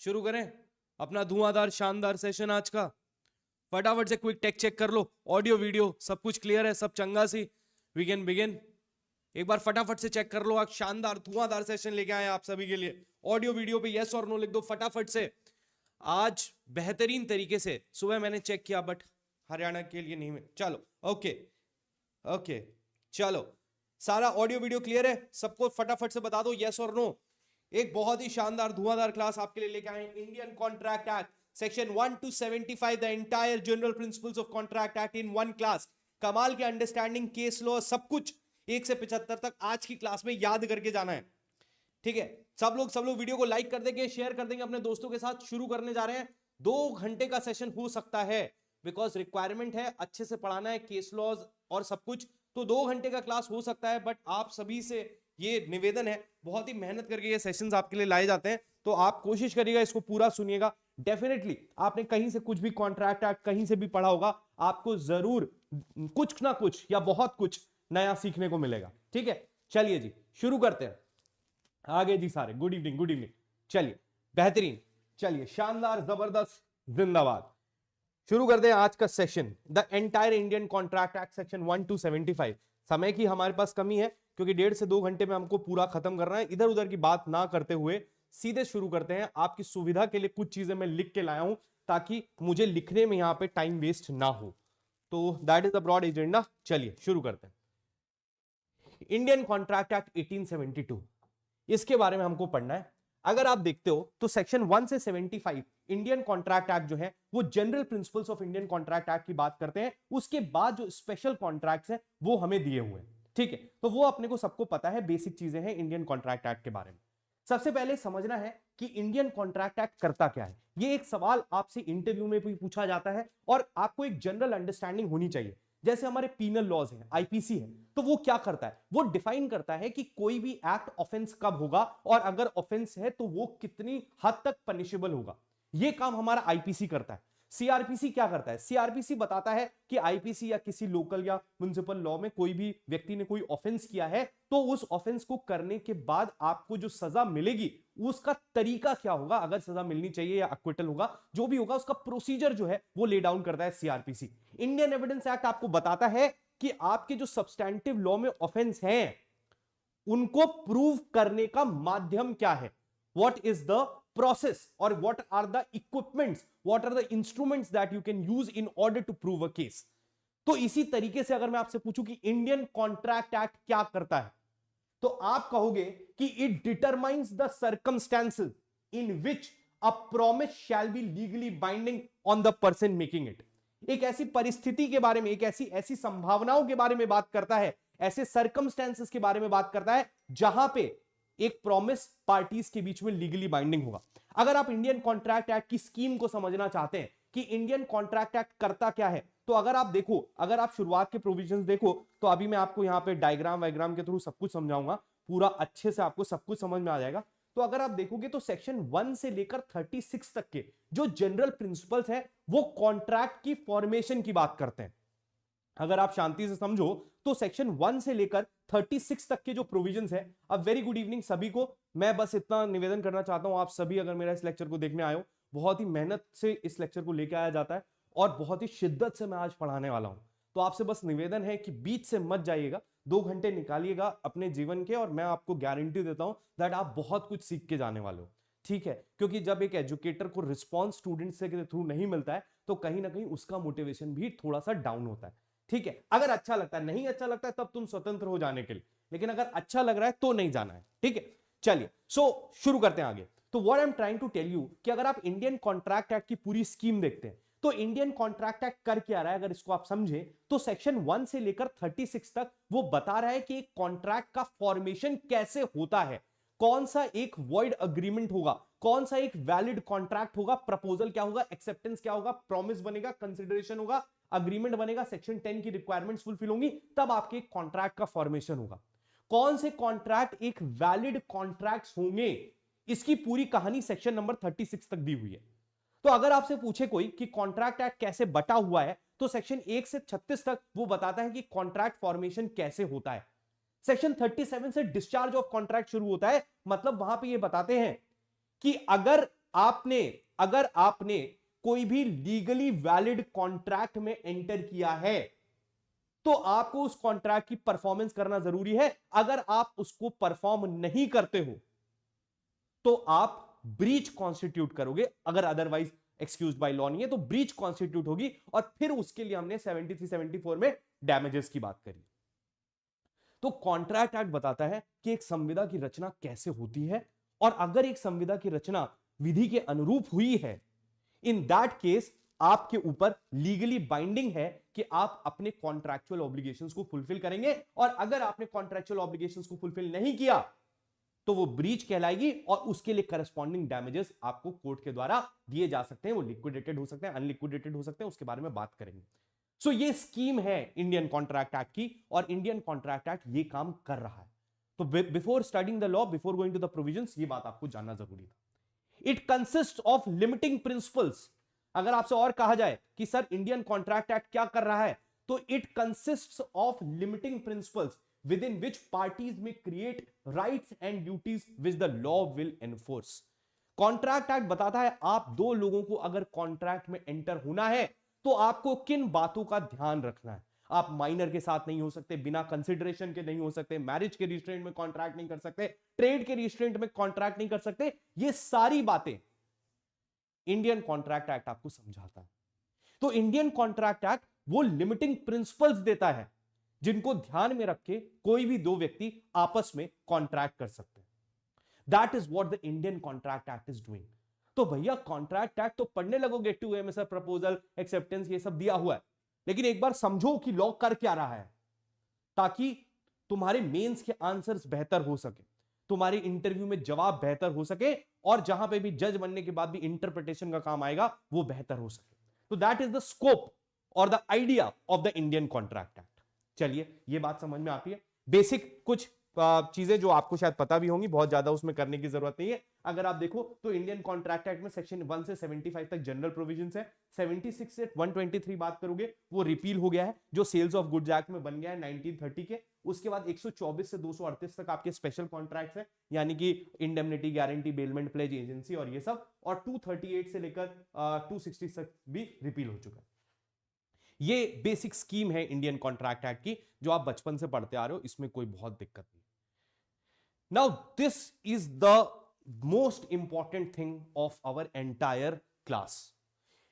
शुरू करें अपना धुआंधार शानदार सेशन आज का। फटाफट से क्विक टेक चेक कर लो, ऑडियो वीडियो सब कुछ क्लियर है, सब चंगा सी। We can begin. एक बार फटाफट से चेक कर लो, आज शानदार धुआंधार सेशन लेके आए आप सभी के लिए। ऑडियो वीडियो पे यस और नो लिख दो फटाफट से। आज बेहतरीन तरीके से सुबह मैंने चेक किया बट हरियाणा के लिए नहीं। चलो ओके ओके चलो, सारा ऑडियो वीडियो क्लियर है सबको? फटाफट से बता दो यस और नो। एक बहुत ही शानदार धुआंधार क्लास आपके लिए लेके आए। Indian contract act section 1 to 75, the entire general principles of contract act in one class. कमाल के अंडरस्टैंडिंग, केस लॉ, सब कुछ 1 से 75 तक आज की क्लास में याद करके जाना है। ठीक है, सब लोग वीडियो को लाइक कर देंगे, शेयर कर देंगे अपने दोस्तों के साथ। शुरू करने जा रहे हैं। 2 घंटे का सेशन हो सकता है बिकॉज रिक्वायरमेंट है, अच्छे से पढ़ाना है, केस लॉज और सब कुछ। तो 2 घंटे का क्लास हो सकता है, बट आप सभी से ये निवेदन है, बहुत ही मेहनत करके ये सेशंस आपके लिए लाए जाते हैं, तो आप कोशिश करिएगा इसको पूरा सुनिएगा। डेफिनेटली आपने कहीं से कुछ भी कॉन्ट्रैक्ट एक्ट कहीं से भी पढ़ा होगा, आपको जरूर कुछ ना कुछ या बहुत कुछ नया सीखने को मिलेगा। ठीक है, चलिए जी शुरू करते हैं। आगे जी सारे गुड इवनिंग गुड इवनिंग। चलिए बेहतरीन, चलिए शानदार जबरदस्त, जिंदाबाद। शुरू करते हैं आज का session. The entire Indian contract act section 1 to 75। समय की हमारे पास कमी है क्योंकि 1.5 से 2 घंटे में हमको पूरा खत्म करना है। इधर उधर की बात ना करते हुए सीधे शुरू करते हैं। आपकी सुविधा के लिए कुछ चीजें मैं लिख के लाया हूं ताकि मुझे लिखने में यहां पे टाइम वेस्ट ना हो। तो that is the broad agenda. चलिए शुरू करते हैं। इंडियन कॉन्ट्रैक्ट एक्ट 1872, इसके बारे में हमको पढ़ना है। अगर आप देखते हो तो सेक्शन 1 से 75 इंडियन कॉन्ट्रैक्ट एक्ट जो है वो general principles of Indian contract act की बात करते हैं। उसके बाद जो स्पेशल कॉन्ट्रैक्ट्स हैं वो हमें दिए हुए हैं। ठीक है, तो वो अपने को सबको पता है, बेसिक चीजें हैं इंडियन कॉन्ट्रैक्ट एक्ट के बारे में। सबसे पहले समझना है कि इंडियन कॉन्ट्रैक्ट एक्ट करता क्या है। ये एक सवाल आपसे इंटरव्यू में भी पूछा जाता है और आपको एक जनरल अंडरस्टैंडिंग होनी चाहिए। जैसे हमारे पीनल लॉज हैं, आईपीसी है, तो वो क्या करता है? वो डिफाइन करता है कि कोई भी एक्ट ऑफेंस कब होगा और अगर ऑफेंस है तो वो कितनी हद तक पनिशेबल होगा। ये काम हमारा आईपीसी करता है। सीआरपीसी क्या करता है? सीआरपीसी बताता है कि आईपीसी या किसी लोकल या म्युनिसिपल लॉ में कोई भी व्यक्ति ने कोई ऑफेंस किया है तो उस ऑफेंस को करने के बाद आपको जो सजा मिलेगी उसका तरीका क्या होगा, अगर सजा मिलनी चाहिए या अक्विटल होगा, जो भी होगा उसका प्रोसीजर जो है वो ले डाउन करता है सीआरपीसी। इंडियन एविडेंस एक्ट आपको बताता है कि आपके जो सब्सटैंटिव लॉ में ऑफेंस हैं उनको प्रूव करने का माध्यम क्या है, व्हाट इज द प्रोसेस और what are the equipments, what are the instruments that you can use in order to prove a case. तो इसी तरीके से अगर मैं आपसे पूछूं कि इंडियन कॉन्ट्रैक्ट एक्ट क्या करता है, तो आप कहोगे कि it determines the circumstances in which a promise shall be legally binding on the person making it. एक ऐसी परिस्थिति के बारे में, एक ऐसी संभावनाओं के बारे में बात करता है, ऐसे सर्कमस्टेंसेस के बारे में बात करता है जहां पे एक प्रॉमिस पार्टीज के बीच में लीगली बाइंडिंग होगा। अगर आप इंडियन कॉन्ट्रैक्ट एक्ट की स्कीम को समझना चाहते हैं कि इंडियन कॉन्ट्रैक्ट एक्ट करता क्या है, तो अगर आप देखो, अगर आप शुरुआत के प्रोविजंस देखो, तो अभी मैं आपको यहां पे डायग्राम वायग्राम के थ्रू सब कुछ समझाऊंगा, पूरा अच्छे से आपको सब कुछ समझ में आ जाएगा। तो अगर आप देखोगे तो सेक्शन 1 से लेकर 36 तक के जो जनरल प्रिंसिपल्स है वो कॉन्ट्रैक्ट की फॉर्मेशन की बात करते हैं। अगर आप शांति से समझो तो सेक्शन 1 से लेकर 36 तक के जो प्रोविजंस है। अब वेरी गुड इवनिंग सभी को। मैं बस इतना निवेदन करना चाहता हूं, आप सभी अगर मेरा इस लेक्चर को देखने आए हो, बहुत ही मेहनत से इस लेक्चर को लेकर आया जाता है और बहुत ही शिद्दत से मैं आज पढ़ाने वाला हूं। तो आपसे बस निवेदन है कि बीच से मत जाइएगा, 2 घंटे निकालिएगा अपने जीवन के और मैं आपको गारंटी देता हूं दैट आप बहुत कुछ सीख के जाने वाले हो। ठीक है, क्योंकि जब एक एजुकेटर को रिस्पॉन्स स्टूडेंट्स के थ्रू नहीं मिलता है तो कहीं ना कहीं उसका मोटिवेशन भी थोड़ा सा डाउन होता है। ठीक है, अगर अच्छा लगता है, नहीं अच्छा लगता है तब तुम स्वतंत्र हो जाने के लिए, लेकिन अगर अच्छा लग रहा है तो नहीं जाना है। ठीक है, चलिए शुरू करते हैं आगे। तो what I am trying to tell you कि अगर आप इंडियन कॉन्ट्रैक्ट एक्ट की पूरी स्कीम देखते हैं तो इंडियन कॉन्ट्रैक्ट एक्ट कर क्या रहा है, अगर इसको आप समझे तो सेक्शन 1 से लेकर 36 तक वो बता रहा है कि एक कॉन्ट्रैक्ट का फॉर्मेशन कैसे होता है, कौन सा एक वॉइड अग्रीमेंट होगा, कौन सा एक वैलिड कॉन्ट्रैक्ट होगा, प्रपोजल क्या होगा, एक्सेप्टेंस क्या होगा, प्रॉमिस बनेगा, कंसिडरेशन होगा, अग्रीमेंट बनेगा, सेक्शन 10 की रिक्वायरमेंट्स फुलफिल होंगी, तब आपके कॉन्ट्रैक्ट का फॉर्मेशन होगा। कौन से कॉन्ट्रैक्ट एक वैलिड कॉन्ट्रैक्ट्स होंगे, इसकी पूरी कहानी सेक्शन नंबर 36 तक दी हुई है। तो अगर आपसे पूछे कोई कि कॉन्ट्रैक्ट एक्ट कैसे बटा हुआ है, तो सेक्शन 1 से 36 तक वो बताता है कि कॉन्ट्रैक्ट फॉर्मेशन कैसे होता है। सेक्शन 37 से डिस्चार्ज ऑफ कॉन्ट्रैक्ट शुरू होता है, मतलब वहां पे ये बताते हैं कि अगर अगर आपने कोई भी लीगली वैलिड कॉन्ट्रैक्ट में एंटर किया है तो आपको उस कॉन्ट्रैक्ट की परफॉर्मेंस करना जरूरी है। अगर आप उसको परफॉर्म नहीं करते हो तो आप ब्रीच कॉन्स्टिट्यूट करोगे। अगर अदरवाइज एक्सक्यूज बाय लॉ नहीं है तो ब्रीच कॉन्स्टिट्यूट होगी, और फिर उसके लिए हमने 73 74 में डैमेजेस की बात करी। तो कॉन्ट्रैक्ट एक्ट बताता है कि एक संविदा की रचना कैसे होती है, और अगर एक संविदा की रचना विधि के अनुरूप हुई है, इन दैट केस आपके ऊपर लीगली बाइंडिंग है कि आप अपने कॉन्ट्रैक्चुअल ऑब्लिगेशंस को फुलफिल करेंगे। और अगर आपने कॉन्ट्रैक्चुअल ऑब्लिगेशंस को फुलफिल नहीं किया तो वो ब्रीच कहलाएगी, और उसके लिए करस्पॉन्डिंग डैमेजेस आपको कोर्ट के द्वारा दिए जा सकते हैं। वो लिक्विडेटेड हो सकते हैं, अनलिक्विडेटेड हो सकते हैं, उसके बारे में बात करेंगे। सो ये स्कीम है इंडियन कॉन्ट्रैक्ट एक्ट की, और इंडियन कॉन्ट्रैक्ट एक्ट ये काम कर रहा है। तो before studying the law, before going to the provisions, ये बात आपको जानना जरूरी था। It consist of limiting principles. अगर आपसे और कहा जाए कि सर इंडियन कॉन्ट्रैक्ट एक्ट क्या कर रहा है, तो it consist of limiting principles within which parties may create rights and duties which the law will enforce. Contract act बताता है आप दो लोगों को अगर कॉन्ट्रैक्ट में एंटर होना है तो आपको किन बातों का ध्यान रखना है। आप माइनर के साथ नहीं हो सकते, बिना कंसिडरेशन के नहीं हो सकते, मैरिज के रिस्ट्रेंट में कॉन्ट्रैक्ट नहीं कर सकते, ट्रेड के रिस्ट्रेंट में कॉन्ट्रैक्ट नहीं कर सकते। ये सारी बातें इंडियन कॉन्ट्रैक्ट एक्ट आपको समझाता है। तो इंडियन कॉन्ट्रैक्ट एक्ट वो लिमिटिंग प्रिंसिपल्स देता है जिनको ध्यान में रख के कोई भी दो व्यक्ति आपस में कॉन्ट्रैक्ट कर सकते हैं। That is what the Indian contract act is doing. तो भैया कॉन्ट्रैक्ट एक्ट तो पढ़ने लगोगे, टू एम सर, प्रपोजल, एक्सेप्टेंस, ये सब दिया हुआ है, लेकिन एक बार समझो कि लॉ कर क्या रहा है, ताकि तुम्हारे मेंस के आंसर्स बेहतर हो सके, तुम्हारे इंटरव्यू में जवाब बेहतर हो सके, और जहां पे भी जज बनने के बाद भी इंटरप्रिटेशन का काम आएगा वो बेहतर हो सके। तो दैट इज द स्कोप और the idea of the Indian contract act. चलिए, ये बात समझ में आती है। बेसिक कुछ चीजें जो आपको शायद पता भी होंगी, बहुत ज्यादा उसमें करने की जरूरत नहीं है। अगर आप देखो तो इंडियन कॉन्ट्रैक्ट एक्ट में सेक्शन 1 से 75 तक जनरल प्रोविजंस है। 76 से 123 बात करोगे वो रिपील हो गया है, जो सेल्स ऑफ गुड्स एक्ट में बन गया है 1930 के। उसके बाद 124 से 238 तक आपके स्पेशल कॉन्ट्रैक्ट्स हैं, यानी कि indemnity, guarantee, bailment, pledge, agency और ये सब। और 238 से लेकर 260 तक भी रिपील हो चुका है। ये बेसिक स्कीम है इंडियन कॉन्ट्रैक्ट एक्ट की, जो आप बचपन से पढ़ते आ रहे हो, इसमें कोई बहुत दिक्कत नहीं। Now this is the most important thing of our entire class.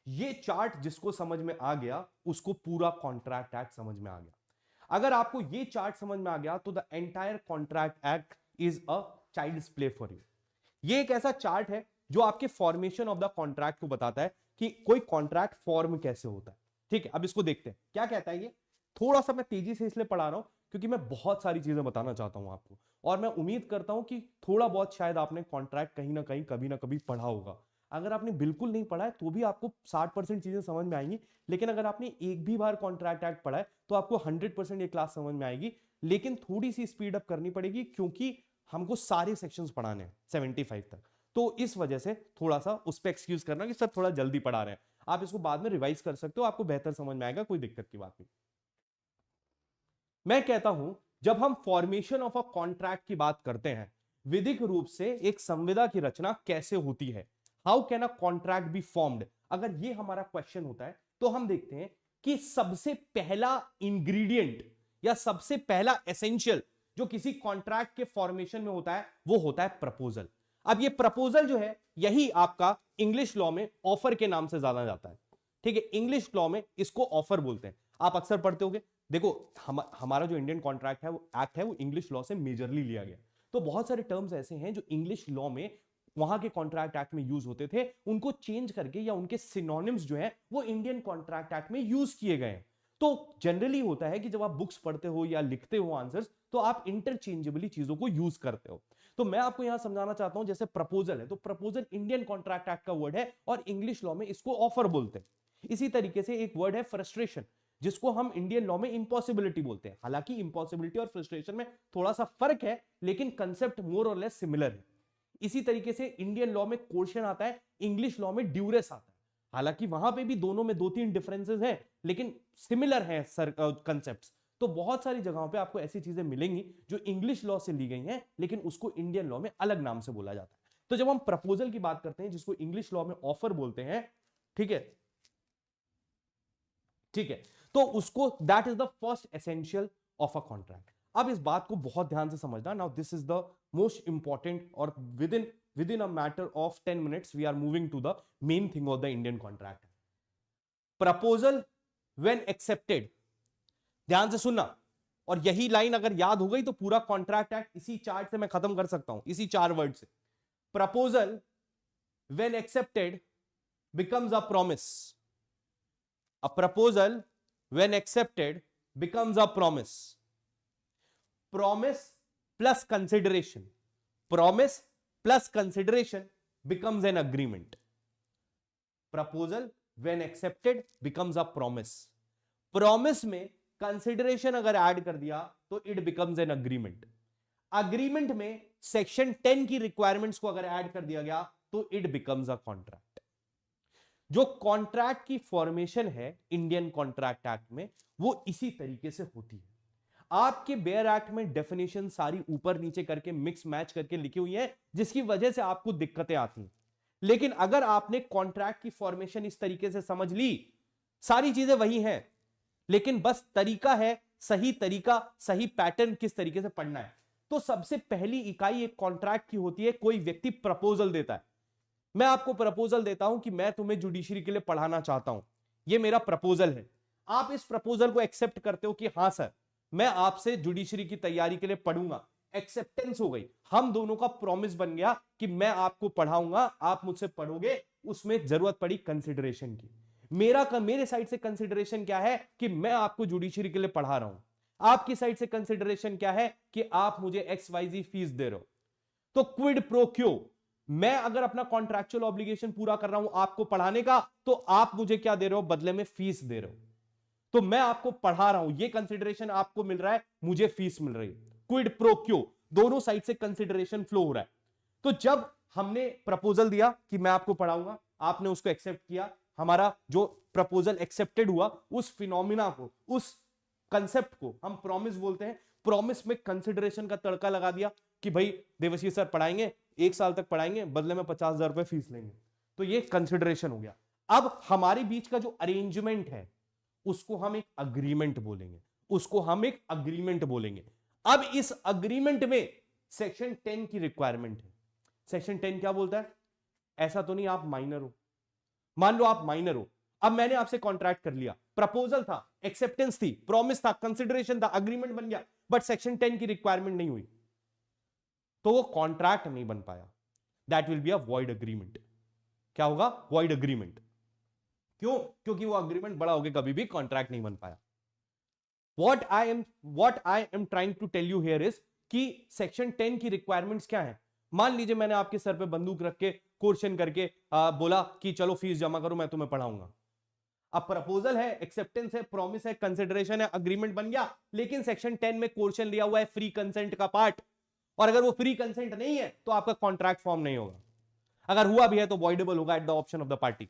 ये चार्ट जिसको समझ में आ गया उसको पूरा कॉन्ट्रैक्ट एक्ट समझ में आ गया। अगर आपको ये चार्ट समझ में आ गया तो the entire contract act is a child's play for you. ये एक ऐसा चार्ट है जो आपके फॉर्मेशन ऑफ द कॉन्ट्रैक्ट को बताता है कि कोई कॉन्ट्रैक्ट फॉर्म कैसे होता है। ठीक है, अब इसको देखते हैं क्या कहता है ये। थोड़ा सा मैं तेजी से इसलिए पढ़ा रहा हूं क्योंकि मैं बहुत सारी चीजें बताना चाहता हूं आपको, और मैं उम्मीद करता हूं कि थोड़ा बहुत शायद आपने कॉन्ट्रैक्ट कहीं ना कहीं कभी ना कभी पढ़ा होगा। अगर आपने बिल्कुल नहीं पढ़ा है तो भी आपको 60% चीजें समझ में आएंगी, लेकिन अगर आपने एक भी बार कॉन्ट्रैक्ट एक्ट पढ़ा है तो आपको 100% ये क्लास समझ में आएगी। लेकिन थोड़ी सी स्पीड अप करनी पड़ेगी क्योंकि हमको सारे सेक्शंस पढ़ाने हैं 75 तक, तो इस वजह से थोड़ा सा उस पर एक्सक्यूज करना कि सर थोड़ा जल्दी पढ़ा रहे हैं। आप इसको बाद में रिवाइज कर सकते हो, आपको बेहतर समझ में आएगा, कोई दिक्कत की बात नहीं। मैं कहता हूं जब हम फॉर्मेशन ऑफ अ कॉन्ट्रैक्ट की बात करते हैं, विधिक रूप से एक संविदा की रचना कैसे होती है, how can a contract be formed, अगर ये हमारा क्वेश्चन होता है तो हम देखते हैं कि सबसे पहला इंग्रेडिएंट या सबसे पहला एसेंशियल जो किसी कॉन्ट्रैक्ट के फॉर्मेशन में होता है वो होता है प्रपोजल। अब ये प्रपोजल जो है यही आपका इंग्लिश लॉ में ऑफर के नाम से जाना जाता है। ठीक है, इंग्लिश लॉ में इसको ऑफर बोलते हैं, आप अक्सर पढ़ते होंगे। देखो हमारा जो इंडियन कॉन्ट्रैक्ट है वो एक्ट है वो इंग्लिश लॉ से मेजरली लिया गया। तो बहुत सारे टर्म्स ऐसे हैं जो इंग्लिश लॉ में वहां के कॉन्ट्रैक्ट एक्ट में यूज होते थे, उनको चेंज करके या उनके सिनोनिम्स जो है वो इंडियन कॉन्ट्रैक्ट एक्ट में यूज किए गए हैं। तो जनरली होता है कि जब आप बुक्स पढ़ते हो या लिखते हो आंसर्स, तो आप इंटरचेंजेबली चीजों को यूज करते हो। तो मैं आपको यहां समझाना चाहता हूं, जैसे प्रपोजल है तो प्रपोजल इंडियन कॉन्ट्रैक्ट एक्ट का वर्ड है और इंग्लिश लॉ में इसको ऑफर बोलते हैं। इसी तरीके से एक वर्ड है फ्रस्ट्रेशन, जिसको हम इंडियन लॉ में इंपॉसिबिलिटी बोलते हैं। हालांकि इंपॉसिबिलिटी और फ्रस्ट्रेशन में थोड़ा सा फर्क है, लेकिन कंसेप्ट मोर और लेस सिमिलर है। इसी तरीके से इंडियन लॉ में कोर्शन आता है, इंग्लिश लॉ में ड्यूरेस आता है। हालांकि वहां पे भी दोनों में 2-3 डिफरेंसेस हैं, लेकिन सिमिलर हैं कंसेप्ट्स। तो बहुत सारी जगहों पे आपको ऐसी चीजें मिलेंगी जो इंग्लिश लॉ से ली गई हैं, लेकिन उसको इंडियन लॉ में अलग नाम से बोला जाता है। तो जब हम प्रपोजल की बात करते हैं, जिसको इंग्लिश लॉ में ऑफर बोलते हैं, ठीक है, ठीक है, तो उसको that is the first essential of a contract. अब इस बात को बहुत ध्यान से समझना। Now this is the most important, और within a matter of 10 minutes we are moving to the main thing of the Indian contract. Proposal when accepted, ध्यान से सुनना, और यही लाइन अगर याद हो गई तो पूरा कॉन्ट्रैक्ट एक्ट इसी चार्ट से मैं खत्म कर सकता हूं, इसी 4 वर्ड से। Proposal when accepted becomes a promise. A proposal when accepted becomes a promise. Promise plus consideration. Promise plus consideration becomes an agreement. Proposal when accepted becomes a promise. Promise में consideration अगर add कर दिया तो it becomes an agreement. Agreement में section 10 की requirements को अगर add कर दिया गया तो it becomes a contract. जो कॉन्ट्रैक्ट की फॉर्मेशन है इंडियन कॉन्ट्रैक्ट एक्ट में, वो इसी तरीके से होती है। आपके बेयर एक्ट में डेफिनेशन सारी ऊपर नीचे करके मिक्स मैच करके लिखी हुई है, जिसकी वजह से आपको दिक्कतें आती हैं। लेकिन अगर आपने कॉन्ट्रैक्ट की फॉर्मेशन इस तरीके से समझ ली, सारी चीजें वही हैं, लेकिन बस तरीका है, सही तरीका, सही पैटर्न किस तरीके से पढ़ना है। तो सबसे पहली इकाई एक कॉन्ट्रैक्ट की होती है, कोई व्यक्ति प्रपोजल देता है। मैं आपको प्रपोजल देता हूं कि मैं तुम्हें जुडिशरी के लिए पढ़ाना चाहता हूं, यह मेरा प्रपोजल है। आप इस प्रपोजल को एक्सेप्ट करते हो कि हां सर, मैं आपसे जुडिशरी की तैयारी के लिए पढ़ूंगा। एक्सेप्टेंस हो गई, हम दोनों का प्रॉमिस बन गया कि मैं आपको पढ़ाऊंगा, आप मुझसे पढ़ोगे। उसमें जरूरत पड़ी कंसिडरेशन की। मेरे साइड से कंसिडरेशन क्या है कि मैं आपको जुडिशरी के लिए पढ़ा रहा हूं। आपकी साइड से कंसिडरेशन क्या है कि आप मुझे XYZ फीस दे रहे हो। तो क्विड प्रो क्यो, मैं अगर अपना कॉन्ट्रैक्चुअल ऑब्लिगेशन पूरा कर रहा हूं आपको पढ़ाने का, तो आप मुझे क्या दे रहे हो, बदले में फीस दे रहे हो। तो मैं आपको पढ़ा रहा हूं, ये कंसिडरेशन आपको मिल रहा है, मुझे फीस मिल रही है। क्विड प्रो क्यो, दोनों साइड से कंसिडरेशन फ्लो हो रहा है। तो जब हमने प्रपोजल दिया कि मैं आपको पढ़ाऊंगा, आपने उसको एक्सेप्ट किया, हमारा जो प्रपोजल एक्सेप्टेड हुआ, उस फिनोमिना को, उस कंसेप्ट को हम प्रॉमिस बोलते हैं। प्रॉमिस में कंसिडरेशन का तड़का लगा दिया कि भाई देवशी सर पढ़ाएंगे, 1 साल तक पढ़ाएंगे, बदले में 50,000 रुपए फीस लेंगे। तो ये कंसिडरेशन हो गया। अब हमारे बीच का जो अरेंजमेंट है उसको हम एक अग्रीमेंट बोलेंगे, उसको हम एक अग्रीमेंट बोलेंगे। अब इस अग्रीमेंट में सेक्शन 10 की रिक्वायरमेंट है। सेक्शन 10 क्या बोलता है? ऐसा तो नहीं आप माइनर हो, मान लो आप माइनर हो, अब मैंने आपसे कॉन्ट्रैक्ट कर लिया, प्रपोजल था, एक्सेप्टेंस थी, प्रॉमिस था, कंसिडरेशन था, अग्रीमेंट बन गया, बट सेक्शन 10 की रिक्वायरमेंट नहीं हुई, तो वो कॉन्ट्रैक्ट नहीं बन पाया। That will be a void agreement. क्या होगा? Void agreement. क्यों? क्योंकि वो अग्रीमेंट बड़ा हो गया, कभी भी कॉन्ट्रैक्ट नहीं बन पाया। What I am trying to tell you here is कि सेक्शन 10 की रिक्वायरमेंट्स क्या है। मान लीजिए मैंने आपके सर पे बंदूक रख के क्वेश्चन करके बोला कि चलो फीस जमा करो, मैं तुम्हें पढ़ाऊंगा। अब प्रपोजल है, एक्सेप्टेंस है, प्रॉमिस है, कंसिडरेशन है, अग्रीमेंट बन गया, लेकिन सेक्शन 10 में क्वेश्चन लिया हुआ है फ्री कंसेंट का पार्ट, और अगर वो फ्री कंसेंट नहीं है तो आपका कॉन्ट्रैक्ट फॉर्म नहीं होगा। अगर हुआ भी है तो वॉइडेबल होगा at the option of the party.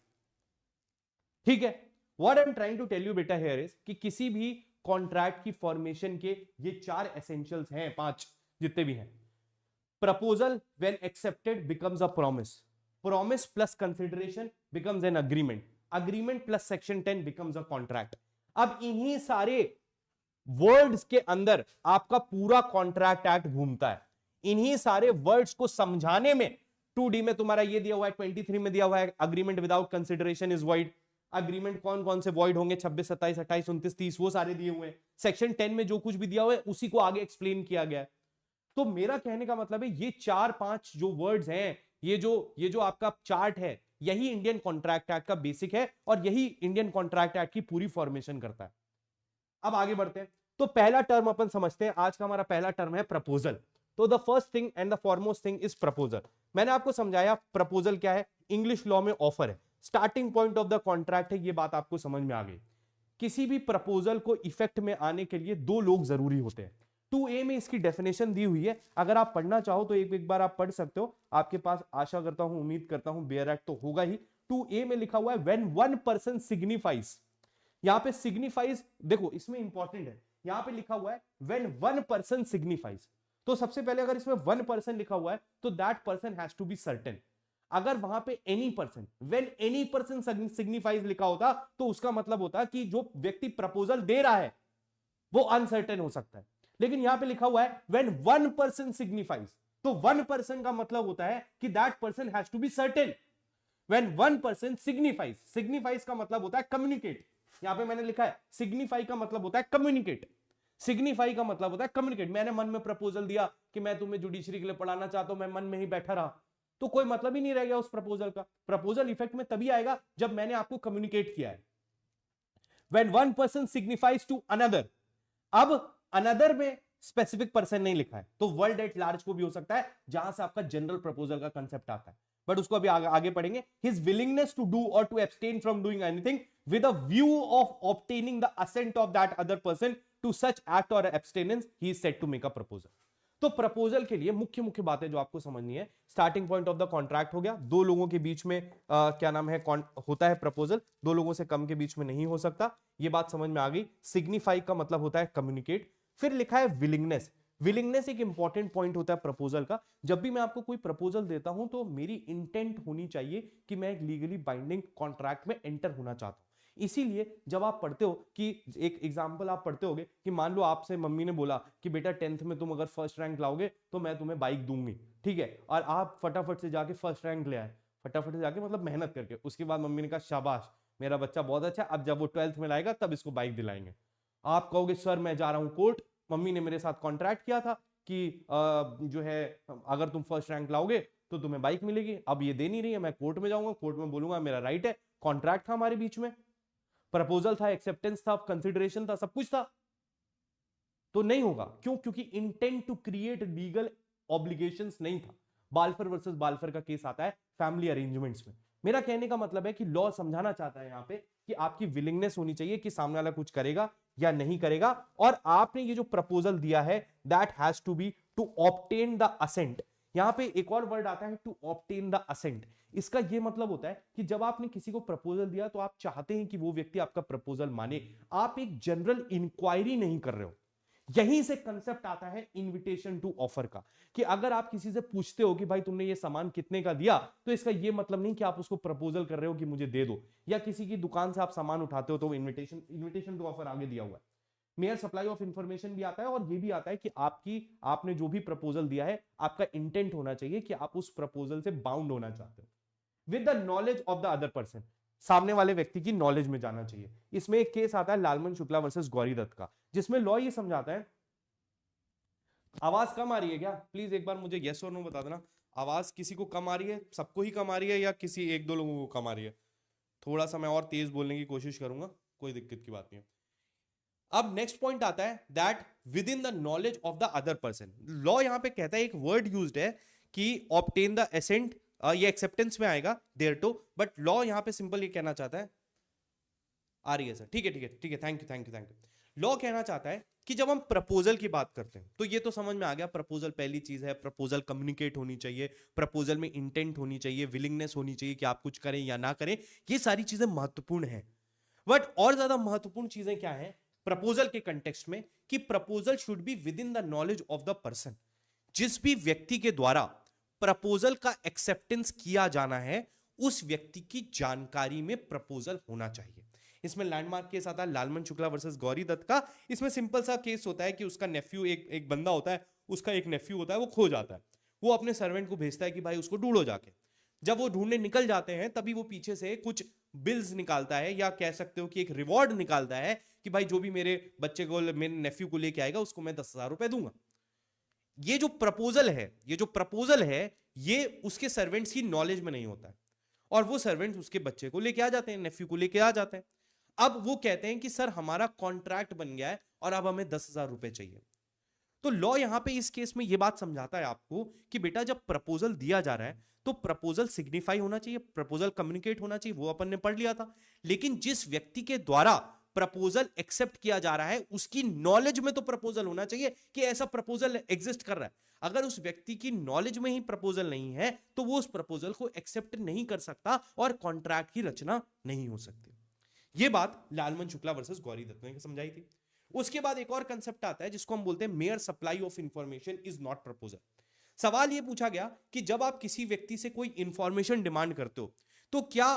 ठीक है, what I am trying to tell you बेटा हियर इज कि किसी भी कॉन्ट्रैक्ट की फॉर्मेशन के ये 4 एसेंशियल्स हैं, 5 जितने भी हैं। Proposal when accepted becomes a promise, promise plus consideration becomes an agreement, agreement plus section 10 becomes a contract. अब इन्हीं सारे वर्ड्स के अंदर आपका पूरा कॉन्ट्रैक्ट एक्ट घूमता है। इन्हीं सारे वर्ड्स को समझाने में 2D में तुम्हारा ये दिया हुआ है, 23 में दिया हुआ है, agreement without consideration is void. Agreement कौन कौन से वॉइड होंगे? 26, 27, 28, 29, 30, वो सारे दिए हुए हैं। सेक्शन 10 में जो कुछ भी दिया हुआ है उसी को आगे एक्सप्लेन किया गया है। तो मेरा कहने का मतलब है ये 4-5 जो वर्ड्स हैं, ये जो आपका चार्ट है, यही इंडियन कॉन्ट्रैक्ट एक्ट का बेसिक है और यही इंडियन कॉन्ट्रैक्ट एक्ट की पूरी फॉर्मेशन करता है। अब आगे बढ़ते हैं। तो पहला टर्म अपन समझते हैं। आज का हमारा पहला टर्म है प्रपोजल। तो the first thing and the foremost thing is proposal. मैंने आपको समझाया प्रपोजल क्या है, इंग्लिश लॉ में ऑफर है, starting point of the contract है। ये बात आपको समझ में आ गई। किसी भी प्रपोजल को इफेक्ट में आने के लिए 2 लोग जरूरी होते हैं। 2A में इसकी डेफिनेशन दी हुई है, अगर आप पढ़ना चाहो तो एक बार आप पढ़ सकते हो। आपके पास आशा करता हूं, उम्मीद करता हूं बेयर एक्ट तो होगा ही। 2A में लिखा हुआ है व्हेन वन पर्सन सिग्निफाइज। यहां पे सिग्निफाइज देखो, इसमें इंपॉर्टेंट है, यहां पे लिखा हुआ है व्हेन वन पर्सन सिग्निफाइज। तो सबसे पहले अगर इसमें 1% लिखा हुआ है तो that person has to be certain. अगर वहां पे any person, when any person signifies लिखा होता तो उसका मतलब होता कि जो व्यक्ति प्रपोजल दे रहा है वो अनसर्टेन हो सकता है। लेकिन यहां पे लिखा हुआ है व्हेन वन पर्सन सिग्निफाइज, तो 1% का मतलब होता है कि that person has to be certain. When one person signifies, signifies का मतलब होता है कम्युनिकेट। यहां पे मैंने लिखा है सिग्निफाई का मतलब होता है कम्युनिकेट। सिग्निफाई का मतलब होता है कम्युनिकेट। मैंने मन में प्रपोजल दिया कि मैं तुम्हें जुडिशरी के लिए पढ़ाना चाहता हूं, मैं मन में ही बैठा रहा, तो कोई मतलब ही नहीं रह गया उस प्रपोजल का। प्रपोजल इफेक्ट में तभी आएगा जब मैंने आपको कम्युनिकेट किया है। When one person signifies to another, अब अनदर में स्पेसिफिक पर्सन नहीं लिखा है, तो वर्ल्ड एट लार्ज को भी हो सकता है, जहां से आपका जनरल प्रपोजल का कंसेप्ट आता है, बट उसको अभी आगे पढ़ेंगे। हिज विलिंगनेस टू डू और to abstain from doing anything with a view of obtaining the assent of that other person to such act और abstinence, he is said to make a proposal. तो proposal के लिए मुख्य मुख्य बातें जो आपको समझनी है, starting point of the contract हो गया, दो लोगों के बीच में क्या नाम है होता है प्रपोजल, दो लोगों से कम के बीच में नहीं हो सकता, ये बात समझ में आ गई। सिग्निफाई का मतलब होता है कम्युनिकेट। फिर लिखा है विलिंगनेस। विलिंगनेस एक इंपॉर्टेंट पॉइंट होता है प्रपोजल का। जब भी मैं आपको कोई प्रपोजल देता हूं तो मेरी इंटेंट होनी चाहिए कि मैं एक लीगली बाइंडिंग कॉन्ट्रैक्ट में एंटर होना चाहता हूं। इसीलिए जब आप पढ़ते हो कि एक एग्जांपल आप पढ़ते होगे कि मान लो आपसे मम्मी ने बोला कि बेटा 10th में तुम अगर फर्स्ट रैंक लाओगे तो मैं तुम्हें बाइक दूंगी, ठीक है, और आप फटाफट से जाके फर्स्ट रैंक ले आए, फटाफट से जाके मतलब मेहनत करके। उसके बाद मम्मी ने कहा शाबाश मेरा बच्चा बहुत अच्छा, अब जब वो 12th में लाएगा तब इसको बाइक दिलाएंगे। आप कहोगे सर मैं जा रहा हूं कोर्ट, मम्मी ने मेरे साथ कॉन्ट्रैक्ट किया था कि जो है अगर तुम फर्स्ट रैंक लाओगे तो तुम्हें बाइक मिलेगी, अब ये दे नहीं रही है, मैं कोर्ट में जाऊंगा, कोर्ट में बोलूंगा मेरा राइट है। कॉन्ट्रैक्ट था हमारे बीच में, प्रपोजल था, एक्सेप्टेंस था, कंसिडरेशन था, सब कुछ था, तो नहीं होगा। क्यों? क्योंकि intent to create legal obligations नहीं था। बाल्फर वर्सेस बाल्फर का केस आता है फैमिली अरेंजमेंट्स में। मेरा कहने का मतलब है कि लॉ समझाना चाहता है यहां पे कि आपकी विलिंगनेस होनी चाहिए कि सामने वाला कुछ करेगा या नहीं करेगा, और आपने ये जो प्रपोजल दिया है that has to be to obtain the assent. यहां पे एक और वर्ड आता है टू ऑब्टेन द असेंट। इसका यह मतलब होता है कि जब आपने किसी को प्रपोजल दिया तो आप चाहते हैं कि वो व्यक्ति आपका प्रपोजल माने, आप एक जनरल इंक्वायरी नहीं कर रहे हो। यहीं से कंसेप्ट आता है इनविटेशन टू ऑफर का, कि अगर आप किसी से पूछते हो कि भाई तुमने ये सामान कितने का दिया, तो इसका ये मतलब नहीं कि आप उसको प्रपोजल कर रहे हो कि मुझे दे दो, या किसी की दुकान से आप सामान उठाते हो तो इनविटेशन टू ऑफर आगे दिया हुआ है। मेयर सप्लाई ऑफ इंफॉर्मेशन भी आता है, और ये भी आता है कि आपने जो भी प्रपोजल दिया है आपका इंटेंट होना चाहिए कि आप उस प्रपोजल से बाउंड होना चाहते हो with the knowledge of the other person. सामने वाले व्यक्ति की नॉलेज में जाना चाहिए। इसमें एक केस आता है लालमन शुक्ला वर्सेस गौरी दत्त का, जिसमें लॉ ये समझाता है। आवाज कम आ रही है क्या? प्लीज एक बार मुझे यस और नो बता देना। आवाज किसी को कम आ रही है, सबको ही कम आ रही है, या किसी एक दो लोगों को कम आ रही है? थोड़ा सा मैं और तेज बोलने की कोशिश करूंगा, कोई दिक्कत की बात नहीं है। अब नेक्स्ट पॉइंट आता है that with in the knowledge of the other person. Law यहां पे कहता है, एक वर्ड यूज्ड है कि ऑब्टेन द एसेंट, ये एक्सेप्टेंस में आएगा देयर टू, बट लॉ यहां पे सिंपल ये कहना चाहता है, आ रही है सर, ठीक है ठीक है ठीक है, thank you thank you thank you. Law कहना चाहता है कि जब हम प्रपोजल की बात करते हैं तो ये तो समझ में आ गया, प्रपोजल पहली चीज है, प्रपोजल कम्युनिकेट होनी चाहिए, प्रपोजल में इंटेंट होनी चाहिए, विलिंगनेस होनी चाहिए कि आप कुछ करें या ना करें, ये सारी चीजें महत्वपूर्ण है। बट और ज्यादा महत्वपूर्ण चीजें क्या है प्रपोजल के कंटेक्स्ट में, कि proposal should be with in the knowledge of the person. जिस भी व्यक्ति के द्वारा प्रपोजल का एक्सेप्टेंस किया जाना है उस व्यक्ति की जानकारी में प्रपोजल होना चाहिए। इसमें लैंडमार्क केस आता है लालमन शुक्ला वर्सेस गौरी दत्त का। इसमें सिंपल सा केस होता है कि उसका नेफ्यू, एक बंदा होता है, उसका एक नेफ्यू होता है, वो खो जाता है, वो अपने सर्वेंट को भेजता है कि भाई उसको ढूंढो जाके। जब वो ढूंढने निकल जाते हैं तभी वो पीछे से कुछ बिल्स निकालता है, या कह सकते हो कि एक रिवॉर्ड निकालता है कि भाई जो भी मेरे बच्चे को, मेरे नेफ्यू को लेके आएगा उसको मैं 10,000 रुपए दूंगा। ये जो प्रपोजल है ये उसके सर्वेंट्स की नॉलेज में नहीं होता है, और वो सर्वेंट्स उसके बच्चे को लेके आ जाते हैं, नेफ्यू को लेके आ जाते हैं। अब वो कहते हैं कि सर हमारा कॉन्ट्रैक्ट बन गया है और अब हमें 10,000 रुपए चाहिए। तो लॉ यहां पे इस केस में ये बात समझाता है आपको कि बेटा जब प्रपोजल दिया जा रहा है तो प्रपोजल सिग्निफाई होना चाहिए, प्रपोजल कम्युनिकेट होना चाहिए, वो अपन ने पढ़ लिया था। लेकिन जिस व्यक्ति के द्वारा प्रपोजल एक्सेप्ट किया जा रहा है उसकी नॉलेज में तो प्रपोजल होना चाहिए कि ऐसा प्रपोजल एग्जिस्ट कर रहा है। अगर उस व्यक्ति की नॉलेज में ही प्रपोजल नहीं है तो वो उस प्रपोजल को एक्सेप्ट नहीं कर सकता और कॉन्ट्रैक्ट की रचना नहीं हो सकती। ये बात लालमन शुक्ला वर्सेस गौरी दत्त ने समझाई थी। उसके बाद एक और कंसेप्ट आता है जिसको हम बोलते हैं mayor supply of information is not proposal. सवाल यह पूछा गया कि जब आप किसी व्यक्ति से कोई इंफॉर्मेशन डिमांड करते हो तो क्या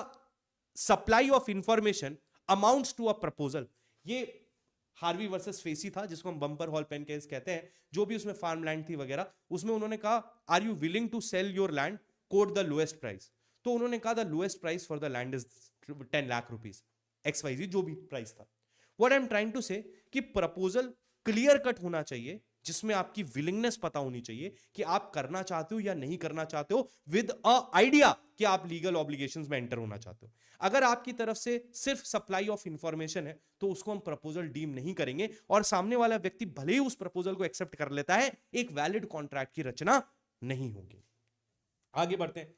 supply of information amounts to a proposal. ये हार्वी वर्सेस फेसी था जिसको हम बम्पर हॉल पेन केस कहते हैं, जो भी उसमें फार्म लैंड थी वगैरह, उसमें उन्होंने कहा are you willing to sell your land, quote the lowest price. तो उन्होंने कहा the lowest price for the land is 10 lakh rupees, XYZ जो भी प्राइस था। What I am trying to say कि प्रपोजल क्लियर कट होना चाहिए जिसमें आपकी विलिंगनेस पता होनी चाहिए कि आप करना चाहते हो या नहीं करना चाहते हो, विद अ आइडिया कि आप लीगल ऑब्लिगेशंस में एंटर होना चाहते हो। अगर आपकी तरफ से सिर्फ सप्लाई ऑफ इंफॉर्मेशन है तो उसको हम प्रपोजल डीम नहीं करेंगे, और सामने वाला व्यक्ति भले ही उस प्रपोजल को एक्सेप्ट कर लेता है, एक वैलिड कॉन्ट्रैक्ट की रचना नहीं होगी। आगे बढ़ते हैं।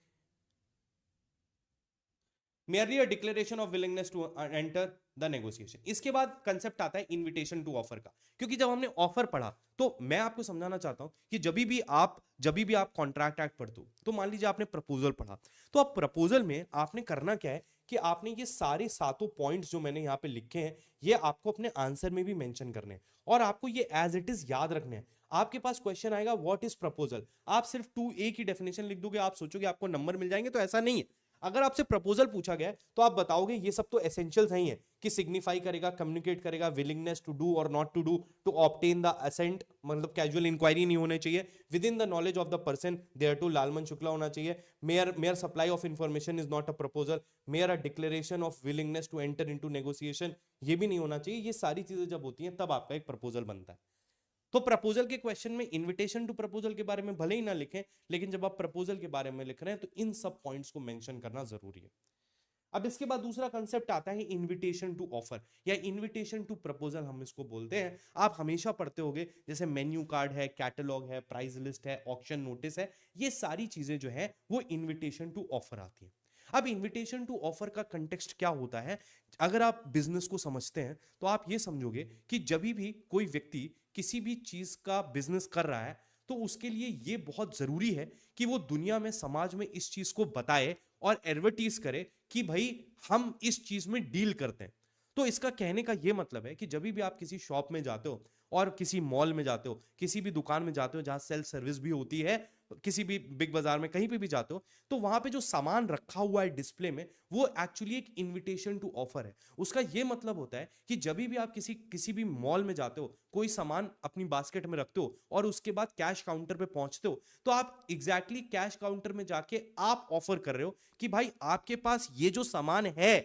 merely a declaration of willingness to enter the negotiation। इसके बाद कंसेप्ट आता है इनविटेशन टू ऑफर का, क्योंकि जब हमने ऑफर पढ़ा तो मैं आपको समझाना चाहता हूं कि जब भी आप कॉन्ट्रैक्ट एक्ट पढ़ते हो तो मान लीजिए आपने प्रपोजल पढ़ा, तो अब प्रपोजल में आपने करना क्या है कि आपने ये सारे 7 पॉइंट्स जो मैंने यहाँ पे लिखे हैं ये आपको अपने आंसर में भी मेंशन करने हैं, और आपको ये एज इट इज याद रखने हैं। आपके पास क्वेश्चन आएगा व्हाट इज प्रपोजल, आप सिर्फ 2A की डेफिनेशन लिख दोगे, आप सोचोगे आपको नंबर मिल जाएंगे, तो ऐसा नहीं है। अगर आपसे प्रपोजल पूछा गया तो आप बताओगे ये सब तो एसेंशियल्स ही है कि सिग्निफाई करेगा, कम्युनिकेट करेगा, विलिंगनेस टू डू और not to do, to obtain the assent, मतलब कैजुअल इंक्वायरी नहीं होने चाहिए, within the knowledge of the person there to Lalman Shukla होना चाहिए, mere supply of information is not a proposal, mere a declaration of willingness to enter into negotiation, ये भी नहीं होना चाहिए। ये सारी चीजें जब होती हैं तब आपका एक प्रपोजल बनता है। तो प्रपोजल के क्वेश्चन में इनविटेशन टू प्रपोजल के बारे में भले ही ना लिखें, लेकिन जब आप प्रपोजल के बारे में लिख रहे हैं तो इन सब पॉइंट्स को मेंशन करना जरूरी है। अब इसके बाद दूसरा कंसेप्ट आता है इनविटेशन टू ऑफर या इनविटेशन टू प्रपोजल हम इसको बोलते हैं। आप हमेशा पढ़ते होंगे जैसे मेन्यू कार्ड है, कैटलॉग है, प्राइस लिस्ट है, ऑक्शन नोटिस है, ये सारी चीजें जो है वो इनविटेशन टू ऑफर आती है। अब इनविटेशन टू ऑफर का कंटेक्स्ट क्या होता है, अगर आप बिजनेस को समझते हैं तो आप ये समझोगे कि जब भी कोई व्यक्ति किसी भी चीज का बिजनेस कर रहा है तो उसके लिए ये बहुत जरूरी है कि वो दुनिया में, समाज में इस चीज को बताए और एडवर्टीज करे कि भाई हम इस चीज में डील करते हैं। तो इसका कहने का ये मतलब है कि जब भी आप किसी शॉप में जाते हो और किसी मॉल में जाते हो, किसी भी दुकान में जाते हो जहां सेल्फ सर्विस भी होती है, किसी भी बिग बाजार में कहीं पे भी जाते हो, तो वहां पे जो सामान रखा हुआ है डिस्प्ले में वो एक्चुअली एक इनविटेशन टू ऑफर है। उसका ये मतलब होता है कि जब भी आप किसी भी मॉल में जाते हो, कोई सामान अपनी बास्केट में रखते हो और उसके बाद कैश काउंटर पे पहुंचते हो, तो आप एग्जैक्टली कैश काउंटर में जाके आप ऑफर कर रहे हो कि भाई आपके पास ये जो सामान है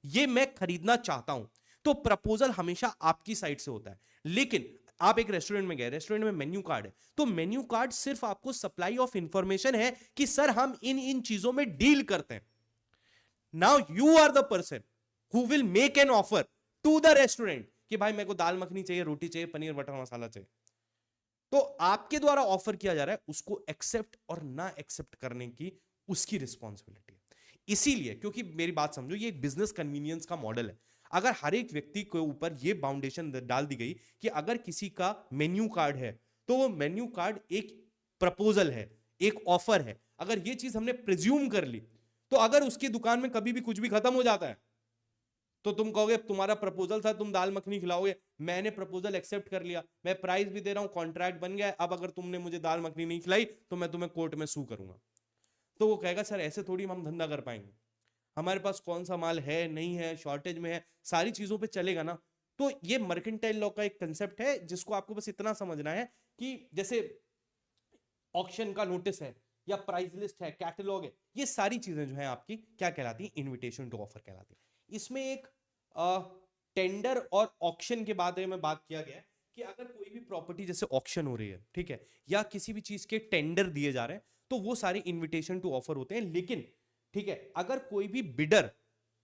ये मैं खरीदना चाहता हूं। तो प्रपोजल हमेशा आपकी साइड से होता है। लेकिन आप एक रेस्टोरेंट में गए, रेस्टोरेंट में मेन्यू कार्ड है, तो मेन्यू कार्ड सिर्फ आपको सप्लाई ऑफ इंफॉर्मेशन है कि सर हम इन इन चीजों में डील करते हैं। Now you are the person who will make an offer to the restaurant कि भाई मेरे को दाल मखनी चाहिए, रोटी चाहिए, पनीर बटर मसाला चाहिए। तो आपके द्वारा ऑफर किया जा रहा है, उसको एक्सेप्ट और ना एक्सेप्ट करने की उसकी रिस्पॉन्सिबिलिटी है। इसीलिए, क्योंकि मेरी बात समझो, ये एक बिजनेस कन्वीनियंस का मॉडल है। अगर हर एक व्यक्ति के ऊपर ये बाउंडेशन डाल दी गई कि अगर किसी का मेन्यू कार्ड है तो वो मेन्यू कार्ड एक प्रपोजल है, एक ऑफर है, अगर ये चीज हमने प्रिज्यूम कर ली, तो अगर उसकी दुकान में कभी भी कुछ भी खत्म हो जाता है तो तुम कहोगे तुम्हारा प्रपोजल था, तुम दाल मखनी खिलाओगे, मैंने प्रपोजल एक्सेप्ट कर लिया, मैं प्राइस भी दे रहा हूं, कॉन्ट्रैक्ट बन गया, अब अगर तुमने मुझे दाल मखनी नहीं खिलाई तो मैं तुम्हें कोर्ट में सू करूंगा। तो वो कहेगा सर ऐसे थोड़ी हम धंधा कर पाएंगे, हमारे पास कौन सा माल है, नहीं है, शॉर्टेज में है, सारी चीजों पे चलेगा ना। तो ये मर्केंटाइल लॉ का एक कंसेप्ट है जिसको आपको बस इतना समझना है कि जैसे ऑक्शन का नोटिस है या प्राइस लिस्ट है, कैटलॉग है, ये सारी चीजें जो है आपकी क्या कहलाती है, इनविटेशन टू ऑफर कहलाती है। इसमें एक टेंडर और ऑक्शन के बारे में बात किया गया है कि अगर कोई भी प्रॉपर्टी जैसे ऑक्शन हो रही है, ठीक है, या किसी भी चीज के टेंडर दिए जा रहे हैं, तो वो सारे इनविटेशन टू ऑफर होते हैं। लेकिन ठीक है, अगर कोई भी बिडर,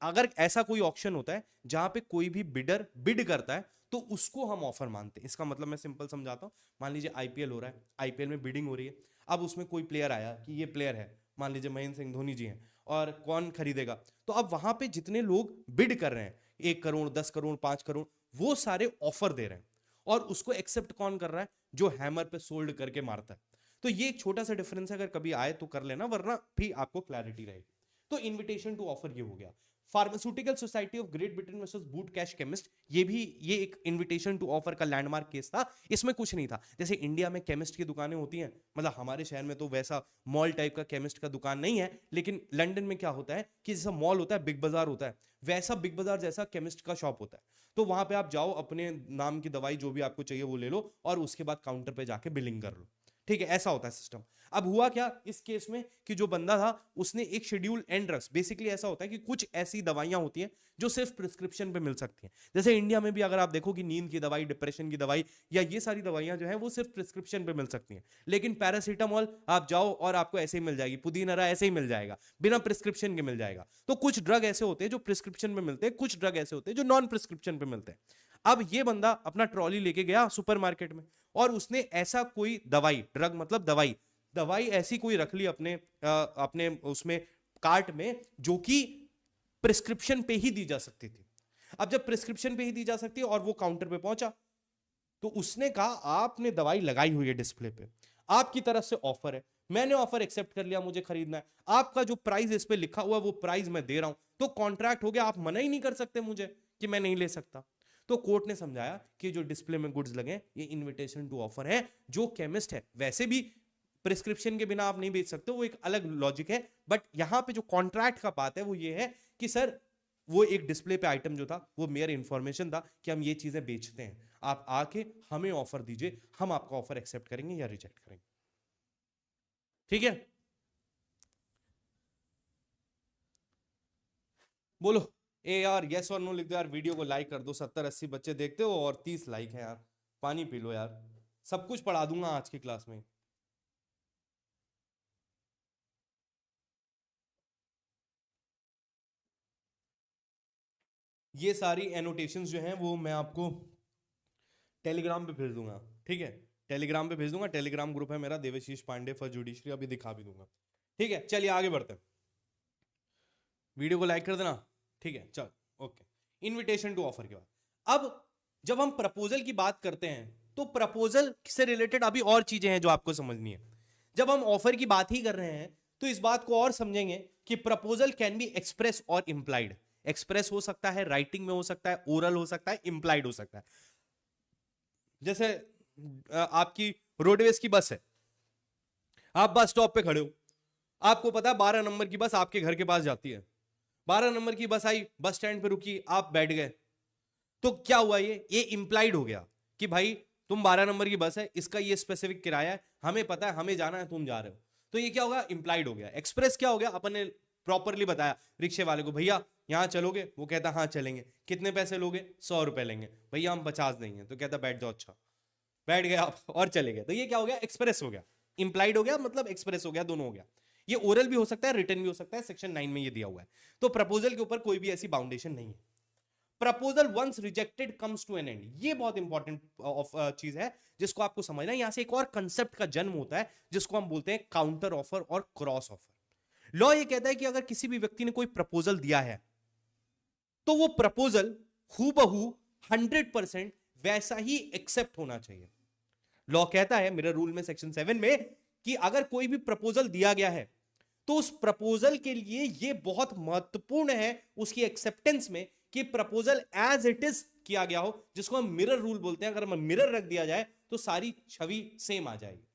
अगर ऐसा कोई ऑक्शन होता है जहां पे कोई भी बिडर बिड करता है तो उसको हम ऑफर मानते हैं। इसका मतलब मैं सिंपल समझाता हूं, मान लीजिए आईपीएल हो रहा है, आईपीएल में बिडिंग हो रही है, अब उसमें कोई प्लेयर आया कि ये प्लेयर है, मान लीजिए महेंद्र सिंह धोनी जी हैं, और कौन खरीदेगा, तो अब वहां पे जितने लोग बिड कर रहे हैं, 1 करोड़, 10 करोड़, 5 करोड़, वो सारे ऑफर दे रहे हैं, और उसको एक्सेप्ट कौन कर रहा है, जो हैमर पे सोल्ड करके मारता है। तो ये एक छोटा सा डिफरेंस है, अगर कभी आए तो कर लेना, वरना भी आपको क्लैरिटी रहेगी। तो इन्विटेशन टू ऑफर ये हो गया। Pharmaceutical society of great Britain versus boot cash chemist, ये एक इन्विटेशन टू ऑफर का लैंडमार्क केस था। इसमें कुछ नहीं था, जैसे इंडिया में केमिस्ट की दुकानें होती हैं, मतलब हमारे शहर में तो वैसा मॉल टाइप का केमिस्ट का दुकान नहीं है, लेकिन लंदन में क्या होता है कि जैसा मॉल होता है, बिग बाजार होता है, वैसा बिग बाजार जैसा केमिस्ट का शॉप होता है। तो वहां पे आप जाओ, अपने नाम की दवाई जो भी आपको चाहिए वो ले लो, और उसके बाद काउंटर पे जाके बिलिंग कर लो, ठीक है, ऐसा होता है सिस्टम। अब हुआ क्या इस केस में कि जो बंदा था उसने एक शेड्यूल एंड ड्रग्स, बेसिकली ऐसा होता है कि कुछ ऐसी दवाइयां होती हैं जो सिर्फ प्रिस्क्रिप्शन पे मिल सकती हैं। जैसे इंडिया में भी अगर आप देखो कि नींद की दवाई, डिप्रेशन की दवाई, या ये सारी दवाइयां जो है वो सिर्फ प्रिस्क्रिप्शन पे मिल सकती हैं। लेकिन पैरासीटामॉल आप जाओ और आपको ऐसे ही मिल जाएगी, पुदीनरा ऐसे ही मिल जाएगा, बिना प्रिस्क्रिप्शन के मिल जाएगा। तो कुछ ड्रग ऐसे होते हैं जो प्रिस्क्रिप्शन में मिलते हैं, कुछ ड्रग ऐसे होते हैं जो नॉन प्रिस्क्रिप्शन पे मिलते हैं। अब ये बंदा अपना ट्रॉली लेके गया सुपरमार्केट में, और उसने ऐसा कोई दवाई, ड्रग मतलब दवाई ऐसी कोई रख ली अपने उसमें कार्ट में, जो कि प्रिस्क्रिप्शन पे ही दी जा सकती थी। अब जब प्रिस्क्रिप्शन पे ही दी जा सकती है और वो काउंटर पे पहुंचा, तो उसने कहा आपने दवाई लगाई हुई है डिस्प्ले पे, आपकी तरफ से ऑफर है, मैंने ऑफर एक्सेप्ट कर लिया, मुझे खरीदना है, आपका जो प्राइस इस पे लिखा हुआ है वो प्राइस मैं दे रहा हूं, तो कॉन्ट्रैक्ट हो गया, आप मना ही नहीं कर सकते मुझे कि मैं नहीं ले सकता। तो कोर्ट ने समझाया कि जो डिस्प्ले में गुड्स लगे ये इनविटेशन टू ऑफर है। जो केमिस्ट है, वैसे भी प्रिस्क्रिप्शन के बिना आप नहीं बेच सकते, वो एक अलग लॉजिक है, बट यहां पे जो कॉन्ट्रैक्ट का बात है वो ये है कि सर वो एक डिस्प्ले पे आइटम जो था वो मेयर इंफॉर्मेशन था कि हम ये चीजें बेचते हैं, आप आके हमें ऑफर दीजिए, हम आपका ऑफर एक्सेप्ट करेंगे या रिजेक्ट करेंगे। ठीक है, बोलो ए यार, यस और नो लिख दो यार, वीडियो को लाइक कर दो, 70-80 बच्चे देखते हो और 30 लाइक है यार, पानी पी लो यार, सब कुछ पढ़ा दूंगा आज की क्लास में। ये सारी एनोटेशंस जो हैं वो मैं आपको टेलीग्राम पे भेज दूंगा, ठीक है, टेलीग्राम पे भेज दूंगा, टेलीग्राम ग्रुप है मेरा, देवशीष पांडे फॉर जुडिशरी, अभी दिखा भी दूंगा। ठीक है, चलिए आगे बढ़ते हैं, वीडियो को लाइक कर देना, ठीक है, चल ओके। इनविटेशन टू ऑफर के बाद अब जब हम प्रपोजल की बात करते हैं तो प्रपोजल से रिलेटेड अभी और चीजें हैं जो आपको समझनी है। जब हम ऑफर की बात ही कर रहे हैं तो इस बात को और समझेंगे कि प्रपोजल कैन बी एक्सप्रेस और इंप्लाइड। एक्सप्रेस हो सकता है, राइटिंग में हो सकता है, ओरल हो सकता है, इंप्लाइड हो सकता है। जैसे आपकी रोडवेज की बस है, आप बस स्टॉप पे खड़े हो, आपको पता है 12 नंबर की बस आपके घर के पास जाती है, 12 नंबर की बस आई, बस स्टैंड पे रुकी, आप बैठ गए, तो क्या हुआ, ये इंप्लाइड हो गया कि भाई तुम 12 नंबर की बस है, इसका ये स्पेसिफिक किराया है, हमें पता है, हमें जाना है, तुम जा रहे हो, तो ये क्या होगा, इंप्लाइड हो गया। एक्सप्रेस क्या हो गया, अपन ने प्रॉपरली बताया रिक्शे वाले को, भैया यहां चलोगे, वो कहता हाँ चलेंगे, कितने पैसे लोगे, 100 रुपए लेंगे, भैया हम 50 देंगे, तो कहता बैठ जाओ, अच्छा बैठ गए आप और चले गए, तो ये क्या हो गया, एक्सप्रेस हो गया। इंप्लाइड हो गया मतलब एक्सप्रेस हो गया, दोनों हो गया। ये ओरल भी हो सकता है, रिटन भी हो सकता है, सेक्शन 9 में ये दिया हुआ है। तो प्रपोजल के ऊपर कोई भी ऐसी बाउंडेशन नहीं है। Proposal once rejected comes to an end, ये बहुत इंपॉर्टेंट चीज है जिसको आपको समझना है। यहां से एक और कंसेप्ट का जन्म होता है जिसको हम बोलते हैं काउंटर ऑफर और क्रॉस ऑफर। लॉ ये कहता है कि अगर किसी भी व्यक्ति ने कोई प्रपोजल दिया है तो वो प्रपोजल हूबहू 100% वैसा ही एक्सेप्ट होना चाहिए। लॉ कहता है मिरर रूल में सेक्शन 7 में कि अगर कोई भी प्रपोजल दिया गया है तो उस प्रपोजल के लिए यह बहुत महत्वपूर्ण है उसकी एक्सेप्टेंस में कि प्रपोजल एज इट इज किया गया हो, जिसको हम मिरर रूल बोलते हैं। अगर मिरर रख दिया जाए तो सारी छवि सेम आ जाएगी।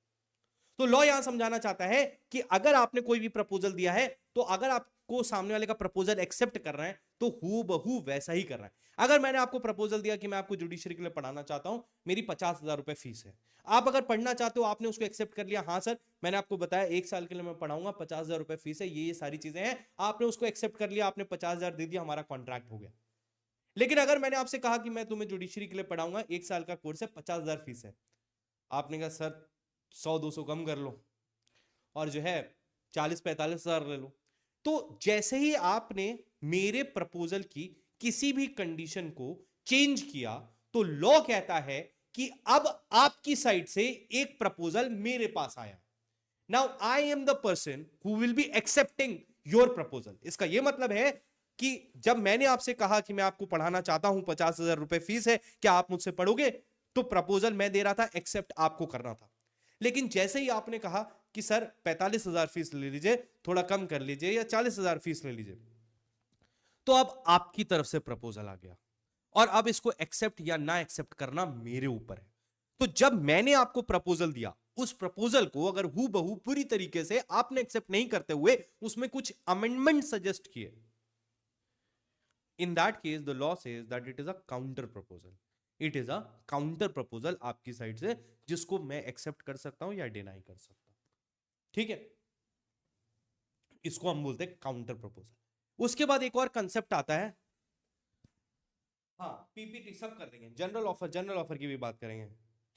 तो लॉ यहां समझाना चाहता है कि अगर आपने कोई भी प्रपोजल दिया है तो अगर आपको सामने वाले का प्रपोजल एक्सेप्ट कर रहे हैं तो हूबहू वैसा ही कर रहा है। अगर मैंने आपको प्रपोजल दिया कि मैं आपको जुडिशरी के लिए पढ़ाना चाहता हूं, मेरी 50,000 रुपए फीस है, आप अगर पढ़ना चाहते हो, आपने उसको एक्सेप्ट कर लिया, हाँ सर मैंने आपको बताया 1 साल के लिए मैं पढ़ाऊंगा, 50,000 रुपए फीस है, ये सारी चीजें हैं, आपने उसको एक्सेप्ट कर लिया, आपने 50,000 दे दिया, हमारा कॉन्ट्रैक्ट हो गया। लेकिन अगर मैंने आपसे कहा कि मैं तुम्हें जुडिशरी के लिए पढ़ाऊंगा, 1 साल का कोर्स है, 50,000 फीस है, आपने कहा सर 100-200 कम कर लो और जो है 40-45,000 ले लो, तो जैसे ही आपने मेरे प्रपोजल की किसी भी कंडीशन को चेंज किया तो लॉ कहता है कि अब आपकी साइड से एक प्रपोजल मेरे पास आया। Now I am the person who will be accepting your proposal. इसका यह मतलब है कि जब मैंने आपसे कहा कि मैं आपको पढ़ाना चाहता हूं, 50,000 रुपए फीस है, क्या आप मुझसे पढ़ोगे, तो प्रपोजल मैं दे रहा था, एक्सेप्ट आपको करना था। लेकिन जैसे ही आपने कहा कि सर 45,000 फीस ले लीजिए, थोड़ा कम कर लीजिए, या 40,000 फीस ले लीजिए, तो अब आपकी तरफ से प्रपोजल आ गया और अब इसको एक्सेप्ट या ना एक्सेप्ट करना मेरे ऊपर है। तो जब मैंने आपको प्रपोजल दिया, उस प्रपोजल को अगर हूबहू पूरी तरीके से आपने एक्सेप्ट नहीं करते हुए उसमें कुछ अमेंडमेंट सजेस्ट किए, इन that case the law says that it is a counter proposal. It is a counter proposal आपकी साइड से, जिसको मैं एक्सेप्ट कर सकता हूं या डिनाई कर सकता हूं। ठीक है, इसको हम बोलते हैं काउंटर प्रपोजल। उसके बाद एक और कंसेप्ट आता है, हाँ पीपीटी सब कर देंगे, जनरल ऑफर की भी बात करेंगे,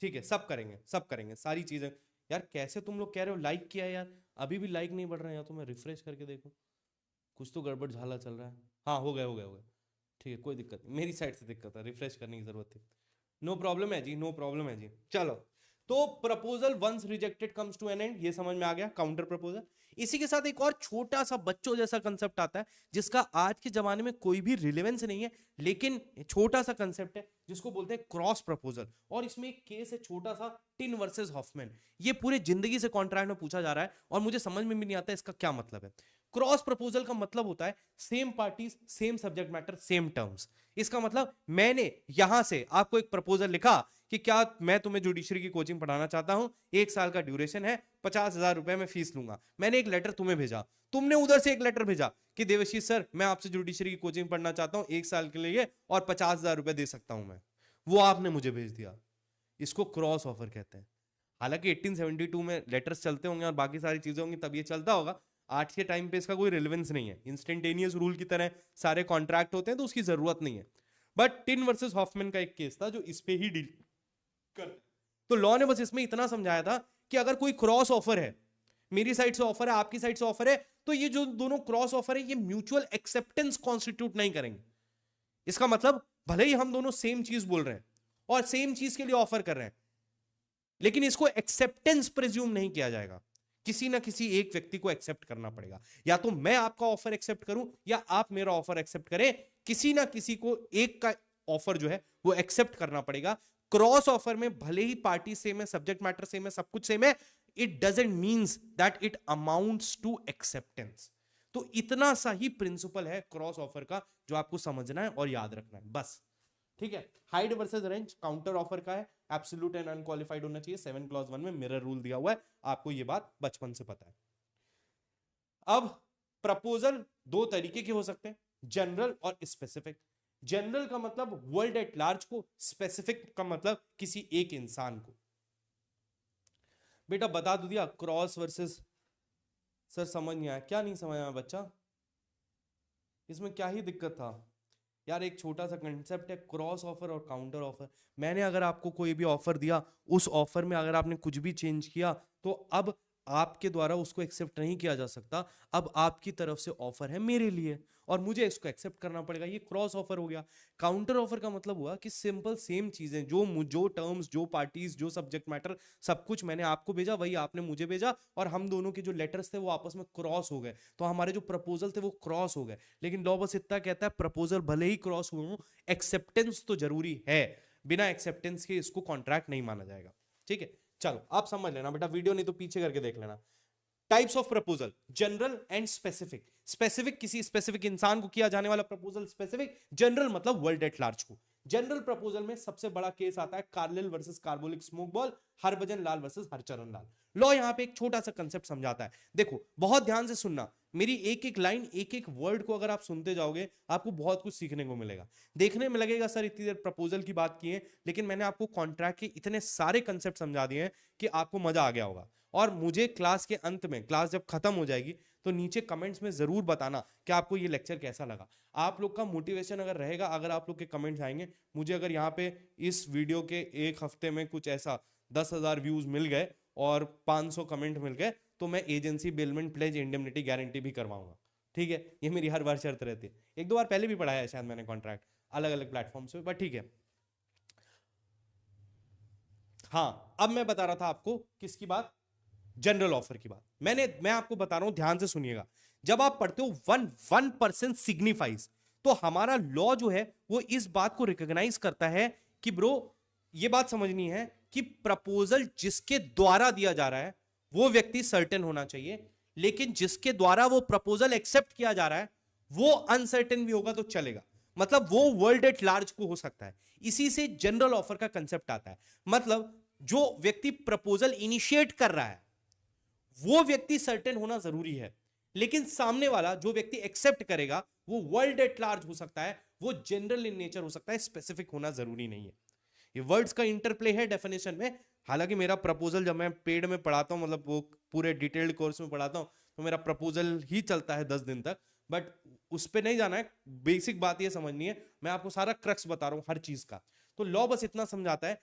ठीक है, सब करेंगे सारी चीजें। यार कैसे तुम लोग कह रहे हो लाइक किया है यार, अभी भी लाइक नहीं बढ़ रहे हैं, या तो मैं रिफ्रेश करके देखूं, कुछ तो गड़बड़ झाला चल रहा है। हाँ हो गया, ठीक है, कोई दिक्कत नहीं, मेरी साइड से दिक्कत है, रिफ्रेश करने की जरूरत थी। नो प्रॉब्लम है जी, नो प्रॉब्लम है जी। चलो, तो proposal once rejected comes to an end, ये समझ में आ गया, काउंटर प्रपोजल। इसी के साथ एक और छोटा सा बच्चों जैसा कंसेप्ट आता है, जिसका आज के जमाने में कोई भी रिलेवेंस नहीं है, लेकिन छोटा सा कंसेप्ट है, जिसको बोलते हैं क्रॉस प्रपोजल। और इसमें एक केस है छोटा सा, टिन वर्सेस हॉफमैन। ये पूरे जिंदगी से कॉन्ट्रैक्ट में पूछा जा रहा है और मुझे समझ में भी नहीं आता इसका क्या मतलब है। क्रॉस प्रपोजल का मतलब होता है same parties, same subject matter, same terms. इसका मतलब मैंने यहां से आपको एक प्रपोजल लिखा कि क्या मैं तुम्हें जुडिशरी की कोचिंग पढ़ाना चाहता हूं, 1 साल का ड्यूरेशन है, 50,000 रुपए में फीस लूंगा। मैंने एक लेटर तुम्हें भेजा, तुमने उधर से एक लेटर भेजा कि देवशीष सर मैं आपसे जुडिशरी की कोचिंग पढ़ना चाहता हूं 1 साल के लिए और 50,000 रुपए दे सकता हूं मैं, वो आपने मुझे भेज दिया। इसको क्रॉस ऑफर कहते हैं। हालांकि 1872 में लेटर्स चलते होंगे और बाकी सारी चीजें होंगी तब ये चलता होगा, आज के टाइम पे इसका कोई रिलेवेंस नहीं है, इंस्टेंटेनियस रूल की तरह सारे कॉन्ट्रैक्ट होते हैं तो उसकी जरूरत नहीं है। बट टिन वर्सेस हॉफमैन का एक केस था जो इस पे ही डील कर, तो लॉ ने बस इसमें इतना समझाया था कि अगर कोई क्रॉस ऑफर है, मेरी साइड से ऑफर है, आपकी साइड से ऑफर है, तो ये जो दोनों क्रॉस ऑफर है ये म्यूचुअल एक्सेप्टेंस कॉन्स्टिट्यूट नहीं करेंगे। इसका मतलब भले ही हम दोनों सेम चीज बोल रहे हैं और सेम चीज के लिए ऑफर कर रहे हैं, लेकिन इसको एक्सेप्टेंस प्रिज्यूम नहीं किया जाएगा। किसी ना किसी एक व्यक्ति को एक्सेप्ट करना पड़ेगा, या तो मैं आपका ऑफर एक्सेप्ट करूं या आप मेरा ऑफर एक्सेप्ट करें, किसी ना किसी को एक का ऑफर जो है वो एक्सेप्ट करना पड़ेगा। क्रॉस ऑफर में भले ही पार्टी सेम है, सब्जेक्ट मैटर सेम है, सब कुछ सेम है, it doesn't means that it amounts to acceptance. तो इतना सा ही प्रिंसिपल है क्रॉस ऑफर का जो आपको समझना है और याद रखना है बस। ठीक है, hide versus range counter offer का है, एब्सोल्यूट एंड अनक्वालिफाइड होना चाहिए, 7 क्लॉज 1 में मिरर रूल दिया हुआ है, आपको ये बात बचपन से पता है। अब प्रपोजल दो तरीके के हो सकते हैं, जनरल और स्पेसिफिक। जनरल का मतलब वर्ल्ड एट लार्ज को, स्पेसिफिक का मतलब किसी एक इंसान को। बेटा बता दो दिया क्रॉस वर्सेस, सर समझ नहीं आया, क्या नहीं समझ आया बच्चा, इसमें क्या ही दिक्कत था यार? एक छोटा सा कंसेप्ट है क्रॉस ऑफर और काउंटर ऑफर। मैंने अगर आपको कोई भी ऑफर दिया, उस ऑफर में अगर आपने कुछ भी चेंज किया तो अब आपके द्वारा उसको एक्सेप्ट नहीं किया जा सकता, अब आपकी तरफ से ऑफर है मेरे लिए और मुझे इसको एक्सेप्ट करना पड़ेगा, ये क्रॉस ऑफर हो गया। काउंटर ऑफर का मतलब हुआ कि सिंपल सेम चीजें, जो टर्म्स, जो पार्टीज, जो सब्जेक्ट मैटर, सब कुछ मैंने आपको भेजा, वही आपने मुझे भेजा और हम दोनों के जो लेटर्स थे वो आपस में क्रॉस हो गए, तो हमारे जो प्रपोजल थे वो क्रॉस हो गए। लेकिन लॉ बस इतना कहता है प्रपोजल भले ही क्रॉस हुए, एक्सेप्टेंस तो जरूरी है, बिना एक्सेप्टेंस के इसको कॉन्ट्रैक्ट नहीं माना जाएगा। ठीक है, चलो आप समझ लेना बेटा, वीडियो नहीं तो पीछे करके देख लेना। Types of proposal, general and specific. Specific किसी स्पेसिफिक इंसान को किया जाने वाला प्रपोजल स्पेसिफिक, जनरल मतलब वर्ल्ड एट लार्ज को। जनरल प्रपोजल में सबसे बड़ा केस आता है Carlill versus Carbolic Smoke Ball, Harbhajan Lal versus Harcharan Lal. Law यहां पे एक छोटा सा कंसेप्ट समझाता है, देखो बहुत ध्यान से सुनना, मेरी एक एक लाइन, एक एक वर्ड को अगर आप सुनते जाओगे आपको बहुत कुछ सीखने को मिलेगा। देखने में लगेगा सर इतनी देर प्रपोजल की बात की है, लेकिन मैंने आपको कॉन्ट्रैक्ट के इतने सारे कंसेप्ट समझा दिए हैं कि आपको मजा आ गया होगा। और मुझे क्लास के अंत में, क्लास जब खत्म हो जाएगी तो नीचे कमेंट्स में जरूर बताना कि आपको ये लेक्चर कैसा लगा। आप लोग का मोटिवेशन अगर रहेगा, अगर आप लोग के कमेंट्स आएंगे, मुझे अगर यहाँ पे इस वीडियो के एक हफ्ते में कुछ ऐसा 10,000 व्यूज मिल गए और 500 कमेंट मिल गए तो मैं agency bailment pledge indemnity guarantee भी करवाऊंगा। ठीक है, ये मेरी हर बार शर्त रहती है, एक दो बार पहले भी पढ़ाया है शायद मैंने कॉन्ट्रैक्ट अलग अलग प्लेटफॉर्म पे, बट ठीक है। हाँ, अब मैं बता रहा था आपको किसकी बात, जनरल ऑफर की बात। मैं आपको बता रहा हूं, ध्यान से सुनिएगा। जब आप पढ़ते हो 1% सिग्निफाइज, तो हमारा लॉ जो है वो इस बात को रिकॉग्नाइज करता है कि ब्रो ये बात समझनी है कि प्रपोजल जिसके द्वारा दिया जा रहा है वो व्यक्ति सर्टेन होना चाहिए, लेकिन जिसके द्वारा वो प्रपोजल एक्सेप्ट किया जा रहा है वो अनसर्टेन भी होगा तो चलेगा। मतलब वो वर्ल्ड एट लार्ज को हो सकता है। इसी से जनरल ऑफर का कंसेप्ट आता है। मतलब जो व्यक्ति प्रपोजल इनिशिएट कर रहा है वो व्यक्ति सर्टेन होना जरूरी है, लेकिन सामने वाला जो व्यक्ति एक्सेप्ट करेगा वो वर्ल्ड एट लार्ज हो सकता है, वो जनरल इन नेचर हो सकता है, स्पेसिफिक होना जरूरी नहीं है। ये वर्ड्स का इंटरप्ले है डेफिनेशन में। हालांकि मेरा प्रपोजल जब मैं पेड में पढ़ाता हूं, मतलब वो पूरे डिटेल्ड कोर्स में पढ़ाता हूं, तो मेरा प्रपोजल ही चलता है 10 दिन तक, बट उस पर नहीं जाना है। बेसिक बात ये समझनी है, मैं आपको सारा क्रक्स बता रहा हूं हर चीज का। तो लॉ बस इतना समझाता है।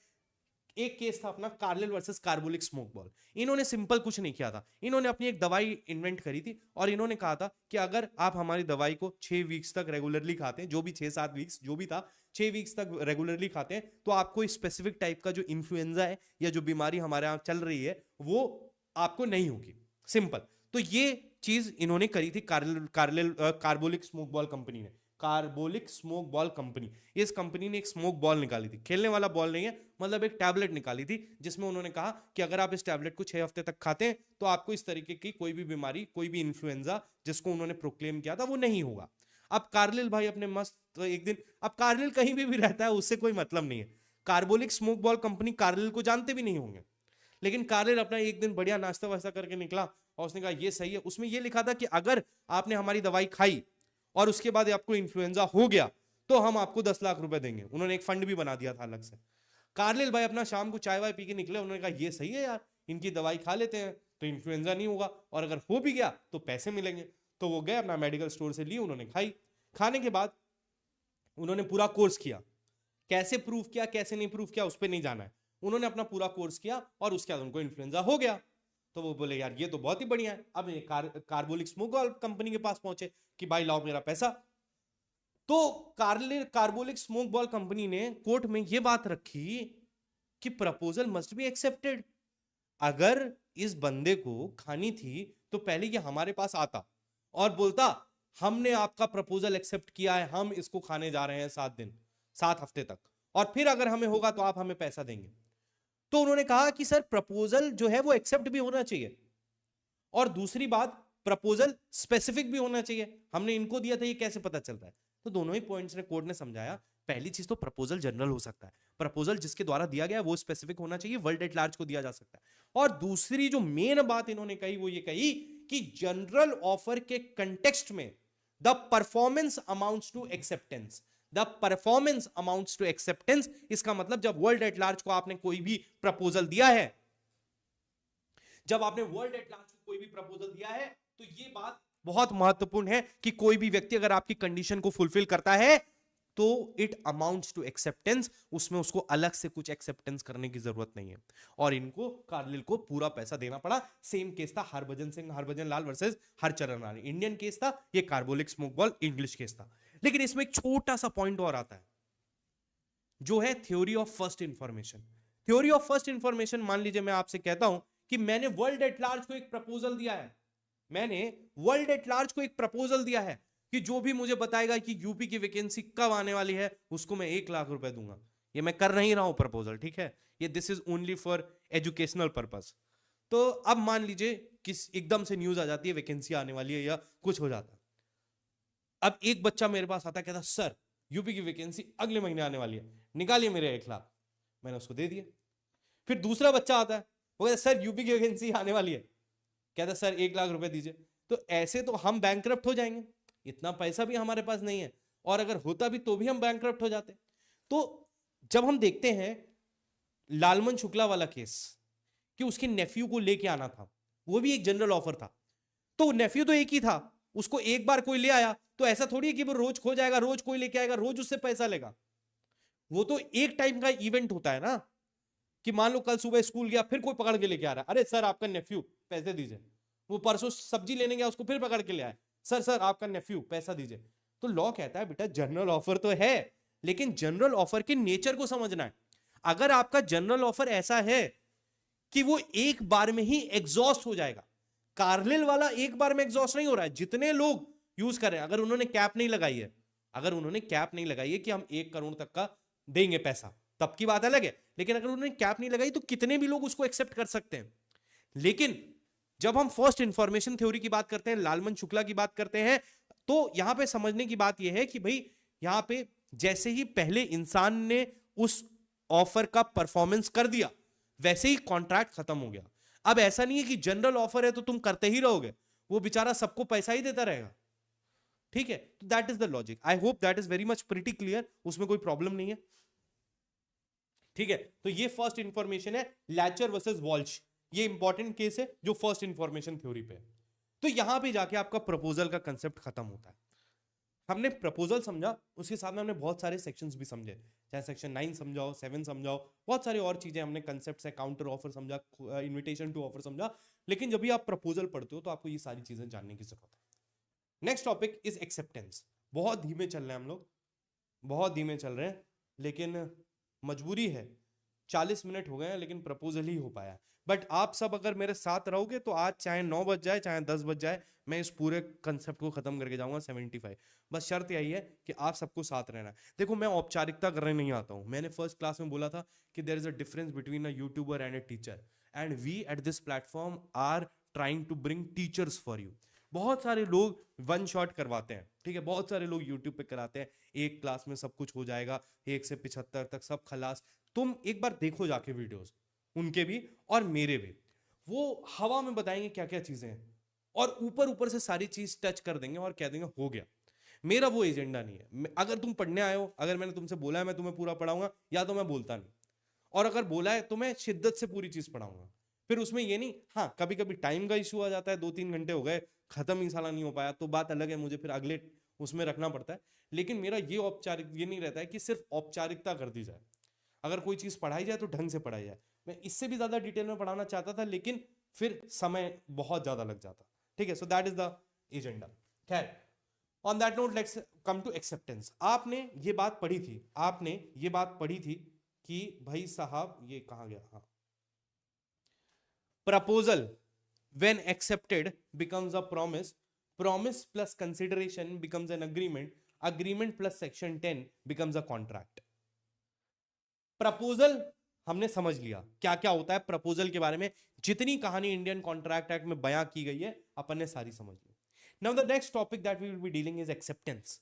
एक केस था अपना Carlill versus Carbolic Smoke ball. इन्होंने सिंपल कुछ नहीं किया था, इन्होंने अपनी एक दवाई इन्वेंट करी थी और इन्होंने कहा था कि अगर आप हमारी दवाई को 6 वीक्स तक रेगुलरली खाते हैं, जो भी 6-7 वीक्स जो भी था, 6 वीक्स तक रेगुलरली खाते हैं, तो आपको स्पेसिफिक टाइप का जो इन्फ्लुएंजा है या जो बीमारी हमारे यहाँ चल रही है वो आपको नहीं होगी। सिंपल। तो ये चीज इन्होंने करी थी कार्बोलिक स्मोक बॉल कंपनी ने। कार्बोलिक स्मोक बॉल कंपनी, इस कंपनी ने एक स्मोक बॉल निकाली थी, खेलने वाला बॉल नहीं है, मतलब एक टैबलेट निकाली थी, जिसमें उन्होंने कहा कि अगर आप इस टैबलेट को 6 हफ्ते तक खाते हैं तो आपको इस तरीके की कोई भी बीमारी, कोई भी इन्फ्लुएंजा जिसको उन्होंने प्रोक्लेम किया था वो नहीं होगा। अब कार्लिल भाई अपने मस्त तो एक दिन, अब कार्लिल कहीं भी रहता है उससे कोई मतलब नहीं है, carbolic Smoke ball company Carlill को जानते भी नहीं होंगे, लेकिन कार्लिल अपना एक दिन बढ़िया नाश्ता वास्ता करके निकला और उसने कहा ये सही है। उसमें ये लिखा था कि अगर आपने हमारी दवाई खाई और उसके बाद आपको इन्फ्लुएंजा हो गया तो हम आपको 10 लाख रुपए देंगे। उन्होंने एक फंड भी बना दिया था अलग से। कार्लिल भाई अपना शाम को चाय वाय पी के निकले, उन्होंने कहा ये सही है यार, इनकी दवाई खा लेते हैं तो इन्फ्लुएंजा नहीं होगा, और अगर हो भी गया तो पैसे मिलेंगे। तो वो गए अपना मेडिकल स्टोर से ली, उन्होंने खाई। खाने के बाद उन्होंने पूरा कोर्स किया। कैसे प्रूव किया कैसे नहीं प्रूव किया उस पर नहीं जाना है, उन्होंने अपना पूरा कोर्स किया और उसके बाद उनको इन्फ्लुएंजा हो गया। तो वो बोले यार ये तो बहुत ही बढ़िया है। अब ये कार्बोलिक स्मोक बॉल कंपनी के पास पहुंचे कि भाई लाओ मेरा पैसा। तो कार्बोलिक स्मोक बॉल कंपनी ने कोर्ट में ये बात रखी कि प्रपोजल मस्ट बी एक्सेप्टेड। अगर इस बंदे को खानी थी तो पहले ये हमारे पास आता और बोलता हमने आपका प्रपोजल एक्सेप्ट किया है, हम इसको खाने जा रहे हैं 7 हफ्ते तक, और फिर अगर हमें होगा तो आप हमें पैसा देंगे। तो उन्होंने कहा कि सर प्रपोजल जो है वो एक्सेप्ट भी होना चाहिए, और दूसरी बात प्रपोजल स्पेसिफिक भी होना चाहिए। हमने इनको दिया था, ये कैसे पता चलता है? तो दोनों ही पॉइंट्स ने कोर्ट ने समझाया। पहली चीज तो प्रपोजल जनरल हो सकता है, प्रपोजल जिसके द्वारा दिया गया वो स्पेसिफिक होना चाहिए, वर्ल्ड एट लार्ज को दिया जा सकता है। और दूसरी जो मेन बात इन्होंने कही वो ये कही कि जनरल ऑफर के कंटेक्स्ट में the performance amounts to acceptance, the performance amounts to acceptance. इसका मतलब जब वर्ल्ड एट लार्ज को आपने कोई भी प्रपोजल दिया है, जब आपने वर्ल्ड एट लार्ज को कोई भी प्रपोजल दिया है, तो ये बात बहुत महत्वपूर्ण है कि कोई भी व्यक्ति अगर आपकी कंडीशन को फुलफिल करता है तो इट अमाउंट्स टू एक्सेप्टेंस, उसमें उसको अलग से कुछ एक्सेप्टेंस करने की जरूरत नहीं है। और इनको कार्लिल को पूरा पैसा देना पड़ा। सेम केस था हरभजन लाल वर्सेस हरचरण लाल, इंडियन केस था, ये carbolic Smoke ball English case था। लेकिन इसमें एक छोटा सा पॉइंट और आता है जो है theory of first information. Theory of first information, मान लीजिए मैं आपसे कहता हूं कि मैंने वर्ल्ड एट लार्ज को एक प्रपोजल दिया है, मैंने वर्ल्ड एट लार्ज को एक प्रपोजल दिया है कि जो भी मुझे बताएगा कि यूपी की वैकेंसी कब आने वाली है उसको मैं 1 लाख रुपए दूंगा। ये मैं कर नहीं रहा हूं प्रपोजल, ठीक है, ये this is only for educational purpose. तो अब मान लीजिए कि एकदम से न्यूज आ जाती है वैकेंसी आने वाली है या कुछ हो जाता है। अब एक बच्चा मेरे पास आता है, कहता सर यूपी की वैकेंसी अगले महीने आने वाली है, निकालिए मेरे 1 लाख। मैंने उसको दे दिया। फिर दूसरा बच्चा आता है, वो कहता सर यूपी की वैकेंसी आने वाली है, कहता सर 1 लाख रुपए दीजिए। तो ऐसे तो हम बैंकक्रप्ट हो जाएंगे, इतना पैसा भी हमारे पास नहीं है, और अगर होता भी तो भी हम बैंकक्रप्ट हो जाते। तो जब हम देखते हैं लालमन शुक्ला वाला केस कि उसके नेफ्यू को लेके आना था, वो भी एक जनरल ऑफर था, तो नेफ्यू तो एक ही था, उसको एक बार कोई ले आया तो ऐसा थोड़ी है कि वो रोज खो जाएगा, रोज कोई लेके आएगा, रोज उससे पैसा लेगा। वो तो एक टाइम का इवेंट होता है ना, कि मान लो कल सुबह स्कूल गया फिर कोई पकड़ के लेके आ रहा है, अरे सर आपका नेफ्यू पैसे दीजिए। वो परसों सब्जी लेने गया, उसको फिर पकड़ के ले आए, सर सर आपका नेफ्यू पैसा दीजिए। तो लॉ कहता है बेटा जनरल ऑफर तो है, लेकिन जनरल ऑफर के नेचर को समझना है। अगर आपका जनरल ऑफर ऐसा है कि वो एक बार में ही एग्जॉस्ट हो जाएगा, कार्लिल वाला एक बार में एग्जॉस्ट नहीं हो रहा है, जितने लोग यूज कर रहे हैं, अगर उन्होंने कैप नहीं लगाई है, अगर उन्होंने कैप नहीं लगाई है कि हम 1 करोड़ तक का देंगे पैसा, तब की बात अलग है, लेकिन अगर उन्होंने कैप नहीं लगाई तो कितने भी लोग उसको एक्सेप्ट कर सकते हैं। लेकिन जब हम फर्स्ट इंफॉर्मेशन थ्योरी की बात करते हैं, लालमन शुक्ला की बात करते हैं, तो यहां पे समझने की बात यह है कि भाई यहां पे जैसे ही पहले इंसान ने उस ऑफर का परफॉर्मेंस कर दिया, वैसे ही कॉन्ट्रैक्ट खत्म हो गया। अब ऐसा नहीं है कि जनरल ऑफर है तो तुम करते ही रहोगे, वो बेचारा सबको पैसा ही देता रहेगा। ठीक है, तो that is the logic. I hope that is very much pretty clear, उसमें कोई प्रॉब्लम नहीं है। ठीक है, तो ये फर्स्ट इंफॉर्मेशन है लैचर वर्सेस वॉल्श, ये इंपॉर्टेंट केस है जो फर्स्ट इंफॉर्मेशन थ्योरी पे है। तो यहां पे जाके आपका प्रपोजल का कंसेप्ट खत्म होता है। हमने प्रपोजल समझा, उसके साथ में हमने बहुत सारे सेक्शंस भी समझे, चाहे सेक्शन 9 समझाओ, 7 समझाओ, बहुत सारी और चीजें हमने, कंसेप्ट है, काउंटर ऑफर समझा, इनविटेशन टू ऑफर समझा। लेकिन जब भी आप प्रपोजल पढ़ते हो तो आपको ये सारी चीजें जानने की जरूरत है। Next topic is acceptance. बहुत धीमे चल रहे हैं हम लोग, बहुत धीमे चल रहे हैं, लेकिन मजबूरी है। 40 मिनट हो गए हैं लेकिन प्रपोजल ही हो पाया। बट आप सब अगर मेरे साथ रहोगे तो आज चाहे 9 बज जाए चाहे 10 बज जाए, मैं इस पूरे कंसेप्ट को खत्म करके जाऊंगा 75। बस शर्त यही है कि आप सबको साथ रहना है। देखो, मैं औपचारिकता करने नहीं आता हूं। मैंने फर्स्ट क्लास में बोला था कि there is a difference between a YouTuber and a teacher, and we at this platform are trying to bring teachers for you. बहुत सारे लोग वन शॉट करवाते हैं, ठीक है, बहुत सारे लोग यूट्यूब पे कराते हैं, एक क्लास में सब कुछ हो जाएगा, 1 से 75 तक सब खलास। तुम एक बार देखो जाके वीडियोस, उनके भी और मेरे भी, वो हवा में बताएंगे क्या क्या चीजें हैं, और ऊपर ऊपर से सारी चीज टच कर देंगे और कह देंगे हो गया। मेरा वो एजेंडा नहीं है। अगर तुम पढ़ने आए हो, अगर मैंने तुमसे बोला है मैं तुम्हें पूरा पढ़ाऊंगा, या तो मैं बोलता नहीं, और अगर बोला है तो मैं शिद्दत से पूरी चीज पढ़ाऊंगा। फिर उसमें ये नहीं, हाँ कभी कभी टाइम का इशू आ जाता है, 2-3 घंटे हो गए, खत्म ही साला नहीं हो पाया, तो बात अलग है, मुझे फिर अगले उसमें रखना पड़ता है। लेकिन मेरा ये औपचारिक ये नहीं रहता है कि सिर्फ औपचारिकता कर दी जाए। अगर कोई चीज पढ़ाई जाए तो ढंग से पढ़ाई जाए। मैं इससे भी ज्यादा डिटेल में पढ़ाना चाहता था, लेकिन फिर समय बहुत ज्यादा लग जाता। ठीक है, so that is the agenda. खैर, on that note let's come to acceptance. आपने ये बात पढ़ी थी, आपने ये बात पढ़ी थी कि भाई साहब, ये कहां गया, हाँ, proposal when accepted becomes a promise, promise plus consideration becomes an agreement, agreement plus section 10 becomes a contract। Proposal हमने समझ लिया क्या क्या होता है प्रपोजल के बारे में, जितनी कहानी इंडियन कॉन्ट्रैक्ट एक्ट में बयां की गई है अपन ने सारी समझ ली। Now the next topic that we will be dealing is acceptance.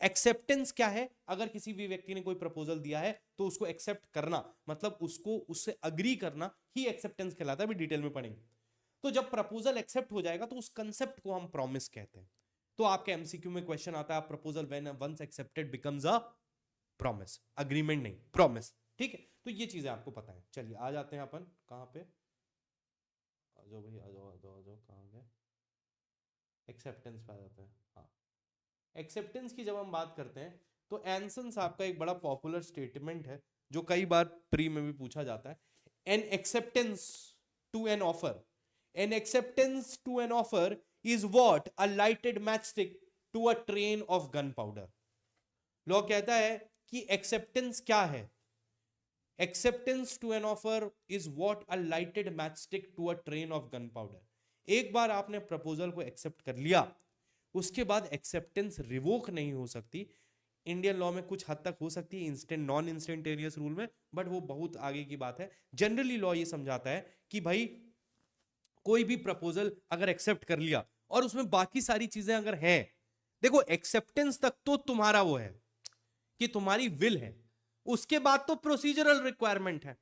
Acceptance क्या है? अगर किसी भी व्यक्ति ने कोई प्रपोजल दिया है तो उसको एक्सेप्ट करना, मतलब उसको उससे अग्री करना ही एक्सेप्टेंस कहलाता है। अभी डिटेल में पढ़ेंगे। तो जब प्रपोजल एक्सेप्ट हो जाएगा तो उस कंसेप्ट को हम प्रॉमिस कहते हैं। तो आपके एमसीक्यू में क्वेश्चन आता है, proposal when once accepted becomes a promise, agreement नहीं प्रॉमिस। ठीक है, तो ये चीजें आपको पता है। चलिए आ जाते हैं अपन कहां पे, आ जाओ भाई, आ जाओ आ जाओ आ जाओ, कहां गए, एक्सेप्टेंस पे आ जाते हैं। हाँ, एक्सेप्टेंस की जब हम बात करते हैं तो एंसन साहब का एक बड़ा पॉपुलर स्टेटमेंट है जो कई बार प्री में भी पूछा जाता है। An acceptance to an offer, an acceptance to an offer is what a lighted matchstick to a train of gunpowder। Law कहता है कि एक्सेप्टेंस क्या है? Acceptance to an offer is what a lighted matchstick to a train of gunpowder. एक बार आपने proposal को accept कर लिया, उसके बाद एक्सेप्टेंस रिवोक नहीं हो सकती। इंडियन लॉ में कुछ हद तक हो सकती है, इंस्टेंट नॉन इंस्टेंटेनियस रूल में, बट वो बहुत आगे की बात है। जनरली लॉ ये समझाता है कि भाई कोई भी प्रपोजल अगर एक्सेप्ट कर लिया और उसमें बाकी सारी चीजें अगर हैं, देखो एक्सेप्टेंस तक तो तुम्हारा वो है कि तुम्हारी विल है, उसके बाद तो प्रोसीजरल रिक्वायरमेंट है,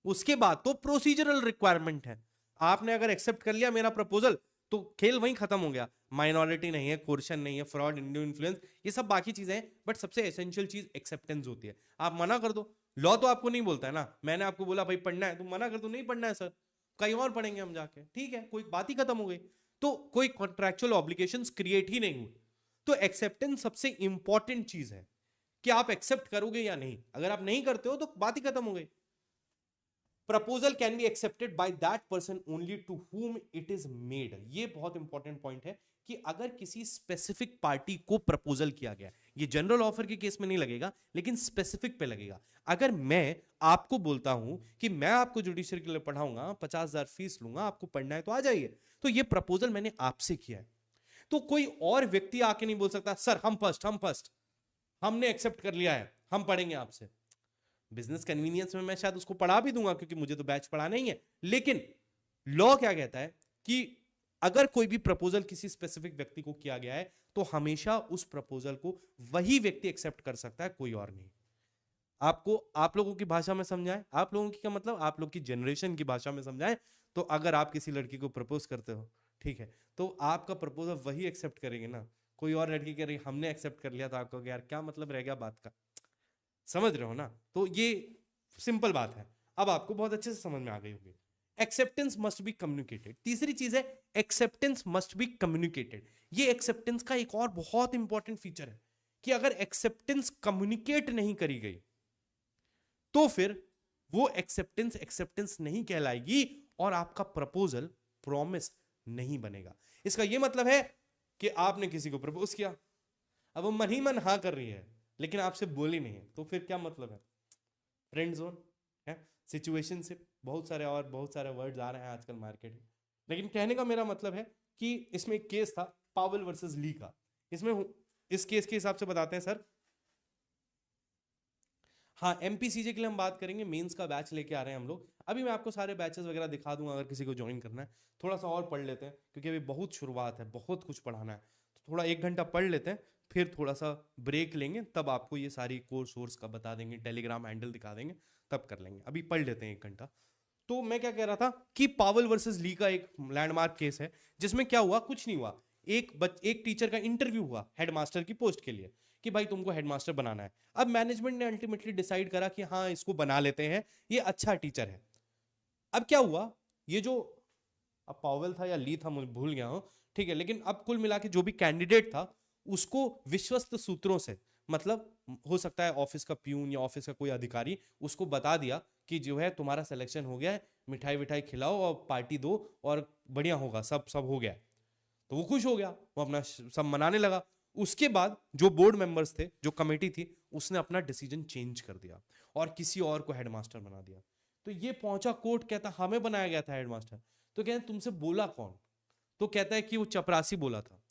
उसके बाद तो प्रोसीजरल रिक्वायरमेंट है। आपने अगर एक्सेप्ट कर लिया मेरा प्रपोजल तो खेल वहीं खत्म हो गया। माइनॉरिटी नहीं है, कोर्शन नहीं है, फ्रॉड, इंडियो इन्फ्लुएंस, ये सब बाकी चीजें हैं, बट सबसे एसेंशियल चीज एक्सेप्टेंस होती है। आप मना कर दो, लॉ तो आपको नहीं बोलता है ना, मैंने आपको बोला भाई पढ़ना है, तुम मना कर दो नहीं पढ़ना है सर, कहीं और पढ़ेंगे हम जाके, ठीक है, कोई बात ही खत्म हो गई। तो कोई कॉन्ट्रैक्चुअल ऑब्लिगेशंस क्रिएट ही नहीं हुई। तो एक्सेप्टेंस सबसे इंपॉर्टेंट चीज है कि आप एक्सेप्ट करोगे या नहीं। अगर आप नहीं करते हो तो बात ही खत्म हो गई। Proposal can be accepted by that person only to whom it is made. ये बहुत इंपॉर्टेंट पॉइंट है कि अगर किसी स्पेसिफिक पार्टी को प्रपोजल किया गया, ये जनरल ऑफर के केस में नहीं लगेगा लेकिन स्पेसिफिक पे लगेगा। अगर मैं आपको बोलता हूं कि मैं आपको जुडिशरी के लिए पढ़ाऊंगा, 50,000 फीस लूंगा, आपको पढ़ना है तो आ जाइए, तो ये प्रपोजल मैंने आपसे किया है। तो कोई और व्यक्ति आके नहीं बोल सकता सर हम फर्स्ट हमने एक्सेप्ट कर लिया है, हम पढ़ेंगे आपसे। बिजनेस कन्वीनियंस में मैं शायद उसको पढ़ा भी दूंगा क्योंकि मुझे तो बैच पढ़ाना ही है, लेकिन लॉ क्या कहता है कि अगर कोई भी प्रपोजल किसी स्पेसिफिक व्यक्ति को किया गया है तो हमेशा उस प्रपोजल को वही व्यक्ति एक्सेप्ट कर सकता है, कोई और नहीं। आपको आप लोगों की भाषा में समझाएं, आप लोगों की क्या मतलब, आप लोग की जनरेशन की भाषा में समझाएं, तो अगर आप किसी लड़की को प्रपोज करते हो, ठीक है, तो आपका प्रपोजल वही एक्सेप्ट करेंगे ना, कोई और लड़की कह रही हमने एक्सेप्ट कर लिया तो आपको यार क्या मतलब रह गया बात का, समझ रहे हो ना? तो ये सिंपल बात है, अब आपको बहुत अच्छे से समझ में आ गई होगी। Acceptance must be communicated. तीसरी चीज है एक्सेप्टेंस मस्ट बी कम्युनिकेटेड। ये एक्सेप्टेंस का एक और बहुत इंपॉर्टेंट फीचर है कि अगर एक्सेप्टेंस कम्युनिकेट नहीं करी गई तो फिर वो एक्सेप्टेंस एक्सेप्टेंस नहीं कहलाएगी और आपका प्रपोजल प्रॉमिस नहीं बनेगा। इसका ये मतलब है कि आपने किसी को प्रपोज किया, अब वो मन ही मन हाँ कर रही है लेकिन आपसे बोली नहीं है, तो फिर क्या मतलब है? फ्रेंड जोन है, सिचुएशनशिप, बहुत सारे वर्ड्स आ रहे हैं आजकल मार्केट में। लेकिन कहने का मेरा मतलब है कि इसमें एक केस था पावेल वर्सेस ली का। इसमें इस केस के हिसाब से बताते हैं सर। हाँ, एमपीसीजे के लिए हम बात करेंगे, मेंस का बैच लेके आ रहे हैं हम लोग। अभी मैं आपको सारे बैचेस वगैरह दिखा दूंगा, अगर किसी को ज्वाइन करना है। थोड़ा सा और पढ़ लेते हैं क्योंकि अभी बहुत शुरुआत है, बहुत कुछ पढ़ाना है, तो थोड़ा 1 घंटा पढ़ लेते हैं, फिर थोड़ा सा ब्रेक लेंगे, तब आपको ये सारी कोर्स वोर्स का बता देंगे, टेलीग्राम हैंडल दिखा देंगे, तब कर लेंगे। अभी पढ़ लेते हैं 1 घंटा। तो मैं क्या कह रहा था कि पावेल वर्सेस ली का एक लैंडमार्क केस है जिसमें क्या हुआ, कुछ नहीं हुआ, एक टीचर का इंटरव्यू हुआ हेडमास्टर की पोस्ट के लिए कि भाई तुमको हेडमास्टर बनाना है। अब मैनेजमेंट ने अल्टीमेटली डिसाइड करा कि हाँ इसको बना लेते हैं, ये अच्छा टीचर है। अब क्या हुआ, ये जो अब पावेल था या ली था मुझे भूल गया हूं, ठीक है, लेकिन अब कुल मिला के जो भी कैंडिडेट था उसको विश्वस्त सूत्रों से, मतलब हो सकता है ऑफिस का प्यून या ऑफिस का कोई अधिकारी, उसको बता दिया कि जो है तुम्हारा सिलेक्शन हो गया है, मिठाई विठाई खिलाओ और पार्टी दो और बढ़िया होगा, सब सब हो गया। तो वो खुश हो गया, वो अपना सब मनाने लगा। उसके बाद जो बोर्ड मेंबर्स थे, जो कमेटी थी, उसने अपना डिसीजन चेंज कर दिया और किसी और को हेडमास्टर बना दिया। तो ये पहुंचा कोर्ट, कहता हमें बनाया गया था हेडमास्टर। तो कहते तुमसे बोला कौन? तो कहता है कि वो चपरासी बोला था।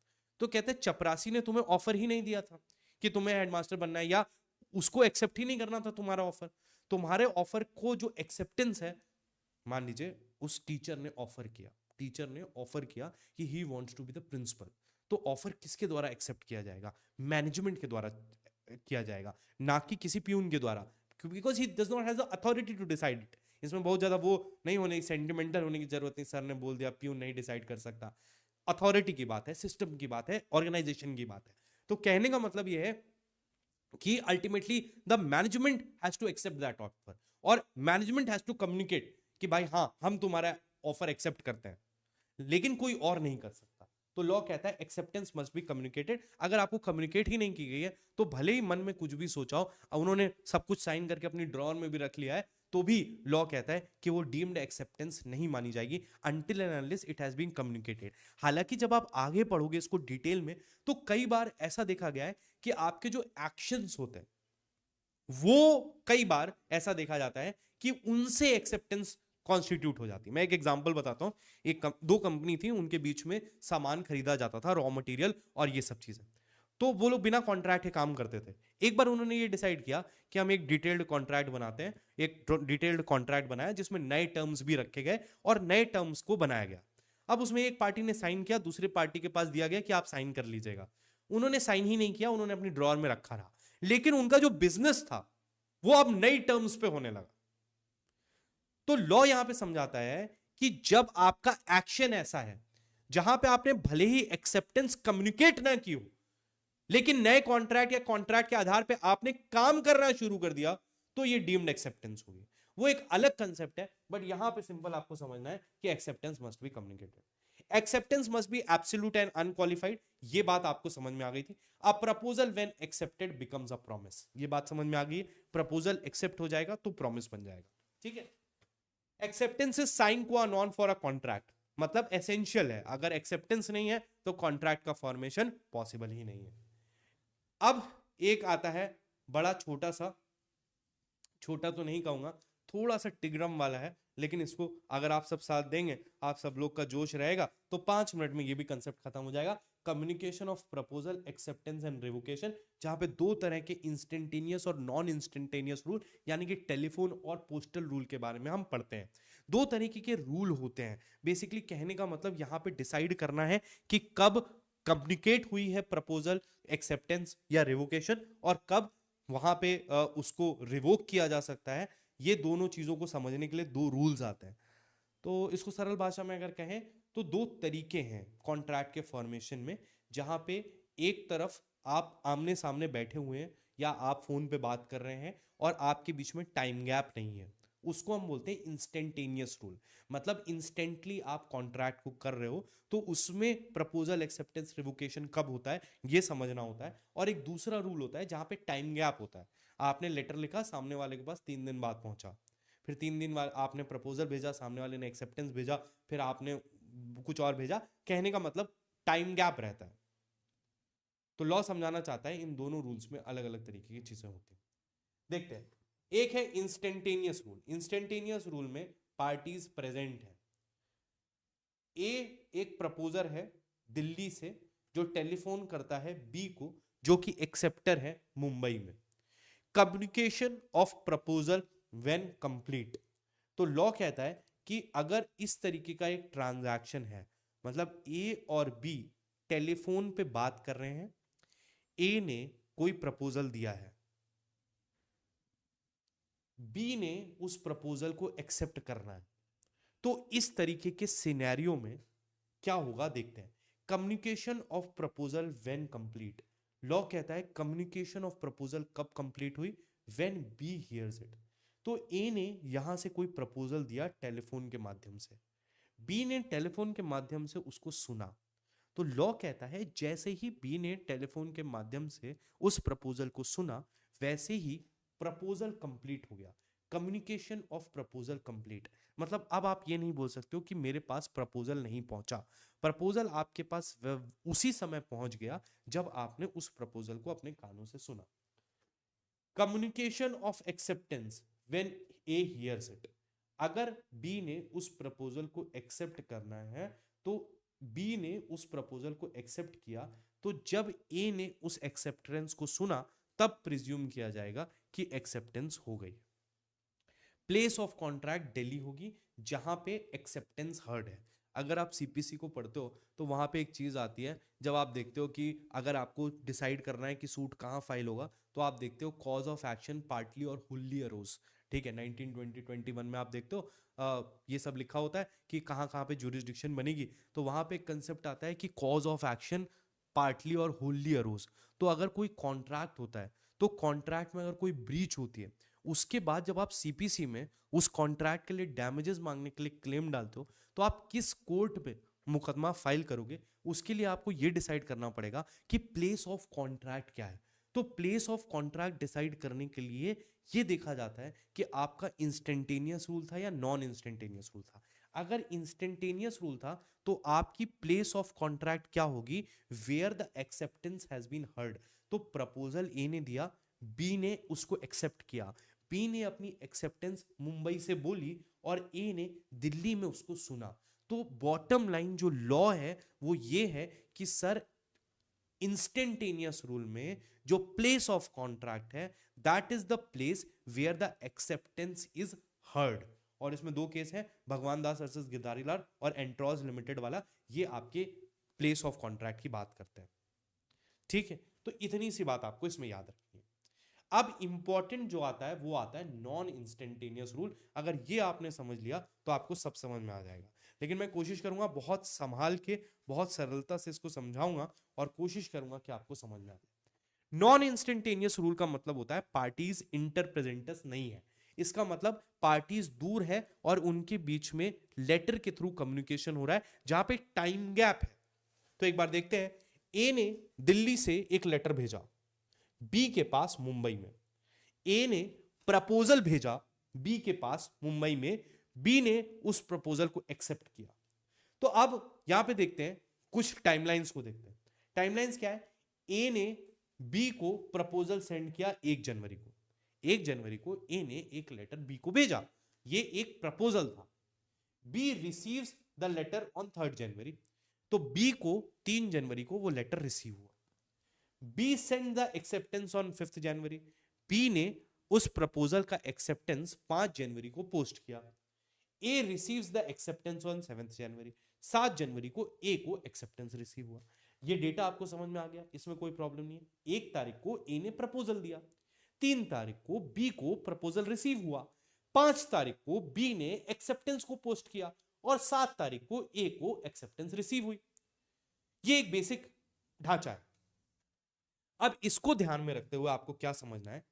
तो कहते हैं चपरासी ने तुम्हें ऑफर ही नहीं दिया था कि तुम्हें हेडमास्टर बनना है, या उसको एक्सेप्ट ही नहीं करना था तुम्हारा ऑफर। तुम्हारे ऑफर को जो एक्सेप्टेंस है, मान लीजिए उस टीचर ने ऑफर किया, टीचर ने ऑफर किया कि he wants to be the principal, तो ऑफर किसके द्वारा एक्सेप्ट किया जाएगा? मैनेजमेंट के द्वारा किया जाएगा, ना कि किसी प्यून के द्वारा, because he does not has the authority to decide it. इसमें बहुत ज्यादा वो नहीं होने, सेंटिमेंटल होने की जरूरत नहीं, सर ने बोल दिया, प्यून नहीं डिसाइड कर सकता। अथॉरिटी की बात है, सिस्टम की बात है, ऑर्गेनाइजेशन की बात है। तो कहने का मतलब यह है कि ultimately the management has to accept that offer और मैनेजमेंट हैज टू कम्युनिकेट कि भाई हाँ हम तुम्हारा ऑफर एक्सेप्ट करते हैं, लेकिन कोई और नहीं कर सकता। तो लॉ कहता है एक्सेप्टेंस मस्ट बी कम्युनिकेटेड। अगर आपको कम्युनिकेट ही नहीं की गई है तो भले ही मन में कुछ भी सोचाओ, उन्होंने सब कुछ साइन करके अपनी ड्रॉर में भी रख लिया है, तो भी लॉ कहता है कि वो डीम्ड एक्सेप्टेंस नहीं मानी जाएगी until and unless it has been communicated. हालांकि जब आप आगे पढ़ोगे इसको डिटेल में तो कई बार ऐसा देखा गया है कि आपके जो एक्शंस होते हैं वो कई बार ऐसा देखा जाता है कि उनसे एक्सेप्टेंस कॉन्स्टिट्यूट हो जाती है। मैं एक एग्जांपल बताता हूं, दो कंपनी थी, उनके बीच में सामान खरीदा जाता था, रॉ मटेरियल और ये सब चीजें, तो वो लोग बिना कॉन्ट्रैक्ट के काम करते थे। एक बार उन्होंने ये डिसाइड किया कि हम एक डिटेल्ड कॉन्ट्रैक्ट बनाते हैं। एक डिटेल्ड कॉन्ट्रैक्ट बनाया जिसमें नए टर्म्स भी रखे गए और नए टर्म्स को बनाया गया। अब उसमें एक पार्टी ने साइन किया, दूसरी पार्टी के पास दिया गया कि आप साइन कर लीजिएगा। उन्होंने साइन ही नहीं किया, उन्होंने अपनी ड्रॉर में रखा रहा, लेकिन उनका जो बिजनेस था वो अब नई टर्म्स पे होने लगा। तो लॉ यहां पे समझाता है कि जब आपका एक्शन ऐसा है जहां पे आपने भले ही एक्सेप्टेंस कम्युनिकेट ना की हो, लेकिन नए कॉन्ट्रैक्ट या कॉन्ट्रैक्ट के आधार पे आपने काम करना शुरू कर दिया, तो ये डीम्ड एक्सेप्टेंस होगी। वो एक अलग कंसेप्ट है, बट यहां पे सिंपल आपको समझना है कि acceptance must be communicated, acceptance must be absolute and unqualified. ये बात आपको समझ में आ गई थी। A proposal when accepted becomes a promise, ये बात समझ में आ गई। प्रपोजल एक्सेप्ट हो जाएगा तो प्रॉमिस बन जाएगा, ठीक है। एक्सेप्टेंस इज साइन क्वा नॉन फॉर अ कॉन्ट्रैक्ट, मतलब एसेंशियल है, अगर एक्सेप्टेंस नहीं है तो कॉन्ट्रैक्ट का फॉर्मेशन पॉसिबल ही नहीं है। अब एक आता है बड़ा छोटा सा, छोटा तो नहीं कहूंगा, थोड़ा सा टिग्रम वाला है, लेकिन इसको अगर आप सब साथ देंगे, आप सब लोग का जोश रहेगा, तो 5 मिनट में ये भी कंसेप्ट खत्म हो जाएगा। Communication of proposal, acceptance and revocation, जहां पे 2 तरह के इंस्टेंटेनियस और नॉन इंस्टेंटेनियस रूल, यानी कि टेलीफोन और पोस्टल रूल के बारे में हम पढ़ते हैं। दो तरीके के रूल होते हैं। बेसिकली कहने का मतलब यहां पे डिसाइड करना है कि कब कम्युनिकेट हुई है प्रपोजल, एक्सेप्टेंस या रिवोकेशन, और कब वहां पे उसको रिवोक किया जा सकता है। ये दोनों चीजों को समझने के लिए दो रूल्स आते हैं। तो इसको सरल भाषा में अगर कहें तो दो तरीके हैं कॉन्ट्रैक्ट के फॉर्मेशन में, जहां पे एक तरफ आप आमने सामने बैठे हुए हैं या आप फोन पे बात कर रहे हैं और आपके बीच में टाइम गैप नहीं है, उसको हम बोलते हैं इंस्टेंटेनियस रूल। मतलब इंस्टेंटली आप कॉन्ट्रैक्ट को कर रहे हो, तो उसमें प्रपोजल, एक्सेप्टेंस, रिवोकेशन कब होता है ये समझना होता है। और एक दूसरा रूल होता है जहां पे टाइम गैप होता है। आपने लेटर लिखा, सामने वाले के पास 3 दिन बाद पहुंचा, फिर 3 दिन बाद आपने प्रपोजल भेजा, सामने वाले ने एक्सेप्टेंस भेजा, फिर आपने कुछ और भेजा। कहने का मतलब टाइम गैप रहता है। तो लॉ समझाना चाहता है इन दोनों रूल्स में अलग अलग तरीके की चीजें होती हैं। देखते हैं, एक है इंस्टेंटेनियस रूल। इंस्टेंटेनियस रूल में पार्टीज प्रेजेंट है। ए एक प्रपोजर है दिल्ली से जो टेलीफोन करता है बी को, जो कि एक्सेप्टर है मुंबई में। Communication of proposal when complete. तो लॉ कहता है कि अगर इस तरीके का एक ट्रांजैक्शन है, मतलब ए और बी टेलीफोन पे बात कर रहे हैं, ए ने कोई प्रपोजल दिया है, बी ने उस प्रपोजल को एक्सेप्ट करना है, तो इस तरीके के सिनेरियो में क्या होगा देखते हैं। Communication of proposal when complete. Law कहता है कम्युनिकेशन ऑफ प्रपोजल कब कंप्लीट हुई, व्हेन बी हियर्स इट। तो ए ने यहां से कोई प्रपोजल दिया टेलीफोन के माध्यम से, बी ने टेलीफोन के माध्यम से उसको सुना। तो लॉ कहता है जैसे ही बी ने टेलीफोन के माध्यम से उस प्रपोजल को सुना, वैसे ही प्रपोजल कंप्लीट हो गया। Communication of proposal complete. मतलब अब आप ये नहीं बोल सकते हो कि मेरे पास प्रपोजल नहीं पहुंचा। प्रपोजल आपके पास उसी समय पहुंच गया जब आपने उस प्रपोजल को अपने कानों से सुना। Communication of acceptance when A hears it. अगर बी ने उस प्रपोजल को एक्सेप्ट करना है, तो बी ने उस प्रपोजल को एक्सेप्ट किया, तो जब ए ने उस एक्सेप्टेंस को सुना तब प्रिज्यूम किया जाएगा कि एक्सेप्टेंस हो गई। प्लेस ऑफ कॉन्ट्रैक्ट दिल्ली होगी जहां पे एक्सेप्टेंस हर्ड है। अगर आप सीपीसी को पढ़ते हो तो वहां पे एक चीज आती है, जब आप देखते हो कि अगर आपको डिसाइड करना है कि सूट कहां फाइल होगा, तो आप देखते हो कॉज ऑफ एक्शन पार्टली और हुल्ली अरोज। ठीक है, 1920 21 में आप देखते हो ये सब लिखा होता है कि कहां कहां पे जुरिस्डिक्शन बनेगी। तो वहां पे एक कंसेप्ट आता है कि कॉज ऑफ एक्शन पार्टली और होल्ली अरोज। तो अगर कोई कॉन्ट्रैक्ट होता है, तो कॉन्ट्रैक्ट में अगर कोई ब्रीच होती है, उसके बाद जब आप सीपीसी में उस कॉन्ट्रैक्ट के लिए डैमेजेस मांगने के लिए क्लेम डालते हो, तो आप किस कोर्ट पे मुकदमा फाइल करोगे, उसके लिए आपको यह डिसाइड करना पड़ेगा कि प्लेस ऑफ कॉन्ट्रैक्ट क्या है। तो प्लेस ऑफ कॉन्ट्रैक्ट डिसाइड करने के लिए यह देखा जाता है कि आपका इंस्टेंटेनियस रूल था या नॉन इंस्टेंटेनियस रूल था। अगर इंस्टेंटेनियस रूल था तो आपकी प्लेस ऑफ कॉन्ट्रैक्ट क्या होगी, where the acceptance has been heard. तो प्रपोजल ए ने दिया, बी ने उसको एक्सेप्ट किया, बी ने अपनी एक्सेप्टेंस मुंबई से बोली और ए ने दिल्ली में उसको सुना। तो बॉटम लाइन जो लॉ है वो ये है कि सर इंस्टेंटेनियस रूल में जो प्लेस ऑफ कॉन्ट्रैक्ट है, that is the place where the acceptance is heard. और इसमें दो केस है, भगवान दास वर्सेस गिरधारीलाल और एंट्रोज लिमिटेड वाला, ये आपके प्लेस ऑफ कॉन्ट्रैक्ट की बात करते हैं। ठीक है, तो इतनी सी बात आपको इसमें याद रखनी है। अब इंपॉर्टेंट जो आता है वो आता है नॉन इंस्टेंटेनियस रूल। अगर ये आपने समझ लिया तो आपको सब समझ में आ जाएगा। लेकिन मैं कोशिश करूंगा बहुत संभाल के, बहुत सरलता से इसको समझाऊंगा और कोशिश करूंगा कि आपको समझ में आ जाए। नॉन इंस्टेंटेनियस रूल का मतलब होता है पार्टीज इंटरप्रेजेंटस नहीं है। इसका मतलब पार्टीज दूर है और उनके बीच में लेटर के थ्रू कम्युनिकेशन हो रहा है जहां पे टाइम गैप है। तो एक बार देखते हैं, ए ने दिल्ली से एक लेटर भेजा बी के पास मुंबई में, ए ने प्रपोजल भेजा बी के पास मुंबई में, बी ने उस प्रपोजल को एक्सेप्ट किया। तो अब यहां पे देखते हैं, कुछ टाइमलाइंस को देखते हैं। टाइमलाइंस क्या है, ए ने बी को प्रपोजल सेंड किया 1 जनवरी को। 1 जनवरी को ए ने एक लेटर बी को भेजा, ये एक प्रपोजल था। B receives the letter on 3 January. तो बी को 3 जनवरी को वो लेटर रिसीव हुआ। B send the acceptance on 5 January. B ने उस प्रपोजल का एक्सेप्टेंस 5 जनवरी को पोस्ट किया। ए रिसीव्स द एक्सेप्टेंस ऑन 7 जनवरी, 7 जनवरी को ए को एक्सेप्टेंस रिसीव हुआ। ये डेटा आपको समझ में आ गया, इसमें कोई प्रॉब्लम नहीं है। 1 तारीख को ए ने प्रपोजल दिया, 3 तारीख को बी को प्रपोजल रिसीव हुआ, 5 तारीख को बी ने एक्सेप्टेंस को पोस्ट किया और 7 तारीख को ए को एक्सेप्टेंस रिसीव हुई। ये एक बेसिक ढांचा है। अब इसको ध्यान में रखते हुए आपको क्या समझना है,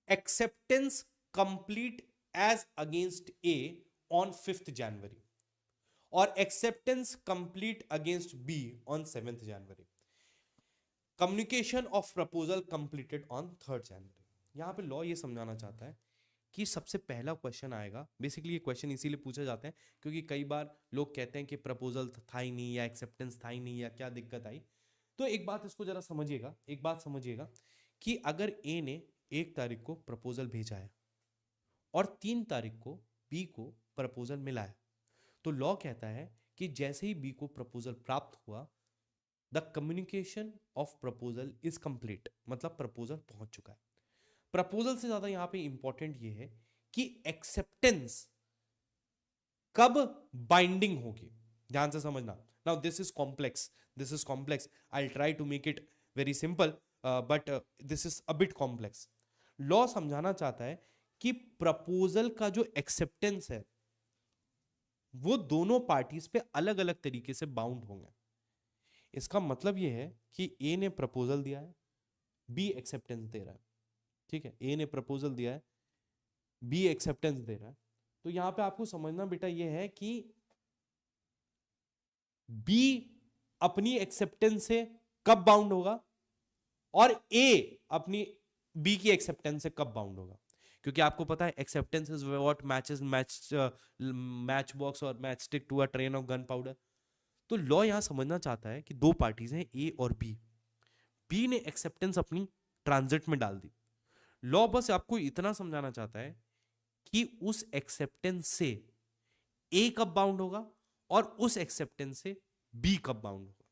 acceptance complete as against A on 5th January और acceptance complete against B on 7th January, communication of proposal completed on 3rd January. यहां पे लॉ ये समझाना चाहता है कि सबसे पहला क्वेश्चन आएगा, बेसिकली ये क्वेश्चन इसीलिए पूछा जाता है क्योंकि कई बार लोग कहते हैं कि प्रपोजल था ही नहीं या एक्सेप्टेंस था ही नहीं या क्या दिक्कत आई। तो एक बात इसको जरा समझिएगा, एक बात समझिएगा कि अगर ए ने 1 तारीख को प्रपोजल भेजा है और 3 तारीख को बी को प्रपोजल मिला है, तो लॉ कहता है कि जैसे ही बी को प्रपोजल प्राप्त हुआ, the communication of proposal is complete, मतलब प्रपोजल पहुंच चुका है। प्रपोजल से ज्यादा यहां पे इंपॉर्टेंट ये है कि एक्सेप्टेंस कब बाइंडिंग होगी, ध्यान से समझना। Now this is complex, I will try to make it very simple but this is a bit complex. Law समझाना चाहता है कि प्रपोजल का जो एक्सेप्टेंस है वो दोनों पार्टीज पे अलग अलग तरीके से बाउंड होंगे। इसका मतलब यह है कि ए ने प्रपोजल दिया है, बी एक्सेप्टेंस दे रहा है, ठीक है, ए ने प्रपोजल दिया है, बी एक्सेप्टेंस दे रहा है। तो यहां पे आपको समझना बेटा यह है कि बी अपनी एक्सेप्टेंस से कब बाउंड होगा और ए अपनी बी की एक्सेप्टेंस से कब बाउंड होगा, क्योंकि आपको पता है acceptance is what matches matchbox और matchstick to a train of gunpowder. तो लॉ यहां समझना चाहता है कि दो पार्टीज हैं ए और बी ने एक्सेप्टेंस अपनी ट्रांजिट में डाल दी। लॉ बस आपको इतना समझाना चाहता है कि उस एक्सेप्टेंस से ए कब बाउंड होगा और उस एक्सेप्टेंस से बी कब बाउंड होगा।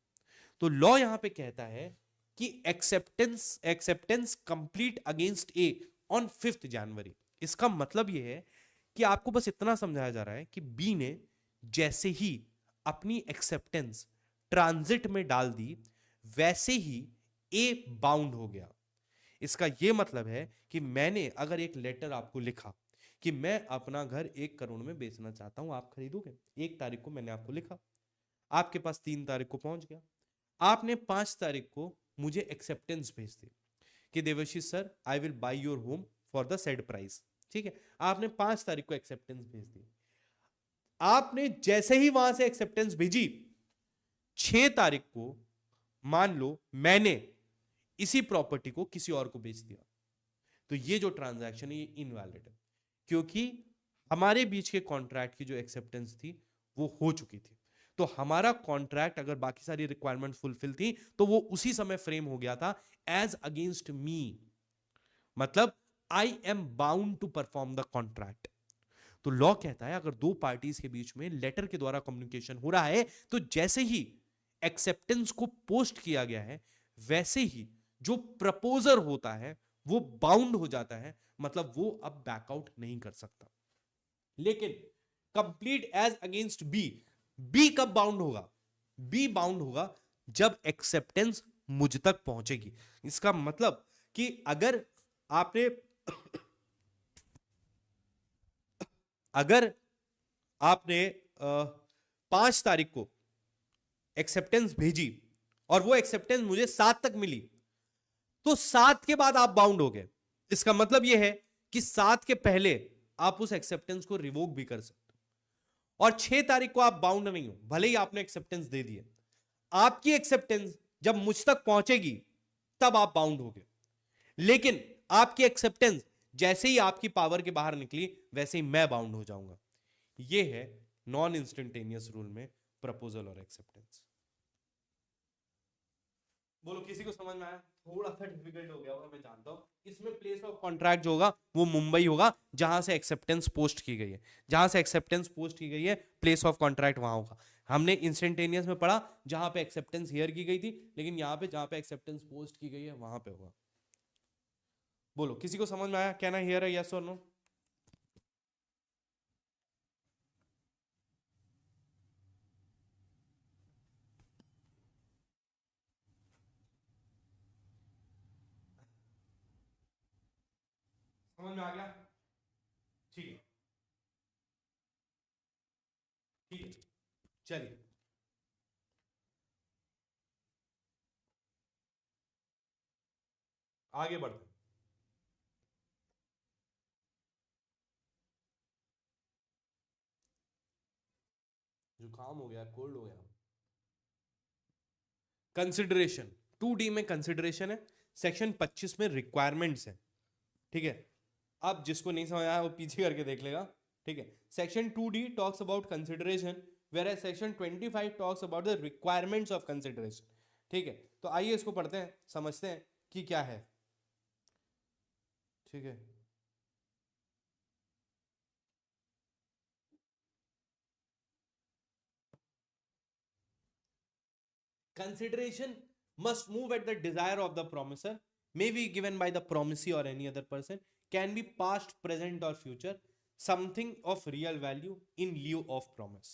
तो लॉ यहां पे कहता है कि acceptance complete against A on 5th जनवरी। इसका मतलब यह है कि आपको बस इतना समझाया जा रहा है कि बी ने जैसे ही अपनी एक्सेप्टेंस ट्रांजिट में डाल दी वैसे ही ए बाउंड हो गया। इसका यह मतलब है कि मैंने अगर एक लेटर आपको लिखा कि मैं अपना घर 1 करोड़ में बेचना चाहता हूं, आप खरीदोगे, 1 तारीख को मैंने आपको लिखा, आपके पास 3 तारीख को पहुंच गया, आपने 5 तारीख को मुझे एक्सेप्टेंस भेज दी कि Devashish sir I will buy your home for the said price, ठीक है, आपने 5 तारीख को एक्सेप्टेंस भेज दी। आपने जैसे ही वहां से एक्सेप्टेंस भेजी, 6 तारीख को मान लो मैंने इसी प्रॉपर्टी को किसी और को बेच दिया, तो ये जो ट्रांजैक्शन है ये इनवैलिड है, क्योंकि हमारे बीच के कॉन्ट्रैक्ट की जो एक्सेप्टेंस थी वो हो चुकी थी। तो हमारा कॉन्ट्रैक्ट अगर बाकी सारी रिक्वायरमेंट फुलफिल थी तो वो उसी समय फ्रेम हो गया था एज अगेंस्ट मी, मतलब I am bound to perform the contract. तो लॉ कहता है अगर दो पार्टीज के बीच में लेटर के द्वारा कम्युनिकेशन हो रहा है तो जैसे ही एक्सेप्टेंस को पोस्ट किया गया है वैसे ही जो प्रपोजर होता है वो बाउंड हो जाता है, मतलब वो अब बैकआउट नहीं कर सकता। लेकिन कंप्लीट एज अगेंस्ट बी कब बाउंड होगा? बी बाउंड होगा जब एक्सेप्टेंस मुझ तक पहुंचेगी। इसका मतलब कि अगर आपने 5 तारीख को एक्सेप्टेंस भेजी और वो एक्सेप्टेंस मुझे 7 तक मिली, तो 7 के बाद आप बाउंड हो गए। इसका मतलब यह है कि 7 के पहले आप उस एक्सेप्टेंस को रिवोक भी कर सकते हो, और 6 तारीख को आप बाउंड नहीं हो, भले ही आपने एक्सेप्टेंस दे दिया। आपकी एक्सेप्टेंस जब मुझ तक पहुंचेगी तब आप बाउंड हो गए, लेकिन आपकी एक्सेप्टेंस जैसे ही आपकी पावर के बाहर निकली वैसे ही मैं बाउंड हो जाऊंगा। यह है नॉन इंस्टेंटेनियस रूल में प्रपोजल और एक्सेप्टेंस। बोलो किसी को समझ में आया? थोड़ा सा डिफिकल्ट हो गया होगा मैं जानता हूं। इसमें प्लेस ऑफ कॉन्ट्रैक्ट जो होगा वो मुंबई होगा, जहां से एक्सेप्टेंस पोस्ट की गई है, जहां से एक्सेप्टेंस पोस्ट की गई है प्लेस ऑफ कॉन्ट्रैक्ट वहां होगा। हमने इंस्टेंटेनियस में पढ़ा जहां पे एक्सेप्टेंस हियर की गई थी, लेकिन यहां पे जहां पे एक्सेप्टेंस पोस्ट की गई है वहां पे होगा। बोलो किसी को समझ में आया? कहना हियर है यस और नो? समझ में आ गया? ठीक है, ठीक है, चलिए आगे बढ़ते हैं। जुकाम हो गया, कोल्ड हो गया। कंसिडरेशन 2D में कंसिडरेशन है, सेक्शन 25 में रिक्वायरमेंट्स है। ठीक है, अब जिसको नहीं समझ आया वो पीछे करके देख लेगा। ठीक है, section 2D talks about consideration, whereas section 25 talks about the requirements of consideration. ठीक है, तो आइए इसको पढ़ते हैं, समझते हैं कि क्या है। ठीक है, consideration must move at the desire of the promiser, may be given by the promisee or any other person, can be past, present or future, something of real value in lieu of promise।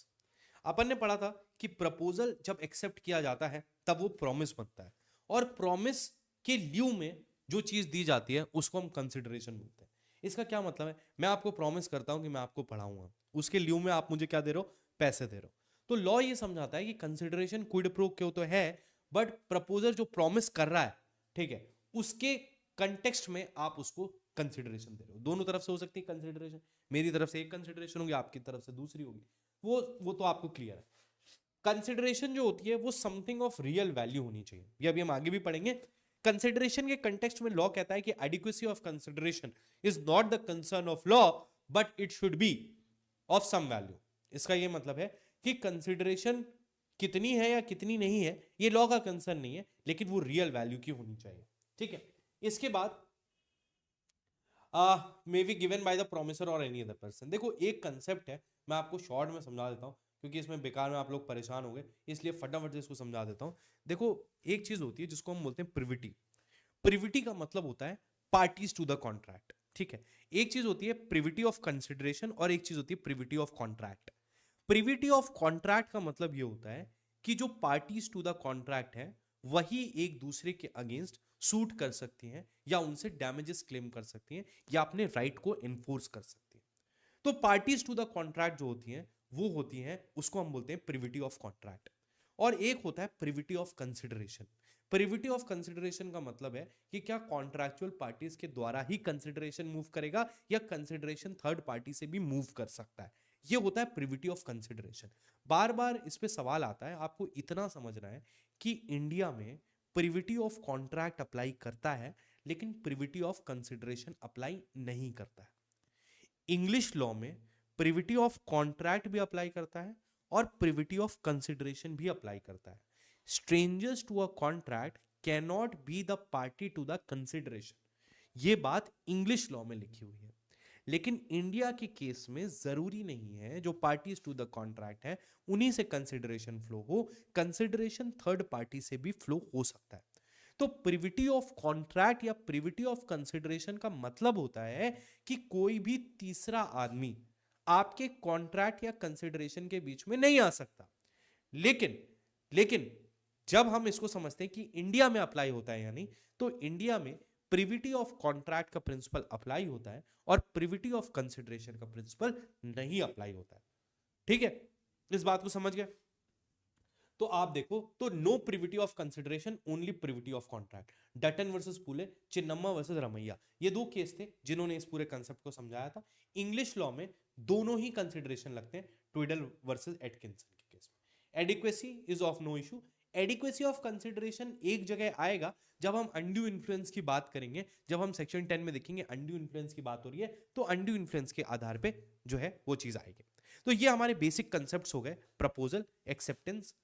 अपन ने पढ़ा था कि proposal जब accept किया जाता है तब वो प्रॉमिस बनता है, और प्रॉमिस के ल्यू में जो चीज दी जाती है उसको हम कंसिडरेशन बोलते हैं। इसका क्या मतलब है? मैं आपको प्रॉमिस करता हूं कि मैं आपको पढ़ाऊंगा, उसके ल्यू में आप मुझे क्या दे रहे हो? पैसे दे रहे हो। तो लॉ ये समझाता है कि कंसिडरेशन क्विड प्रो क्यो तो है, बट प्रपोजर जो प्रॉमिस कर रहा है, ठीक है, उसके कंटेक्स्ट में आप उसको कंसिडरेशन दे रहे हो। दोनों तरफ से हो सकती है कंसिडरेशन, मेरी तरफ से एक कंसिडरेशन होगी, आपकी तरफ से दूसरी होगी, वो तो आपको क्लियर है। कंसिडरेशन जो होती है वो समथिंग ऑफ रियल वैल्यू होनी चाहिए, ये अभी हम आगे भी पढ़ेंगे। कंसिडरेशन के कंटेक्स्ट में लॉ कहता है कि adequacy of consideration is not the concern of law, but it should be of some value. इसका ये मतलब है कि कंसिडरेशन कितनी है या कितनी नहीं है ये लॉ का कंसर्न नहीं है, लेकिन वो रियल वैल्यू की होनी चाहिए। ठीक है, इसके बाद may be given by the promisor और एनी अदर पर्सन। देखो एक कंसेप्ट है, मैं आपको शॉर्ट में समझा देता हूं क्योंकि इसमें बेकार में आप लोग परेशान हो गए, इसलिए फटाफट से इसको समझा देता हूं। देखो एक चीज होती है जिसको हम बोलते हैं प्रिविटी। प्रिविटी का मतलब होता है पार्टीज टू द कॉन्ट्रैक्ट। ठीक है, एक चीज होती है प्रिविटी ऑफ कंसिडरेशन और एक चीज होती है privity of contract. Privity of contract का मतलब ये होता है कि जो पार्टीज टू द कॉन्ट्रैक्ट है वही एक दूसरे के अगेंस्ट सूट कर सकती हैं या उनसे डैमेजेस क्लेम कर सकती हैं या अपने राइट को एनफोर्स कर सकती हैं। तो पार्टीज टू द कॉन्ट्रैक्ट जो होती हैं वो होती हैं, उसको हम बोलते हैं प्रिविटी ऑफ कॉन्ट्रैक्ट। और एक होता है privity of consideration. Privity of consideration का मतलब है कि क्या कॉन्ट्रैक्चुअल पार्टीज के द्वारा ही कंसिडरेशन मूव करेगा या कंसिडरेशन थर्ड पार्टी से भी मूव कर सकता है, ये होता है प्रिविटी ऑफ कंसिडरेशन। बार बार इस पे सवाल आता है, आपको इतना समझना है कि इंडिया में प्रिविटी ऑफ कॉन्ट्रैक्ट अप्लाई करता है लेकिन प्रिविटी ऑफ कंसिडरेशन अप्लाई नहीं करता है। इंग्लिश लॉ में प्रिविटी ऑफ कॉन्ट्रैक्ट भी अप्लाई करता है और प्रिविटी ऑफ कंसिडरेशन भी अप्लाई करता है। Strangers to a contract can not be the party to the consideration, ये बात इंग्लिश लॉ में लिखी हुई है। लेकिन इंडिया के केस में जरूरी नहीं है जो पार्टीज टू द कॉन्ट्रैक्ट है उन्हीं से कंसिडरेशन फ्लो हो, कंसिडरेशन थर्ड पार्टी से भी फ्लो हो सकता है। तो प्रिविटी ऑफ कॉन्ट्रैक्ट या प्रिविटी ऑफ कंसिडरेशन का मतलब होता है कि कोई भी तीसरा आदमी आपके कॉन्ट्रैक्ट या कंसिडरेशन के बीच में नहीं आ सकता। लेकिन जब हम इसको समझते हैं कि इंडिया में अप्लाई होता है यानी, तो इंडिया में प्रिविटी ऑफ कॉन्ट्रैक्ट का प्रिंसिपल अप्लाई होता है और प्रिविटी ऑफ कंसिडरेशन का प्रिंसिपल नहीं अप्लाई होता है। ठीक है, इस बात को समझ गए? तो आप देखो, तो no privity of consideration, only privity of contract. Dutton versus Poole, Chinnamma versus Ramaiah, ये दो केस थे जिन्होंने इस पूरे कंसेप्ट को समझाया था। इंग्लिश लॉ में दोनों ही कंसिडरेशन लगते हैं, ट्विडल वर्सेस एटकिंसन के केस में। Adequacy is of no issue. Adequacy of consideration एक जगह आएगा जब हम अनड्यू इन्फ्लुएंस की बात करेंगे, जब हम सेक्शन 10 में देखेंगे अनड्यू इन्फ्लुएंस की बात हो रही है, तो अनड्यू इन्फ्लुएंस के आधार पे जो है वो चीज आएगी। तो ये हमारे बेसिक कंसेप्ट्स हो गए, प्रपोजल, एक्सेप्टेंस,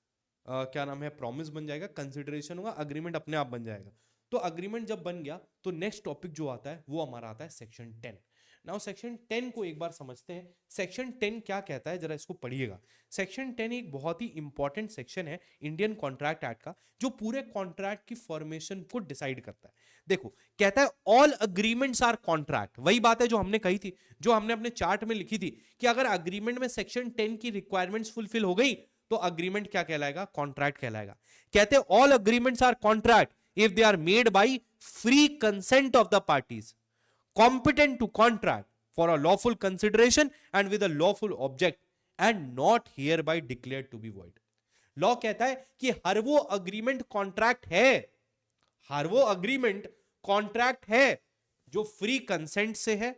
क्या नाम है, प्रॉमिस बन जाएगा, कंसिडरेशन होगा, अग्रीमेंट अपने आप बन जाएगा। तो अग्रीमेंट जब बन गया तो नेक्स्ट टॉपिक जो आता है वो हमारा आता है सेक्शन 10। नाउ सेक्शन 10 को एक बार समझते हैं। सेक्शन 10 क्या कहता है, जरा इसको पढ़िएगा। सेक्शन 10 एक बहुत ही इंपॉर्टेंट सेक्शन है इंडियन कॉन्ट्रैक्ट एक्ट का, जो पूरे कॉन्ट्रैक्ट की फॉर्मेशन को डिसाइड करता है। देखो कहता है ऑल अग्रीमेंट्स आर कॉन्ट्रैक्ट। वही बात है जो हमने कही थी, जो हमने अपने चार्ट में लिखी थी कि अगर अग्रीमेंट में सेक्शन 10 की रिक्वायरमेंट्स फुलफिल हो गई तो अग्रीमेंट क्या कहलाएगा? कॉन्ट्रैक्ट कहलाएगा। कहते हैं all agreements are contract if they are made by free consent of the parties. competent to contract for a lawful consideration and with a lawful object and not hereby declared to be void. Law कहता है कि हर वो agreement contract है, हर वो agreement contract है जो free consent से है,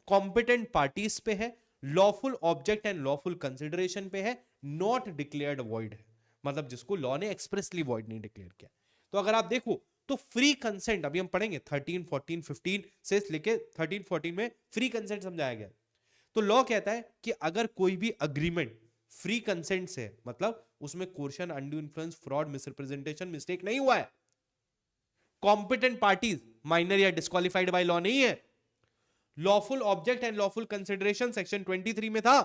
कॉम्पिटेंट पार्टीज पे है, lawful object and lawful consideration पे है, नॉट डिक्लेयर्ड वॉइड है, मतलब जिसको लॉ ने एक्सप्रेसली वॉइड नहीं डिक्लेयर किया। तो अगर आप देखो तो फ्री कंसेंट अभी हम पढ़ेंगे 13, 14, 15 से लेके 13, 14 में फ्री कंसेंट समझाया गया। तो लॉ कहता है कि अगर कोई भी अग्रीमेंट फ्री कंसेंट से, मतलब उसमें coercion, undue influence, fraud, misrepresentation, mistake नहीं हुआ है, कॉम्पिटेंट पार्टीज माइनर या डिस्क्वालिफाइड बाय लॉ नहीं है, lawful object and lawful consideration section 23 में था,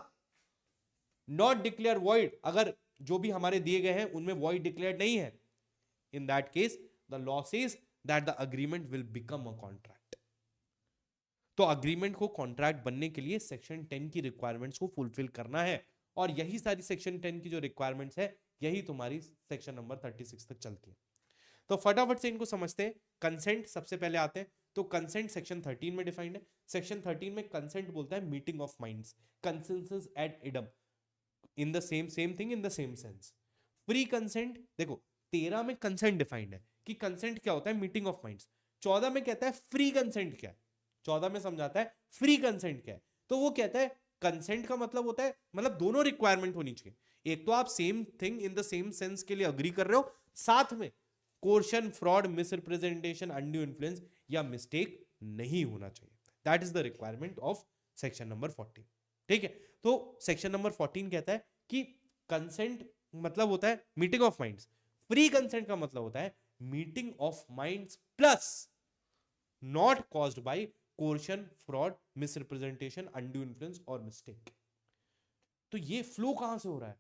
नॉट डिक्लेयर वॉइड, अगर जो भी हमारे दिए गए हैं उनमें वॉइड डिक्लेयर नहीं है, in that case the law says that the agreement will become a contract. तो अग्रीमेंट को कॉन्ट्रैक्ट बनने के लिए सेक्शन 10 की रिक्वायरमेंट्स को फुलफिल करना है, और यही सारी सेक्शन 10 की जो रिक्वायरमेंट्स है यही तुम्हारी सेक्शन नंबर 36 तक चलती है। तो फटाफट से इनको समझते हैं। कंसेंट सबसे पहले आते हैं, तो कंसेंट सेक्शन 13 में डिफाइंड है। सेक्शन 13 में कंसेंट बोलता है meeting of minds, consensus ad idem, in the same thing in the same sense. Free consent देखो 13 में कंसेंट डिफाइंड है कि कंसेंट क्या होता है, मीटिंग ऑफ माइंड्स। 14 में कहता है फ्री कंसेंट क्या है, 14 में समझाता है फ्री कंसेंट क्या है। तो वो कहता है कंसेंट का मतलब होता है, मतलब दोनों रिक्वायरमेंट होनी चाहिए, एक तो आप same thing in the same sense के लिए अग्री कर रहे हो, साथ में coercion, fraud, misrepresentation, undue influence या मिस्टेक नहीं होना चाहिए। That is the requirement of section number 14। ठीक है, तो सेक्शन नंबर 14 कहता है कि कंसेंट मतलब होता है meeting of minds, free consent का मतलब होता है meeting of minds plus not caused by coercion, fraud, misrepresentation, undue influence और मिस्टेक। तो ये फ्लो कहां से हो रहा है,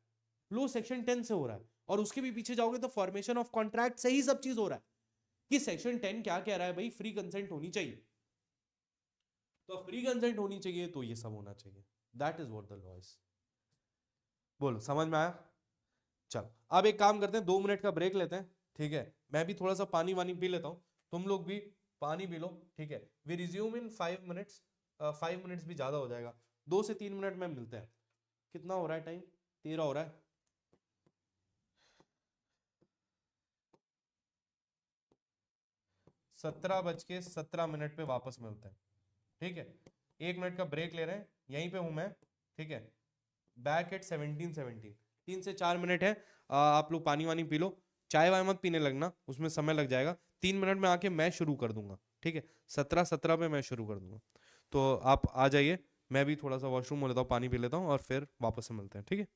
फ्लो सेक्शन 10 से हो रहा है, और उसके भी पीछे जाओगे तो फॉर्मेशन ऑफ कॉन्ट्रैक्ट से ही सब चीज हो रहा है कि सेक्शन 10 क्या कह रहा है भाई, फ्री कंसेंट होनी चाहिए, तो फ्री कंसेंट होनी चाहिए तो ये सब होना चाहिए। That is what the law is. बोलो समझ में आया? चलो अब एक काम करते हैं, 2 मिनट का ब्रेक लेते हैं, ठीक है, मैं भी थोड़ा सा पानी वानी पी लेता हूँ, तुम लोग भी पानी पी लो, ठीक है। We resume in 5 minutes, 5 minutes भी ज्यादा हो जाएगा, 2 से 3 मिनट में मिलते हैं। कितना हो रहा है टाइम, 13 हो रहा है। 17:17 पे वापस मिलते हैं, ठीक है। 1 मिनट का ब्रेक ले रहे हैं, यहीं पे हूं मैं, ठीक है। बैक एट 17:17, 3 से 4 मिनट है। आप लोग पानी वानी पी लो, चाय वाय मत पीने लगना, उसमें समय लग जाएगा। 3 मिनट में आके मैं शुरू कर दूंगा, ठीक है। 17:17 पे मैं शुरू कर दूंगा, तो आप आ जाइए, मैं भी थोड़ा सा वॉशरूम हो लेता हूँ, पानी पी लेता हूँ, और फिर वापस से मिलते हैं, ठीक है।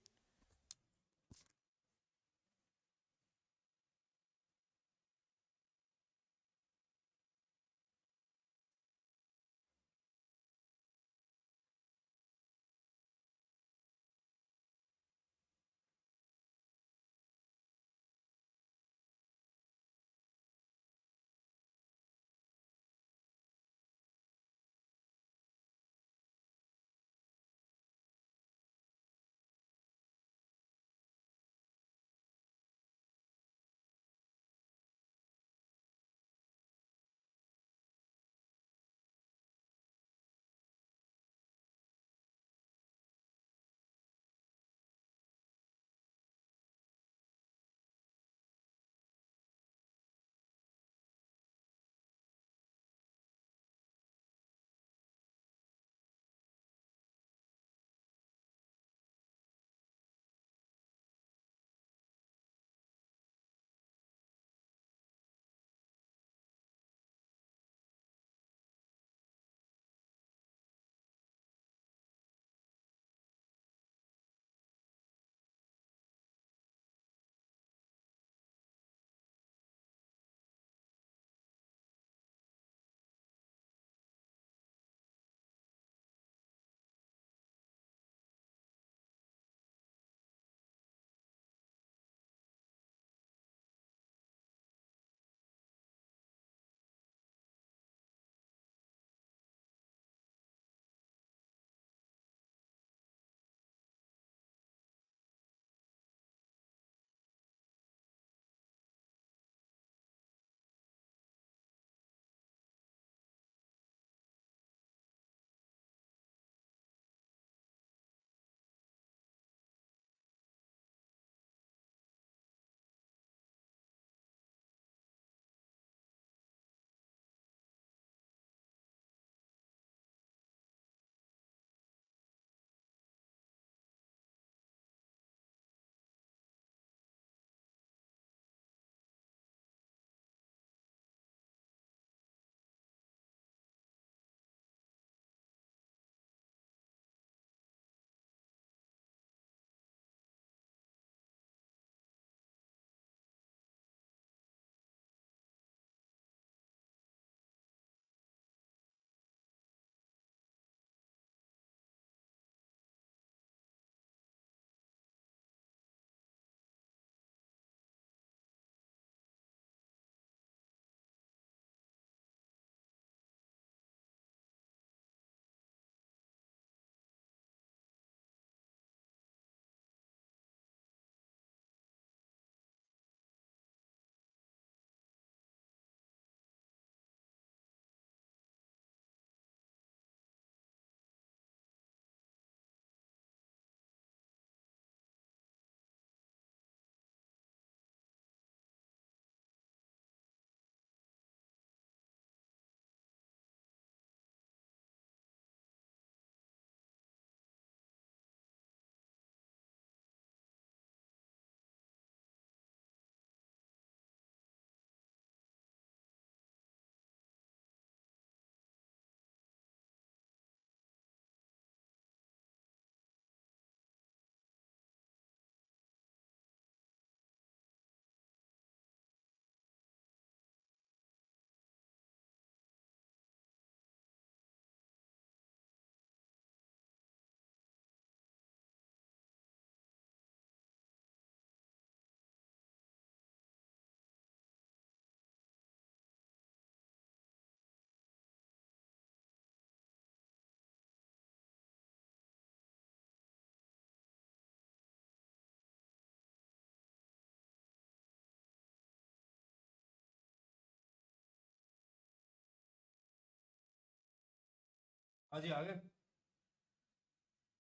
अजी आगे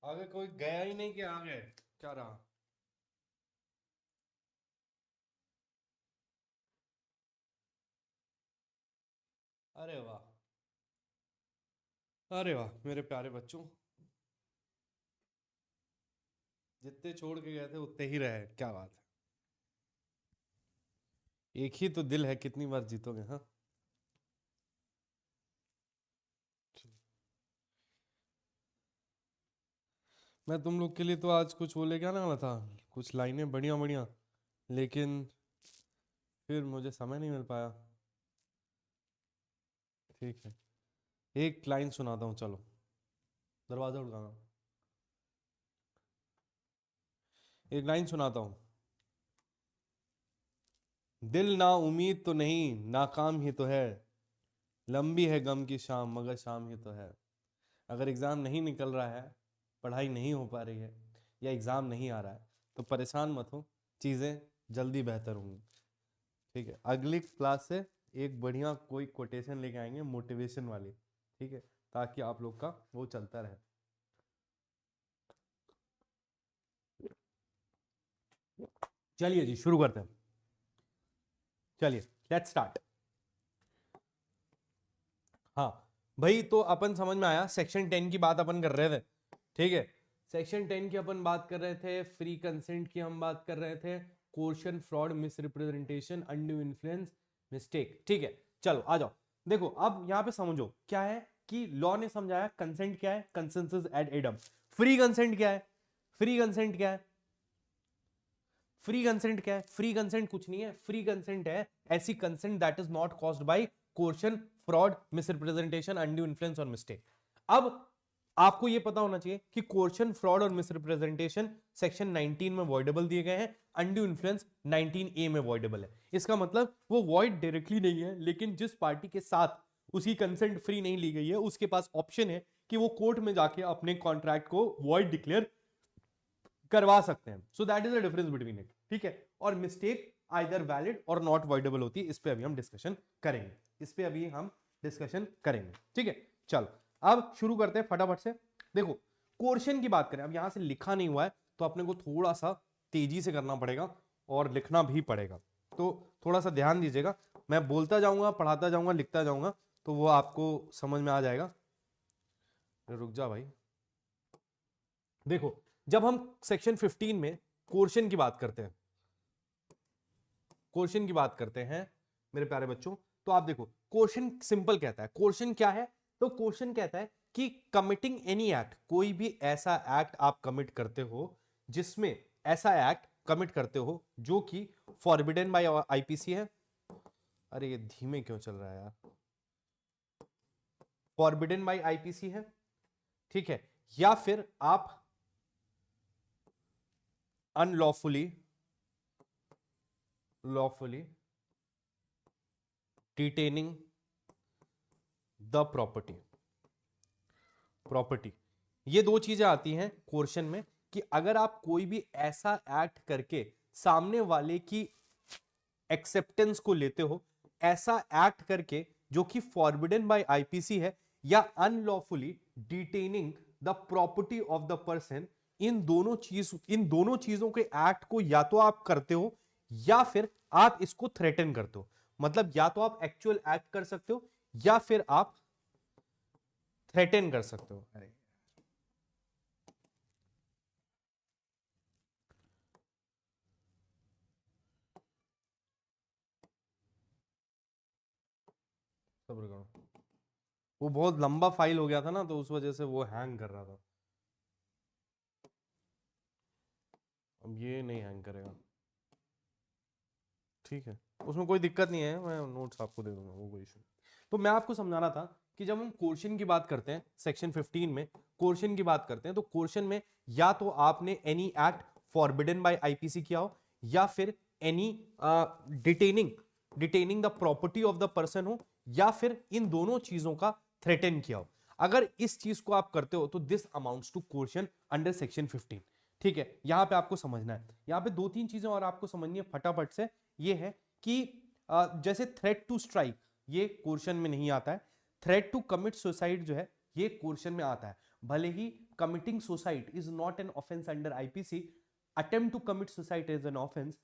आगे कोई गया ही नहीं कि आगे क्या रहा। अरे वाह, अरे वाह मेरे प्यारे बच्चों, जितने छोड़ के गए थे उतने ही रहे, क्या बात है। एक ही तो दिल है, कितनी बार जीतोगे। हाँ, मैं तुम लोग के लिए तो आज कुछ वो लेके आने वाला था, कुछ लाइनें बढ़िया बढ़िया, लेकिन फिर मुझे समय नहीं मिल पाया। ठीक है, एक लाइन सुनाता हूँ, चलो दरवाजा उठाना। एक लाइन सुनाता हूँ। दिल ना उम्मीद तो नहीं, नाकाम ही तो है, लंबी है गम की शाम मगर शाम ही तो है। अगर एग्जाम नहीं निकल रहा है, पढ़ाई नहीं हो पा रही है, या एग्जाम नहीं आ रहा है, तो परेशान मत हो, चीजें जल्दी बेहतर होंगी। ठीक है, अगली क्लास से एक बढ़िया कोई कोटेशन लेके आएंगे मोटिवेशन वाली। ठीक है, ताकि आप लोग का वो चलता रहे। चलिए जी शुरू करते हैं। चलिए लेट्स स्टार्ट। हाँ भाई, तो अपन समझ में आया, सेक्शन 10 की बात अपन कर रहे थे। ठीक है, सेक्शन 10 की अपन बात कर रहे थे, फ्री कंसेंट की हम बात कर रहे थे, coercion, fraud, miss representation, undue influence, mistake. ठीक है, चलो आ जाओ। देखो अब यहां पे समझो क्या है कि लॉ ने समझाया कंसेंट क्या है, consensus ad idem. Free consent क्या है, फ्री कंसेंट क्या है, फ्री कंसेंट क्या है, फ्री कंसेंट कुछ नहीं है, फ्री कंसेंट है ऐसी consent that is not caused by coercion, fraud, misrepresentation, undue influence और मिस्टेक। अब आपको यह पता होना चाहिए कि कोर्शन, फ्रॉड और मिसरिप्रेजेंटेशन सेक्शन 19 में वॉइडेबल दिए गए हैं, अनड्यू इन्फ्लुएंस 19A में वॉइडेबल है। इसका मतलब वो वॉइड डायरेक्टली नहीं है, लेकिन जिस पार्टी के साथ उसकी कंसेंट फ्री नहीं ली गई है उसके पास ऑप्शन है कि वो कोर्ट में जाके अपने कॉन्ट्रैक्ट को वॉइड डिक्लेयर करवा सकते हैं। सो that is the difference between it. ठीक है, और मिस्टेक आइदर वैलिड और नॉट वॉइडेबल होती है। इस पे अभी हम डिस्कशन करेंगे, इस पे अभी हम डिस्कशन करेंगे। ठीक है, चलो अब शुरू करते हैं फटाफट से। देखो कोर्शन की बात करें, अब यहां से लिखा नहीं हुआ है तो अपने को थोड़ा सा तेजी से करना पड़ेगा और लिखना भी पड़ेगा, तो थोड़ा सा ध्यान दीजिएगा। मैं बोलता जाऊंगा, पढ़ाता जाऊंगा, लिखता जाऊंगा, तो वो आपको समझ में आ जाएगा। रुक जा भाई। देखो जब हम सेक्शन 15 में कोर्शन की बात करते हैं, क्वेश्चन की बात करते हैं मेरे प्यारे बच्चों, तो आप देखो क्वेश्चन सिंपल कहता है। क्वेश्चन क्या है, तो क्वेश्चन कहता है कि कमिटिंग एनी एक्ट, कोई भी ऐसा एक्ट आप कमिट करते हो जिसमें, ऐसा एक्ट कमिट करते हो जो कि फॉरबिडन बाय आईपीसी है। अरे ये धीमे क्यों चल रहा है यार, फॉरबिडन बाय आईपीसी है। ठीक है, या फिर आप unlawfully, lawfully detaining the property, property, ये दो चीजें आती हैं क्वेश्चन में कि अगर आप कोई भी ऐसा एक्ट करके सामने वाले की एक्सेप्टेंस को लेते हो, ऐसा एक्ट करके जो कि फॉरबिडन बाय आईपीसी है, या unlawfully detaining the property of the person, इन दोनों चीजों के एक्ट को या तो आप करते हो या फिर आप इसको थ्रेटन करते हो। मतलब या तो आप एक्चुअल एक्ट कर सकते हो या फिर आप थ्रेटन कर सकते हो। अरे सब्र करो, वो बहुत लंबा फाइल हो गया था ना, तो उस वजह से वो हैंग कर रहा था। अब ये नहीं हैंग करेगा। ठीक है, उसमें कोई दिक्कत नहीं है, मैं नोट्स आपको दे दूंगा, वो कोई इशू। तो मैं आपको समझाना था कि जब हम क्वेश्चन की बात करते हैं सेक्शन 15 में, क्वेश्चन की बात करते हैं, तो क्वेश्चन में या तो आपने any act forbidden bye IPC किया हो, या फिर any detaining, detaining the property of the person हो, या फिर इन दोनों चीजों का थ्रेटन किया हो। अगर इस चीज को आप करते हो तो this amounts to question under section 15। ठीक है, यहां पे आपको समझना है, यहां पे दो तीन चीजें और आपको समझनी है फटाफट से। ये है कि जैसे थ्रेट टू स्ट्राइक, ये क्वेश्चन में नहीं आता है। थ्रेट टू कमिट सुसाइड जो है ये क्वेश्चन में आता है। भले ही committing suicide is not an offence under IPC, attempt to commit suicide is an offence,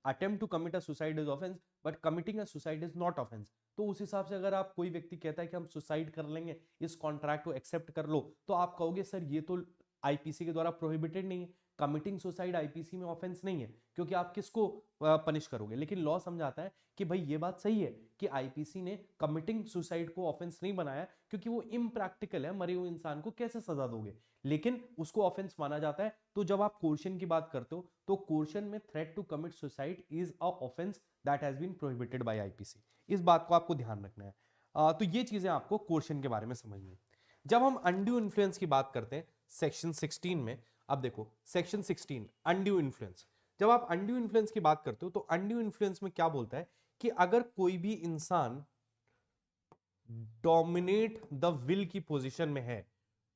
attempt to commit a suicide is offence, but committing a suicide is not offence. तो उस हिसाब से अगर आप कोई व्यक्ति कहता है कि हम सुसाइड कर लेंगे, इस कॉन्ट्रैक्ट को एक्सेप्ट कर लो, तो आप कहोगे सर ये तो आईपीसी के द्वारा प्रोहिबिटेड नहीं है, कमिटिंग सुसाइड आईपीसी में ऑफेंस नहीं है, क्योंकि आप किसको पनिश करोगे। लेकिन लॉ समझाता है कि भाई ये बात सही है कि आईपीसी ने कमिटिंग सुसाइड को ऑफेंस नहीं बनाया, क्योंकि वो इम्प्रैक्टिकल है, मरे हुए इंसान को कैसे सजा दोगे, लेकिन उसको ऑफेंस माना जाता है। तो जब आप कोर्शन की बात करते हो तो कोर्शन में threat to commit suicide is a offense that has been prohibited by IPC. इस बात को आपको ध्यान रखना है। तो ये चीजें आपको कोर्शन के बारे में समझनी है। जब हम अनड्यू इन्फ्लुएंस की बात करते हैं सेक्शन 16 में, अब देखो सेक्शन 16 अनड्यू इन्फ्लुएंस। जब आप अनड्यू इन्फ्लुएंस की बात करते हो तो अनड्यू इन्फ्लुएंस में क्या बोलता है कि अगर कोई भी इंसान डोमिनेट द विल की पोजीशन में है,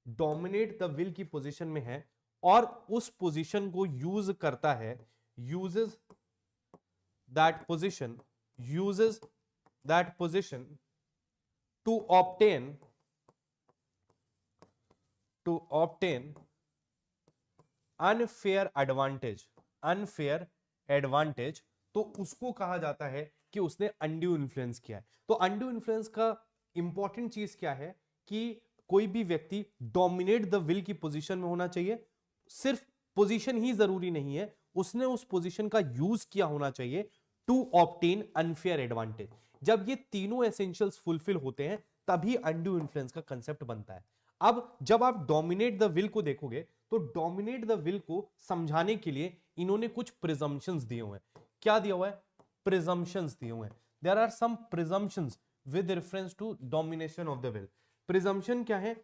डोमिनेट द विल की पोजीशन में है और उस पोजीशन को यूज करता है, uses that position, uses that position to obtain unfair advantage, unfair advantage, तो उसको कहा जाता है कि उसने अनड्यू इन्फ्लुएंस किया है। तो अनड्यू इन्फ्लुएंस का इंपॉर्टेंट चीज क्या है कि कोई भी व्यक्ति डोमिनेट द विल की पोजीशन में होना चाहिए, सिर्फ पोजीशन ही जरूरी नहीं है, उसने उस पोजीशन का यूज किया होना चाहिए टू ऑब्टेन अनफेयर एडवांटेज। जब ये तीनों एसेंशियल्स फुलफिल होते हैं तभी अनड्यू इन्फ्लुएंस का कंसेप्ट बनता है। अब जब आप डोमिनेट द विल को देखोगे तो डोमिनेट द विल को समझाने के लिए इन्होंने कुछ प्रिजम्पशंस दिए हुए हैं। क्या दिया हुआ है? प्रिजम्पशंस दिए हुए हैं। There are some presumptions with reference to domination of the will. Presumption क्या है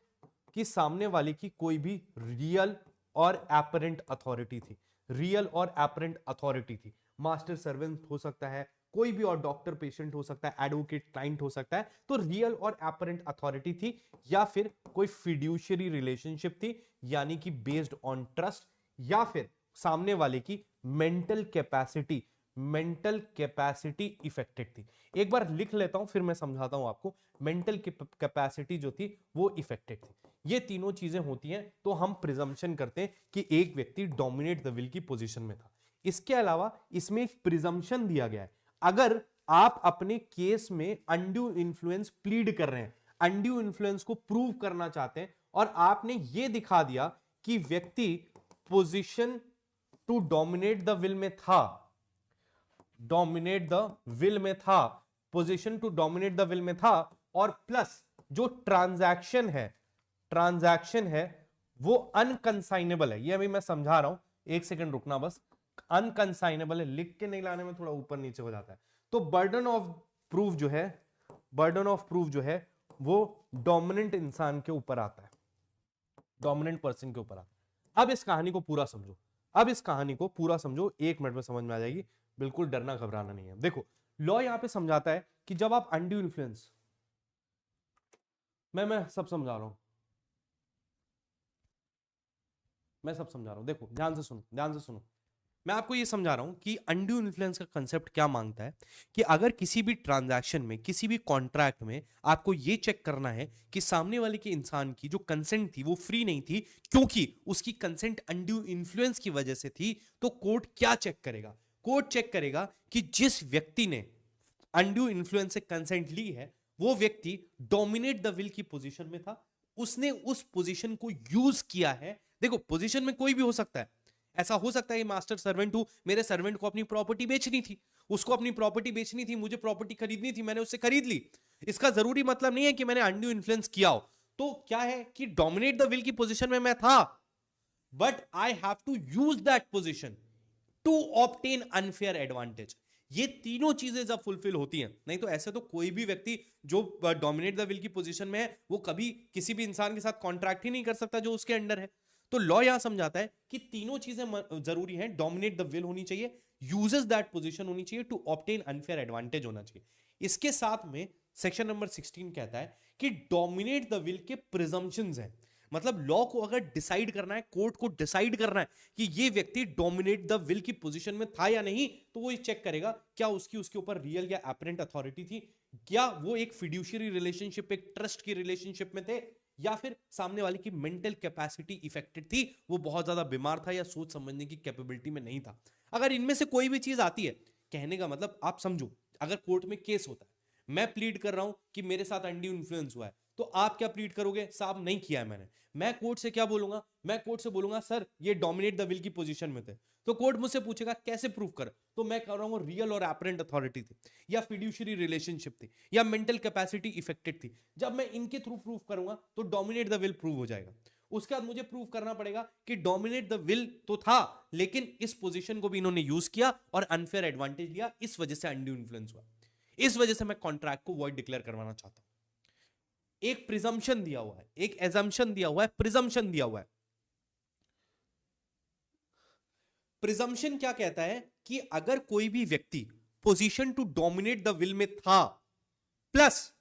कि सामने वाले की कोई भी रियल और एपरेंट अथॉरिटी थी, रियल और एपरेंट अथॉरिटी थी। मास्टर सर्वेंट हो सकता है, कोई भी और डॉक्टर पेशेंट हो सकता है, एडवोकेट क्लाइंट हो सकता है, तो रियल और एपरेंट अथॉरिटी थी, या फिर कोई फिड्यूशियरी रिलेशनशिप थी यानी कि बेस्ड ऑन ट्रस्ट, या फिर सामने वाले की mental capacity, mental capacity affected थी। एक बार लिख लेता हूं फिर मैं समझाता हूं आपको। मेंटल कैपेसिटी जो थी वो इफेक्टेड थी। ये तीनों चीजें होती हैं तो हम प्रिजम्पशन करते हैं कि एक व्यक्ति डोमिनेट द विल की पोजीशन में था। इसके अलावा इसमें एक प्रिजम्पशन दिया गया है, अगर आप अपने केस में अनड्यू इन्फ्लुएंस प्लीड कर रहे हैं, अनड्यू इन्फ्लुएंस को प्रूव करना चाहते हैं और आपने यह दिखा दिया कि व्यक्ति position to dominate the will में था, डोमिनेट द विल में था, position to dominate the will में था, और प्लस जो ट्रांजैक्शन है वो अनकंसाइनेबल है। ये अभी मैं समझा रहा हूं, एक सेकंड रुकना बस। अनकंसाइनेबल है, लिख के नहीं लाने में थोड़ा ऊपर नीचे हो जाता है। तो बर्डन ऑफ प्रूफ जो है वो डोमिनेंट इंसान के ऊपर आता है, डोमिनेंट पर्सन के ऊपर आता है। अब इस कहानी को पूरा समझो, 1 मिनट में समझ में आ जाएगी, बिल्कुल डरना घबराना नहीं है। देखो लॉ यहां पे समझाता है कि जब आप अनड्यू इन्फ्लुएंस, मैं सब समझा रहा हूं, देखो ध्यान से सुनो। मैं आपको ये समझा रहा हूं कि अनड्यू इन्फ्लुएंस का कंसेप्ट क्या मांगता है कि अगर किसी भी ट्रांजैक्शन में, किसी भी कॉन्ट्रैक्ट में आपको ये चेक करना है कि सामने वाले के इंसान की जो कंसेंट थी वो फ्री नहीं थी, क्योंकि उसकी कंसेंट अनड्यू इन्फ्लुएंस की वजह से थी, तो कोर्ट क्या चेक करेगा? कोर्ट चेक करेगा कि जिस व्यक्ति ने अनड्यू इन्फ्लुएंस से कंसेंट ली है वो व्यक्ति डोमिनेट द विल की पोजीशन में था, उसने उस पोजीशन को यूज किया है। देखो पोजीशन में कोई भी हो सकता है, ऐसा हो सकता है मास्टर सर्वेंट हूं, मेरे सर्वेंट को अपनी प्रॉपर्टी बेचनी थी, उसको अपनी प्रॉपर्टी बेचनी थी, मुझे प्रॉपर्टी खरीदनी थी, मैंने उससे खरीद ली। इसका जरूरी मतलब नहीं है कि मैंने अनड्यू इन्फ्लुएंस किया हो। तो क्या है कि डोमिनेट द विल की पोजीशन में मैं था, but I have to use that position to obtain unfair advantage. ये तीनों चीजें जब फुलफिल होती हैं, नहीं तो ऐसे तो कोई भी व्यक्ति जो डोमिनेट द विल की पोजीशन में है वो कभी किसी भी इंसान के साथ कॉन्ट्रैक्ट ही नहीं कर सकता जो उसके अंडर है। तो लॉ यहां समझाता है कि तीनों चीजें जरूरी हैं, डोमिनेट द विल होनी चाहिए, यूजेस दैट पोजीशन होनी चाहिए, टू ऑब्टेन अनफेयर एडवांटेज होना चाहिए। इसके साथ में सेक्शन नंबर 16 कहता है कि डोमिनेट द विल के प्रिजम्पशंस हैं। मतलब लॉ को अगर डिसाइड करना है, कोर्ट को डिसाइड करना है कि ये व्यक्ति डोमिनेट द विल की पोजीशन में था या नहीं, तो वो ये चेक करेगा क्या उसके ऊपर रियल या एपरेंट अथॉरिटी थी, क्या वो एक फिड्यूशियरी रिलेशनशिप, एक ट्रस्ट की रिलेशनशिप में थे, या फिर सामने वाले की मेंटल कैपेसिटी इफेक्टेड थी, वो बहुत ज्यादा बीमार था या सोच समझने की कैपेबिलिटी में नहीं था। अगर इनमें से कोई भी चीज आती है, कहने का मतलब आप समझो, अगर कोर्ट में केस होता है, मैं प्लीड कर रहा हूं कि मेरे साथ अनड्यू इन्फ्लुएंस हुआ है, तो आप क्या प्लीड करोगे? साहब नहीं किया है मैंने। मैं कोर्ट से क्या बोलूंगा? मैं कोर्ट से बोलूंगा सर ये डोमिनेट द विल की पोजीशन में थे। तो कोर्ट मुझसे पूछेगा कैसे प्रूव कर, तो मैं कह रहा हूं रियल और एपरेंट अथॉरिटी थी, या फिड्यूशियरी रिलेशनशिप थी, या मेंटल कैपेसिटी इफेक्टेड थी। जब मैं इनके थ्रू प्रूव करूंगा तो डोमिनेट द विल प्रूव हो जाएगा। उसके बाद मुझे प्रूव करना पड़ेगा कि डोमिनेट द विल तो था, लेकिन इस पोजीशन को भी इन्होंने यूज किया और अनफेयर एडवांटेज लिया, इस वजह से अनड्यू इन्फ्लुएंस हुआ। इस वजह से मैं कॉन्ट्रैक्ट को वॉइड डिक्लेयर करवाना चाहता हूं। एक प्रिजम्पशन दिया हुआ है, एक एजम्पशन दिया हुआ है, प्रिजम्पशन दिया हुआ है। प्रिजम्पशन क्या कहता है कि अगर कोई भी व्यक्ति position to dominate the will में था plus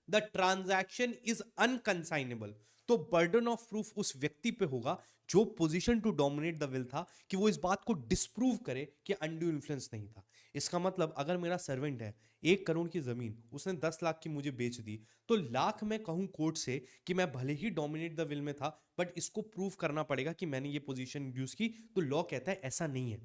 the transaction is unconscionable, तो बर्डन ऑफ प्रूफ उस व्यक्ति पे होगा जो position to dominate the will था, कि वो इस बात को डिस्प्रूव करे कि अनड्यू इन्फ्लुएंस नहीं था। इसका मतलब अगर मेरा सर्वेंट है, 1 करोड़ की जमीन उसने 10 लाख की मुझे बेच दी, तो लाख मैं कहूं कोर्ट से कि मैं भले ही डोमिनेट द विल में था, बट इसको प्रूव करना पड़ेगा कि मैंने ये पोजीशन यूज की, तो लॉ कहता है ऐसा नहीं है।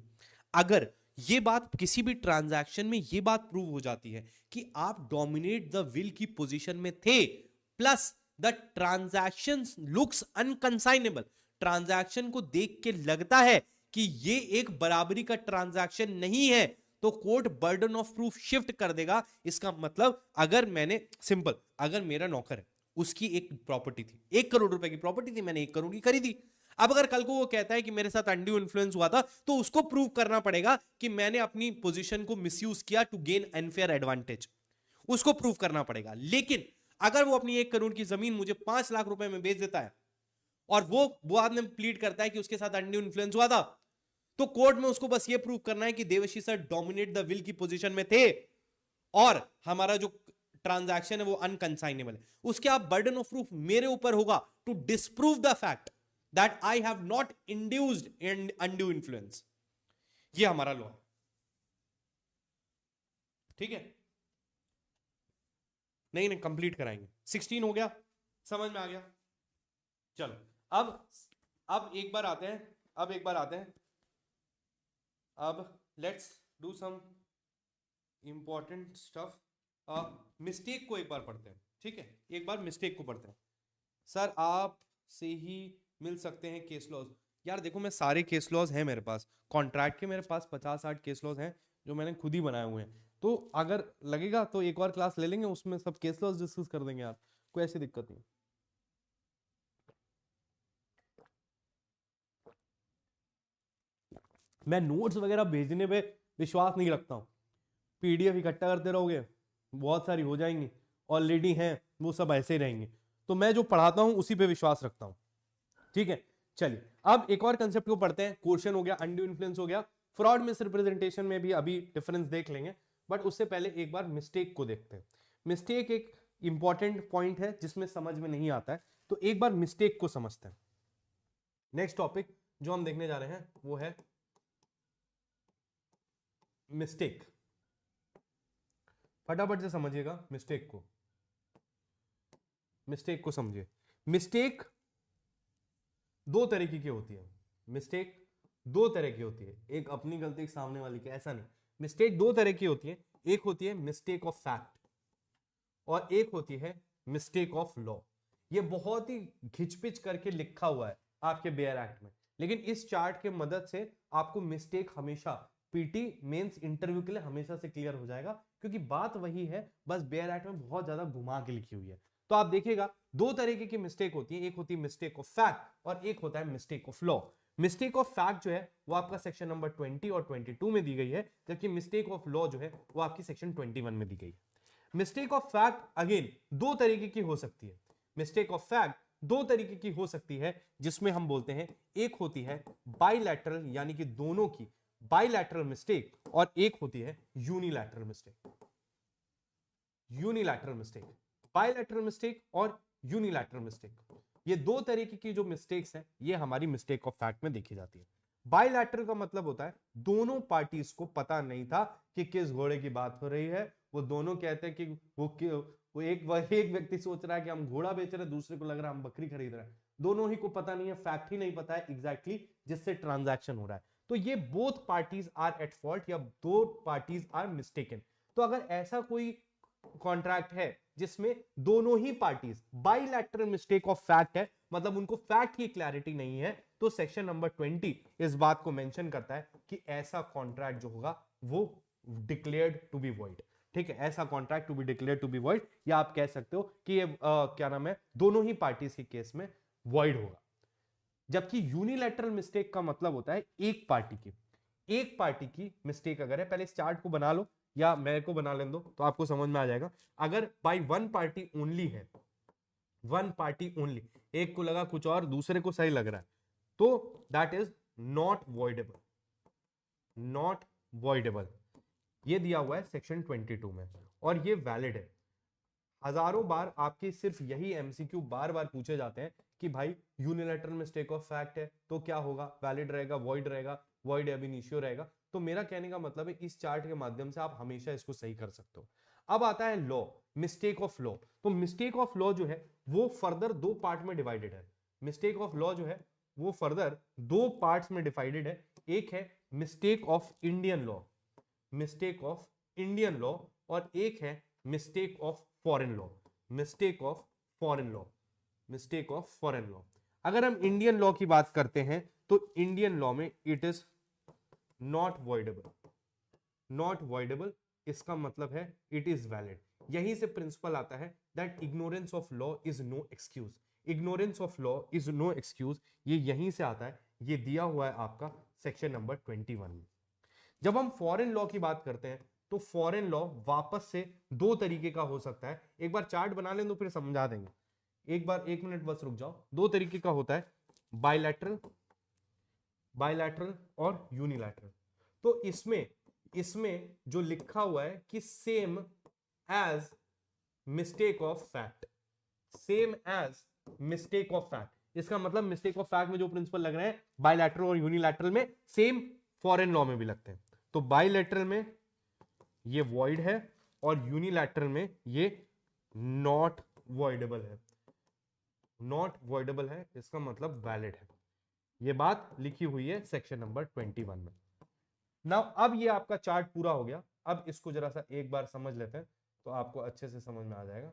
अगर ये बात किसी भी ट्रांजैक्शन में ये बात प्रूव हो जाती है कि आप डोमिनेट द विल की पोजीशन में थे plus the transaction looks unconscionable, transaction को देख के लगता है कि ये एक बराबरी का ट्रांजैक्शन नहीं है, तो court burden of proof shift कर देगा। इसका मतलब अगर मैंने सिंपल, अगर मेरा नौकर है, उसकी एक प्रॉपर्टी थी, 1 करोड़ रुपए की प्रॉपर्टी थी, मैंने 1 करोड़ की खरीदी। अब अगर कल को वो कहता है कि मेरे साथ अनड्यू इन्फ्लुएंस हुआ था, तो उसको प्रूव करना पड़ेगा कि मैंने अपनी पोजीशन को मिसयूज किया टू गेन अनफेयर एडवांटेज, उसको प्रूव करना पड़ेगा। लेकिन अगर वो अपनी 1 करोड़ की जमीन मुझे 5 लाख रुपए में बेच देता है और वो आदमी प्लीड करता है कि उसके साथ अनड्यू इन्फ्लुएंस हुआ था, तो कोर्ट में उसको बस ये प्रूव करना है कि Devshi sir dominate the will की पोजीशन में थे और हमारा जो ट्रांजैक्शन है वो अनकंसाइनेबल है। उसके आप बर्डन ऑफ प्रूफ मेरे ऊपर होगा to disprove the fact that I have not induced in undue influence. ये हमारा लॉ है, ठीक है? नहीं नहीं, कंप्लीट कराएंगे। 16 हो गया, समझ में आ गया? चलो अब एक बार आते हैं, अब let's do some important stuff. Mistake को एक बार पढ़ते हैं, ठीक है? एक बार मिस्टेक को पढ़ते हैं। सर आप से ही मिल सकते हैं केस लॉज। यार देखो, मैं सारे केस लॉज हैं मेरे पास, कॉन्ट्रैक्ट के मेरे पास 50-60 केस लॉज हैं जो मैंने खुद ही बनाए हुए हैं। तो अगर लगेगा तो एक और क्लास ले लेंगे, उसमें सब केस लॉज डिस्कस कर देंगे यार, कोई ऐसी दिक्कत नहीं। मैं नोट्स वगैरह भेजने पे विश्वास नहीं रखता हूँ। पीडीएफ इकट्ठा करते रहोगे, बहुत सारी हो जाएंगी, ऑलरेडी हैं वो सब ऐसे ही रहेंगे। तो मैं जो पढ़ाता हूं उसी पे विश्वास रखता हूं, ठीक है? चलिए अब एक और कंसेप्ट को पढ़ते हैं। क्वेश्चन हो गया, अनड्यू इन्फ्लुएंस हो गया, फ्रॉड मिसरिप्रेजेंटेशन में भी अभी डिफरेंस देख लेंगे, बट उससे पहले एक बार मिस्टेक को देखते हैं। मिस्टेक एक इंपॉर्टेंट पॉइंट है जिसमें समझ में नहीं आता है, तो एक बार मिस्टेक को समझते हैं। नेक्स्ट टॉपिक जो हम देखने जा रहे हैं वो है मिस्टेक। फटाफट से समझिएगा मिस्टेक को समझिए। मिस्टेक दो तरीके की होती है, मिस्टेक दो तरह की होती है, एक अपनी गलती, एक सामने वाले की, ऐसा नहीं। मिस्टेक दो तरह की होती है, एक होती है मिस्टेक ऑफ फैक्ट और एक होती है मिस्टेक ऑफ लॉ। ये बहुत ही घिचपिच करके लिखा हुआ है आपके बेयर एक्ट में, लेकिन इस चार्ट के मदद से आपको मिस्टेक हमेशा पीटी मेंस इंटरव्यू के लिए हमेशा से क्लियर हो जाएगा, क्योंकि बात वही है, बस बेयर एक्ट में बहुत ज्यादा घुमा के लिखी हुई है। तो आप देखिएगा दो तरीके की मिस्टेक होती है, एक होती है मिस्टेक ऑफ फैक्ट और एक होता है mistake of law. Mistake of fact जो है वो आपका सेक्शन नंबर 20 और 22 में दी गई है, जबकि मिस्टेक ऑफ लॉ जो है वो आपकी सेक्शन 21 में दी गई है। मिस्टेक ऑफ फैक्ट अगेन दो तरीके की हो सकती है। मिस्टेक ऑफ फैक्ट दो तरीके की हो सकती है, जिसमें हम बोलते हैं एक होती है बाइलैटरल यानी कि दोनों की बाइलैटरल मिस्टेक, और एक होती है unilateral mistake. Unilateral mistake, bilateral mistake और यूनिलैटरल मिस्टेक, ये दो तरीके की जो मिस्टेक्स हैं ये हमारी मिस्टेक ऑफ फैक्ट में देखी जाती है। बाइलैटरल का मतलब होता है दोनों पार्टीज को पता नहीं था कि किस घोड़े की बात हो रही है, वो दोनों कहते हैं कि वो एक व्यक्ति सोच रहा है कि हम घोड़ा बेच रहे हैं, दूसरे को लग रहा है हम बकरी खरीद रहे हैं। दोनों ही को पता नहीं है, फैक्ट ही नहीं पता है एग्जैक्टली जिससे ट्रांजैक्शन हो रहा है। तो ये both parties are at fault या दो पार्टीज आर मिस्टेकन। तो अगर ऐसा कोई कॉन्ट्रैक्ट है जिसमें दोनों ही parties bilateral mistake of fact है, मतलब उनको फैक्ट की क्लैरिटी नहीं है, तो सेक्शन नंबर 20 इस बात को मेंशन करता है कि ऐसा कॉन्ट्रैक्ट जो होगा वो डिक्लेयर्ड टू बी वॉइड। ठीक है, ऐसा contract to be declared to be void, या आप कह सकते हो कि ये क्या नाम है, दोनों ही पार्टीज के केस में वॉइड होगा। जबकि यूनिलैटरल मिस्टेक का मतलब होता है एक पार्टी की मिस्टेक अगर है, पहले इस चार्ट को बना लो या मेरे को बना लेने दो तो आपको समझ में आ जाएगा। अगर बाय वन पार्टी ओनली है, वन पार्टी ओनली, एक को लगा कुछ और दूसरे को सही लग रहा है, तो that is not voidable, not voidable. ये दिया हुआ है सेक्शन 22 में और ये वैलिड है। हजारों बार आपके सिर्फ यही एमसीक्यू बार बार पूछे जाते हैं कि भाई यूनिलैटरल मिस्टेक ऑफ फैक्ट है तो क्या होगा, वैलिड रहेगा, वॉइड अब इनिशियो रहेगा। तो मेरा कहने का मतलब है इस चार्ट के माध्यम से आप हमेशा इसको सही कर सकते हो। अब आता है लॉ, मिस्टेक ऑफ लॉ। तो मिस्टेक ऑफ लॉ जो है वो फर्दर दो पार्ट में डिवाइडेड है। मिस्टेक ऑफ लॉ जो है वो फर्दर दो पार्ट्स में डिवाइडेड है। एक है mistake of Indian law, mistake of Indian law, और एक है mistake of foreign law, mistake of foreign law, mistake of foreign law. अगर हम इंडियन लॉ की बात करते हैं तो इंडियन लॉ में it is not voidable, not voidable इसका मतलब है इट इज वैलिड। यहीं से प्रिंसिपल आता है that ignorance of law is no excuse, ignorance of law is no excuse, ये यहीं से आता है, ये दिया हुआ है आपका सेक्शन नंबर 21 में। जब हम फॉरेन लॉ की बात करते हैं तो फॉरेन लॉ वापस से दो तरीके का हो सकता है। एक बार चार्ट बना लें तो फिर समझा देंगे, एक बार एक मिनट बस रुक जाओ। दो तरीके का होता है, बायलैटरल, बायलैटरल और यूनिलैटरल। तो इसमें जो लिखा हुआ है कि same as mistake of fact, same as mistake of fact, इसका मतलब मिस्टेक ऑफ फैक्ट में जो प्रिंसिपल लग रहे हैं बायलैटरल और यूनिलैटरल में सेम फॉरेन लॉ में भी लगते हैं। तो बायलैटरल में ये वॉइड है और यूनिलैटरल में ये नॉट वॉइडेबल है, नॉट वॉइडेबल है इसका मतलब वैलिड है। ये बात लिखी हुई है सेक्शन नंबर 21 में। नाउ अब ये आपका चार्ट पूरा हो गया। अब इसको जरा सा एक बार समझ लेते हैं तो आपको अच्छे से समझ में आ जाएगा।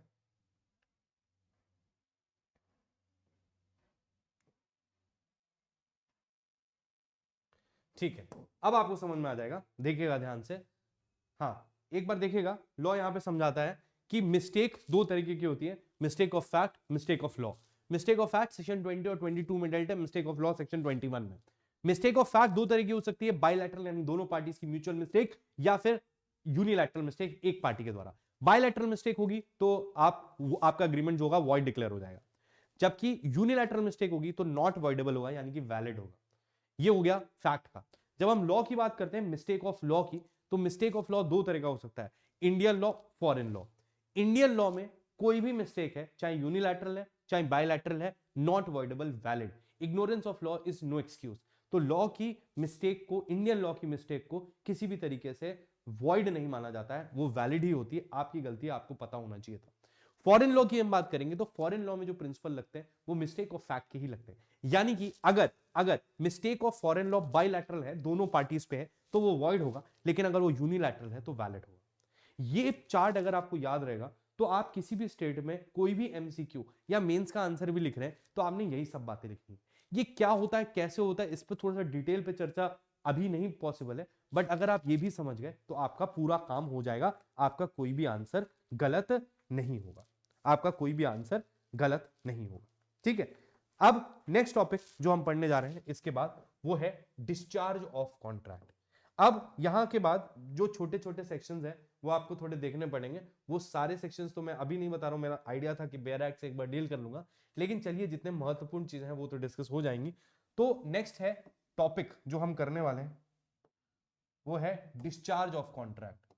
ठीक है, अब आपको समझ में आ जाएगा, देखिएगा ध्यान से। हाँ, एक बार देखिएगा, लॉ यहां पे समझाता है कि मिस्टेक दो तरीके की होती है, mistake of fact, mistake of law. Mistake of fact section 20 और 22 में डेल्ट है, मिस्टेक ऑफ लॉ सेक्शन 21 में। मिस्टेक ऑफ फैक्ट दो तरीके की हो सकती है, बायलैटरल यानी दोनों पार्टीज की म्यूचुअल मिस्टेक, या फिर यूनिलैटरल मिस्टेक एक पार्टी के द्वारा। बायलैटरल मिस्टेक होगी तो आपका अग्रीमेंट जो होगा वॉइड डिक्लेयर हो जाएगा, जबकि यूनिलैटरल मिस्टेक होगी तो नॉट वॉइडेबल होगा यानी कि वैलिड होगा। ये हो गया फैक्ट का। जब हम लॉ की बात करते हैं, मिस्टेक ऑफ लॉ की, तो मिस्टेक ऑफ लॉ दो तरह का हो सकता है, Indian law, foreign law. Indian law में कोई भी मिस्टेक है, चाहे यूनिलैटरल है चाहे बायलैटरल है, not voidable, valid. Ignorance of law is no excuse. तो लॉ की मिस्टेक को, इंडियन लॉ की मिस्टेक को किसी भी तरीके से वॉइड नहीं माना जाता है, वो वैलिड ही होती है। आपकी गलती है, आपको पता होना चाहिए था। फॉरेन लॉ की हम बात करेंगे तो फॉरेन लॉ में जो प्रिंसिपल लगते हैं वो मिस्टेक ऑफ फैक्ट के ही लगते हैं। यानी कि अगर mistake of foreign law bilateral है, दोनों पार्टीज पे है, तो वो वॉइड होगा, लेकिन अगर वो यूनिलैटरल है तो वैलिड होगा। ये चार्ट अगर आपको याद रहेगा तो आप किसी भी स्टेट में कोई भी एमसीक्यू या मेंस का आंसर भी लिख रहे हैं तो आपने यही सब बातें लिखनी है। ये क्या होता है, कैसे होता है, इस पर थोड़ा सा डिटेल पे चर्चा अभी नहीं पॉसिबल है, बट अगर आप ये भी समझ गए तो आपका पूरा काम हो जाएगा, आपका कोई भी आंसर गलत नहीं होगा, आपका कोई भी आंसर गलत नहीं होगा। ठीक है, अब नेक्स्ट टॉपिक जो हम पढ़ने जा रहे हैं इसके बाद वो है डिस्चार्ज ऑफ कॉन्ट्रैक्ट। अब यहां के बाद जो छोटे छोटे सेक्शंस हैं वो आपको थोड़े देखने पड़ेंगे। वो सारे सेक्शंस तो मैं अभी नहीं बता रहा हूं, मेरा आइडिया था कि बेयर एक्ट से एक बार डील कर लूंगा, लेकिन चलिए जितने महत्वपूर्ण चीजें हैं वो तो डिस्कस हो जाएंगी। तो नेक्स्ट है टॉपिक जो हम करने वाले हैं वो है discharge of contract.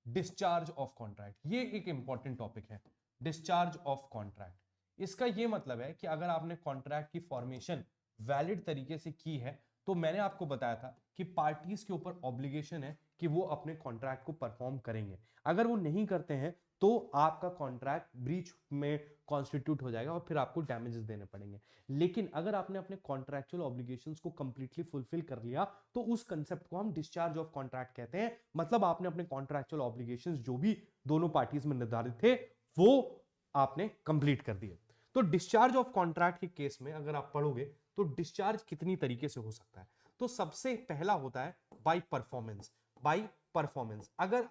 Discharge of contract ये एक इंपॉर्टेंट टॉपिक है, डिस्चार्ज ऑफ कॉन्ट्रैक्ट। इसका ये मतलब है कि अगर आपने कॉन्ट्रैक्ट की फॉर्मेशन वैलिड तरीके से की है तो मैंने आपको बताया था कि पार्टीज के ऊपर ऑब्लिगेशन है कि वो अपने कॉन्ट्रैक्ट को परफॉर्म करेंगे। अगर वो नहीं करते हैं तो आपका कॉन्ट्रैक्ट ब्रीच में कॉन्स्टिट्यूट हो जाएगा और फिर आपको डैमेजेस देने पड़ेंगे। लेकिन अगर आपने अपने कॉन्ट्रैक्चुअल ऑब्लिगेशंस को कंप्लीटली फुलफिल कर लिया तो उस कंसेप्ट को हम डिस्चार्ज ऑफ कॉन्ट्रैक्ट कहते हैं। मतलब आपने अपने कॉन्ट्रैक्चुअल ऑब्लिगेशंस जो भी दोनों पार्टीज में निर्धारित थे वो आपने कंप्लीट कर दिए। तो डिस्चार्ज ऑफ कॉन्ट्रैक्ट के केस में अगर आप पढ़ोगे तो डिस्चार्ज कितनी तरीके से हो सकता है। तो सबसे पहला होता है बाय परफॉर्मेंस। बाय परफॉर्मेंस अगर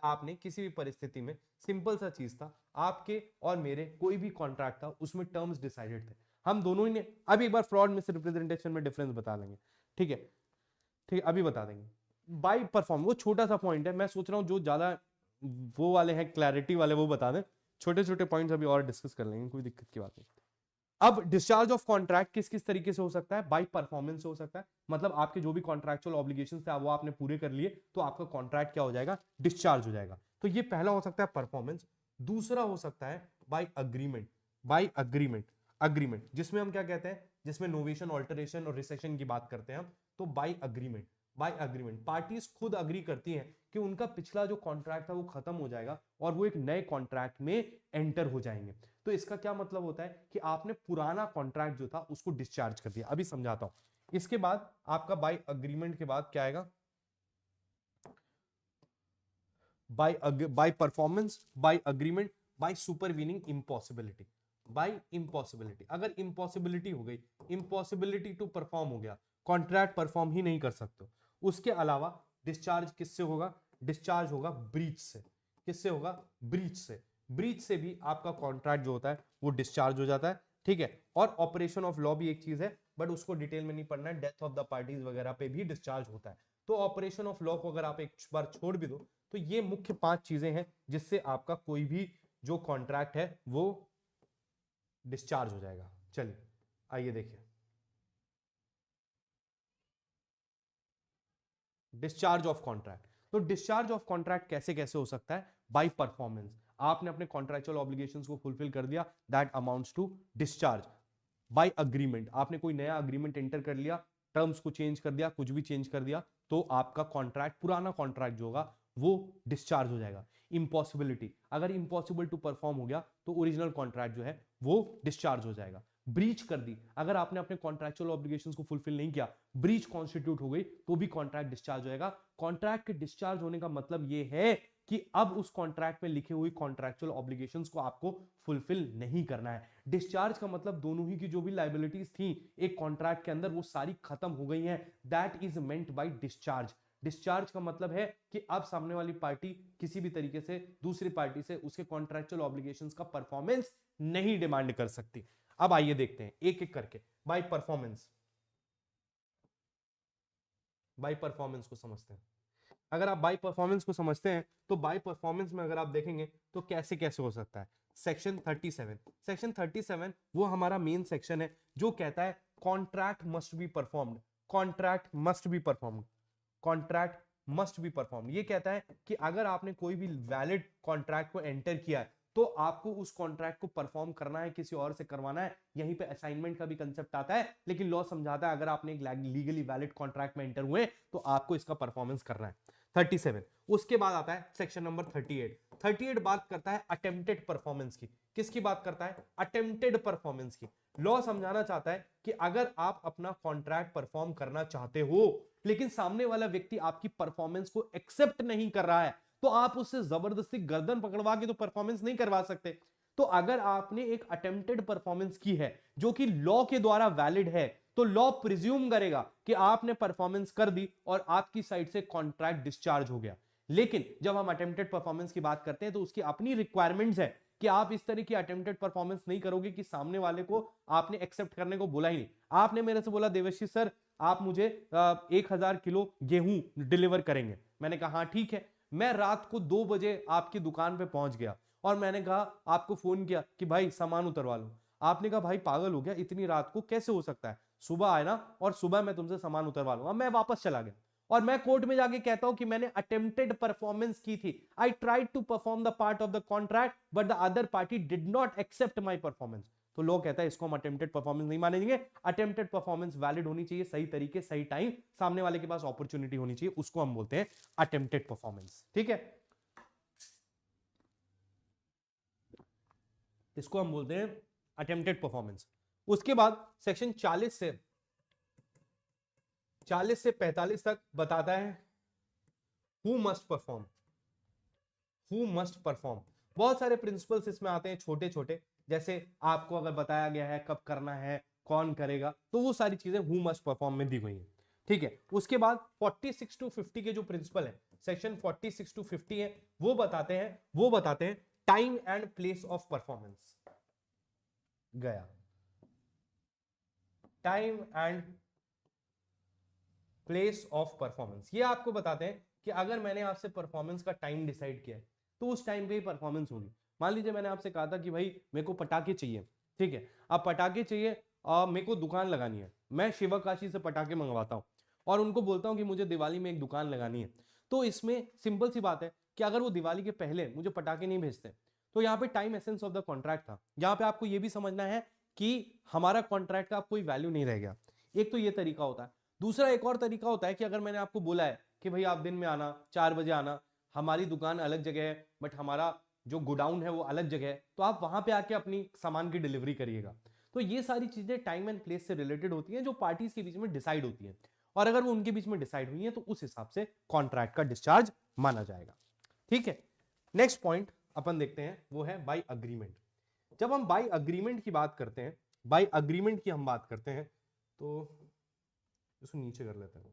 आपने किसी भी परिस्थिति में, सिंपल सा चीज था, आपके और मेरे कोई भी कॉन्ट्रैक्ट था उसमें टर्म्स डिसाइडेड थे, हम दोनों ही ने, अभी एक बार फ्रॉड मिस रिप्रेजेंटेशन में डिफरेंस बता लेंगे, ठीक है, ठीक है, अभी बता देंगे। बाय परफॉर्म वो छोटा सा पॉइंट है, मैं सोच रहा हूं जो ज्यादा वो वाले हैं क्लैरिटी वाले वो बता दें, छोटे छोटे पॉइंट्स अभी और डिस्कस कर लेंगे, कोई दिक्कत की बात नहीं। अब डिस्चार्ज ऑफ कॉन्ट्रैक्ट किस किस तरीके से हो सकता है? बाय परफॉर्मेंस हो सकता है, मतलब आपके जो भी कॉन्ट्रैक्चुअल ऑब्लिगेशंस थे वो आपने पूरे कर लिए तो आपका कॉन्ट्रैक्ट क्या हो जाएगा? डिस्चार्ज हो जाएगा। तो ये पहला हो सकता है परफॉर्मेंस। दूसरा हो सकता है बाय अग्रीमेंट। बाय अग्रीमेंट जिसमें हम क्या कहते हैं, जिसमें नोवेशन, ऑल्टरेशन और रिसेशन की बात करते हैं हम, तो बाय अग्रीमेंट पार्टीज खुद अग्री करती हैं कि उनका पिछला जो कॉन्ट्रैक्ट था वो खत्म हो जाएगा और वो एक नए कॉन्ट्रैक्ट में एंटर हो जाएंगे। तो इसका क्या मतलब होता है कि आपने पुराना कॉन्ट्रैक्ट जो था उसको डिस्चार्ज कर दिया। अभी समझाता हूं। इसके बाद आपका बाय अग्रीमेंट के बाद क्या आएगा? By performance, by agreement, by supervening impossibility. By impossibility, अगर इम्पॉसिबिलिटी हो गई, इम्पॉसिबिलिटी टू परफॉर्म हो गया, कॉन्ट्रैक्ट परफॉर्म ही नहीं कर सकते, उसके अलावा डिस्चार्ज किससे होगा? डिस्चार्ज होगा ब्रीच से। किससे होगा? ब्रीच से। ब्रीच से भी आपका कॉन्ट्रैक्ट जो होता है वो डिस्चार्ज हो जाता है, ठीक है। और ऑपरेशन ऑफ लॉ भी एक चीज है, बट उसको डिटेल में नहीं पढ़ना है, डेथ ऑफ द पार्टीज वगैरह पे भी डिस्चार्ज होता है। तो ऑपरेशन ऑफ लॉ को अगर आप एक बार छोड़ भी दो तो ये मुख्य 5 चीजें हैं जिससे आपका कोई भी जो कॉन्ट्रैक्ट है वो डिस्चार्ज हो जाएगा। चलिए आइए देखिए डिस्चार्ज ऑफ कॉन्ट्रैक्ट। तो डिस्चार्ज ऑफ कॉन्ट्रैक्ट कैसे कैसे हो सकता है? बाय परफॉर्मेंस, आपने अपने कॉन्ट्रैक्चुअल ऑब्लिगेशंस को फुलफिल कर दिया, that amounts to discharge. By agreement, आपने कोई नया अग्रीमेंट एंटर कर लिया, टर्म्स को चेंज कर दिया, कुछ भी चेंज कर दिया, तो आपका कॉन्ट्रैक्ट, पुराना कॉन्ट्रैक्ट जो होगा वो डिस्चार्ज हो जाएगा। इम्पॉसिबिलिटी, अगर इम्पॉसिबल टू परफॉर्म हो गया तो ओरिजिनल कॉन्ट्रैक्ट जो है वो डिस्चार्ज हो जाएगा। ब्रीच कर दी, अगर आपने अपने कॉन्ट्रैक्चुअल ऑब्लिगेशंस को फुलफिल नहीं किया, ब्रीच कॉन्स्टिट्यूट हो गई तो भी कॉन्ट्रैक्ट डिस्चार्ज हो जाएगा। कॉन्ट्रैक्ट के डिस्चार्ज होने का मतलब ये है कि अब उस कॉन्ट्रैक्ट में लिखी हुई कॉन्ट्रैक्चुअल ऑब्लिगेशंस को आपको फुलफिल नहीं करना है। डिस्चार्ज का मतलब दोनों ही की जो भी लायबिलिटीज थी एक कॉन्ट्रैक्ट के अंदर वो सारी खत्म हो गई हैं, that is meant by discharge. Discharge का मतलब है कि अब सामने वाली पार्टी किसी भी तरीके से दूसरी पार्टी से उसके कॉन्ट्रैक्चुअल ऑब्लिगेशंस का परफॉर्मेंस नहीं डिमांड कर सकती। अब आइए देखते हैं एक एक करके। बाय परफॉर्मेंस, बाय परफॉर्मेंस को समझते हैं। अगर आप बाय परफॉर्मेंस को समझते हैं तो बाय परफॉर्मेंस में अगर आप देखेंगे तो कैसे कैसे हो सकता है। सेक्शन 37, सेक्शन 37 वो हमारा मेन सेक्शन है जो कहता है contract must be performed. Contract must be performed, contract must be performed. ये कहता है कि अगर आपने कोई भी वैलिड कॉन्ट्रैक्ट को एंटर किया है तो आपको उस कॉन्ट्रैक्ट को परफॉर्म करना है, किसी और से करवाना है। यहीं पे असाइनमेंट का भी कंसेप्ट आता है, लेकिन लॉ समझाता है अगर आपने एक लीगली वैलिड कॉन्ट्रैक्ट में एंटर हुए तो आपको इसका परफॉर्मेंस करना है। 37, उसके बाद आता है सेक्शन नंबर 38। 38 बात करता है अटेम्प्टेड परफॉर्मेंस की। किसकी बात करता है? अटेम्प्टेड परफॉर्मेंस की। लॉ समझाना चाहता है कि अगर आप अपना कॉन्ट्रैक्ट परफॉर्म करना चाहते हो लेकिन सामने वाला व्यक्ति आपकी परफॉर्मेंस को एक्सेप्ट नहीं कर रहा है तो आप उससे जबरदस्ती गर्दन पकड़वा के तो परफॉर्मेंस नहीं करवा सकते। तो अगर आपने एक अटेम्प्टेड परफॉर्मेंस की है जो कि लॉ के द्वारा वैलिड है तो लॉ प्रिज्यूम करेगा कि आपने परफॉर्मेंस कर दी और आपकी साइड से कॉन्ट्रैक्ट डिस्चार्ज हो गया। लेकिन जब हम अटेम्प्टेड परफॉर्मेंस की बात करते हैं तो उसकी अपनी रिक्वायरमेंट्स है कि आप इस तरह की अटेम्प्टेड परफॉर्मेंस नहीं करोगे कि सामने वाले को आपने एक्सेप्ट करने को बोला ही नहीं। आपने मेरे से बोला देवश्री सर आप मुझे 1000 किलो गेहूं डिलीवर करेंगे, मैंने कहा हाँ ठीक है। मैं रात को 2 बजे आपकी दुकान पे पहुंच गया और मैंने कहा आपको फोन किया कि भाई सामान उतरवा लो। आपने कहा भाई पागल हो गया, इतनी रात को कैसे हो सकता है, सुबह आए ना और सुबह मैं तुमसे सामान उतरवा लूंगा। मैं वापस चला गया और मैं कोर्ट में जाके कहता हूं कि मैंने अटेम्प्टेड परफॉर्मेंस की थी, I tried to perform the part of the contract but the other party did not accept my performance. तो लॉ कहता है इसको हम अटेम्प्टेड परफॉर्मेंस नहीं मानेंगे। अटेम्प्टेड परफॉर्मेंस वैलिड होनी चाहिए, सही तरीके सही टाइम, सामने वाले के पास अपॉर्चुनिटी होनी चाहिए, उसको हम बोलते हैं अटेम्प्टेड परफॉर्मेंस। ठीक है, इसको हम बोलते हैं अटेम्प्टेड परफॉर्मेंस। उसके बाद सेक्शन 40 से 45 तक बताता है who must perform, who must perform. बहुत सारे प्रिंसिपल्स इसमें आते हैं छोटे छोटे, जैसे आपको अगर बताया गया है कब करना है, कौन करेगा, तो वो सारी चीजें हु मस्ट परफॉर्म में दी हुई है। ठीक है, उसके बाद 46 to 50 के जो प्रिंसिपल है, सेक्शन 46 to 50 है, वो बताते हैं time and place of performance. गया time and place of performance, ये आपको बताते हैं कि अगर मैंने आपसे परफॉर्मेंस का टाइम डिसाइड किया है तो उस टाइम पे ही परफॉर्मेंस होगी। मान लीजिए मैंने आपसे कहा था कि भाई मेरे को पटाखे चाहिए, ठीक है, अब पटाखे चाहिए, मेरे को दुकान लगानी है, मैं शिवकाशी से पटाखे मंगवाता हूं और उनको बोलता हूं कि मुझे दिवाली में एक दुकान लगानी है। तो इसमें सिंपल सी बात है कि अगर वो दिवाली के पहले मुझे पटाखे नहीं भेजते तो यहाँ पे time essence of the contract था। यहाँ पे आपको ये भी समझना है कि हमारा कॉन्ट्रैक्ट का कोई वैल्यू नहीं रह गया। एक तो ये तरीका होता है। दूसरा एक और तरीका होता है कि अगर मैंने आपको बोला है कि भाई आप दिन में आना, 4 बजे आना, हमारी दुकान अलग जगह है बट हमारा जो गोडाउन है वो अलग जगह है, तो आप वहां पे आके अपनी सामान की डिलीवरी करिएगा। तो ये सारी चीजें टाइम एंड प्लेस से रिलेटेड होती हैं जो पार्टीज के बीच में डिसाइड होती हैं, और अगर वो उनके बीच में डिसाइड हुई है तो उस हिसाब से कॉन्ट्रैक्ट का डिस्चार्ज माना जाएगा। ठीक है, नेक्स्ट पॉइंट अपन देखते हैं वो है बाय अग्रीमेंट। जब हम बाय अग्रीमेंट की बात करते हैं, बाय अग्रीमेंट की हम बात करते हैं, तो इसको नीचे कर लेते हैं।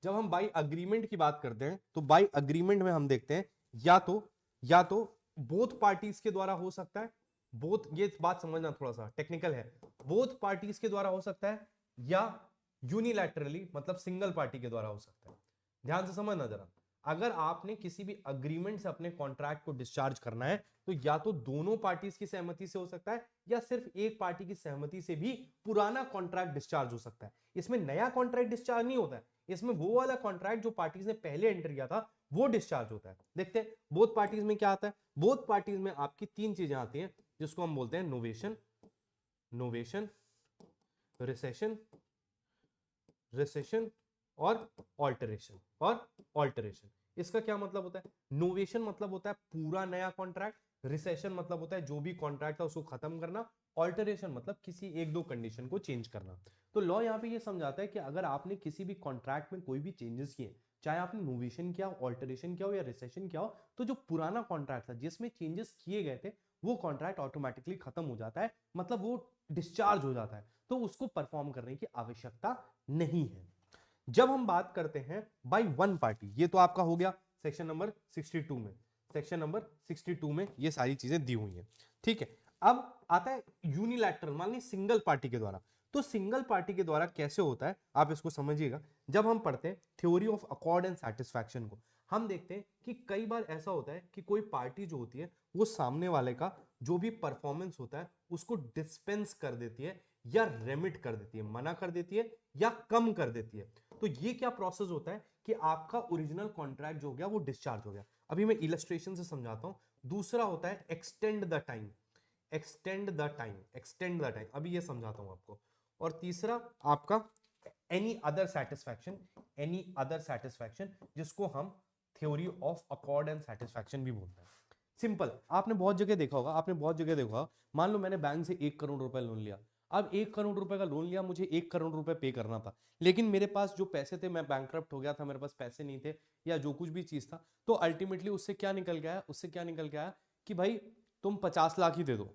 जब हम बाय अग्रीमेंट की बात करते हैं तो बाय अग्रीमेंट में हम देखते हैं या तो बोथ पार्टीज के द्वारा हो सकता है, बोथ, ये बात समझना थोड़ा सा टेक्निकल है, बोथ पार्टीज के द्वारा हो सकता है, या यूनिलैटरली मतलब सिंगल पार्टी के द्वारा हो सकता है। ध्यान से समझना जरा, अगर आपने किसी भी अग्रीमेंट से अपने कॉन्ट्रैक्ट को डिस्चार्ज करना है तो या तो दोनों पार्टीज की सहमति से हो सकता है या सिर्फ एक पार्टी की सहमति से भी पुराना कॉन्ट्रैक्ट डिस्चार्ज हो सकता है। इसमें नया कॉन्ट्रैक्ट डिस्चार्ज नहीं होता है, इसमें वो वाला कॉन्ट्रैक्ट जो पार्टीज ने पहले एंटर किया था वो डिस्चार्ज होता है। देखते हैं बोथ पार्टीज में क्या आता है। बोथ पार्टीज में आपकी 3 चीजें आती हैं जिसको हम बोलते हैं नोवेशन, रिसेशन और ऑल्टरेशन। इसका क्या मतलब होता है? नोवेशन मतलब होता है पूरा नया कॉन्ट्रैक्ट, रिसेशन मतलब होता है जो भी कॉन्ट्रैक्ट था उसको खत्म करना, ऑल्टरेशन मतलब किसी एक दो कंडीशन को चेंज करना। तो लॉ यहाँ पे ये समझाता है कि अगर आपने किसी भी कॉन्ट्रैक्ट में कोई भी चेंजेस किए, चाहे आपने नोवेशन किया, ऑल्टरेशन किया हो या रिसेशन किया हो, तो जो पुराना कॉन्ट्रैक्ट था जिसमें चेंजेस किए गए थे वो कॉन्ट्रैक्ट ऑटोमेटिकली खत्म हो जाता है, मतलब वो डिस्चार्ज हो जाता है, तो उसको परफॉर्म करने की आवश्यकता नहीं है। जब हम बात करते हैं बाय वन पार्टी, ये तो आपका हो गया सेक्शन नंबर 62 में, सेक्शन नंबर 62 में ये सारी चीजें दी हुई हैं। ठीक है, अब आता है यूनिलैटरल, मान ली सिंगल पार्टी के द्वारा। तो सिंगल पार्टी के द्वारा कैसे होता है आप इसको समझिएगा। जब हम पढ़ते हैं theory of accord and satisfaction को, हम देखते हैं कि कई बार ऐसा होता है कि कोई पार्टी जो होती है वो सामने वाले का जो भी परफॉर्मेंस होता है उसको डिस्पेंस कर देती है या रेमिट कर देती है, मना कर देती है या कम कर देती है। तो ये क्या प्रोसेस होता है कि आपका ओरिजिनल कॉन्ट्रैक्ट जो हो गया वो डिस्चार्ज हो गया। अभी मैं इलस्ट्रेशन से समझाता हूं। दूसरा होता है एक्सटेंड द टाइम, अभी ये समझाता हूं आपको। और तीसरा आपका एनी अदर सैटिस्फैक्शन, जिसको हम theory of accord and satisfaction भी बोलते हैं। सिंपल, आपने बहुत जगह देखा होगा, मान लो मैंने बैंक से 1 करोड़ रुपए लोन लिया। अब 1 करोड़ रुपए का लोन लिया, मुझे 1 करोड़ रुपए पे करना था, लेकिन मेरे पास जो पैसे थे, मैं बैंकक्रप्ट हो गया था, मेरे पास पैसे नहीं थे या जो कुछ भी चीज था, तो अल्टीमेटली उससे क्या निकल गया कि भाई तुम 50 लाख ही दे दो।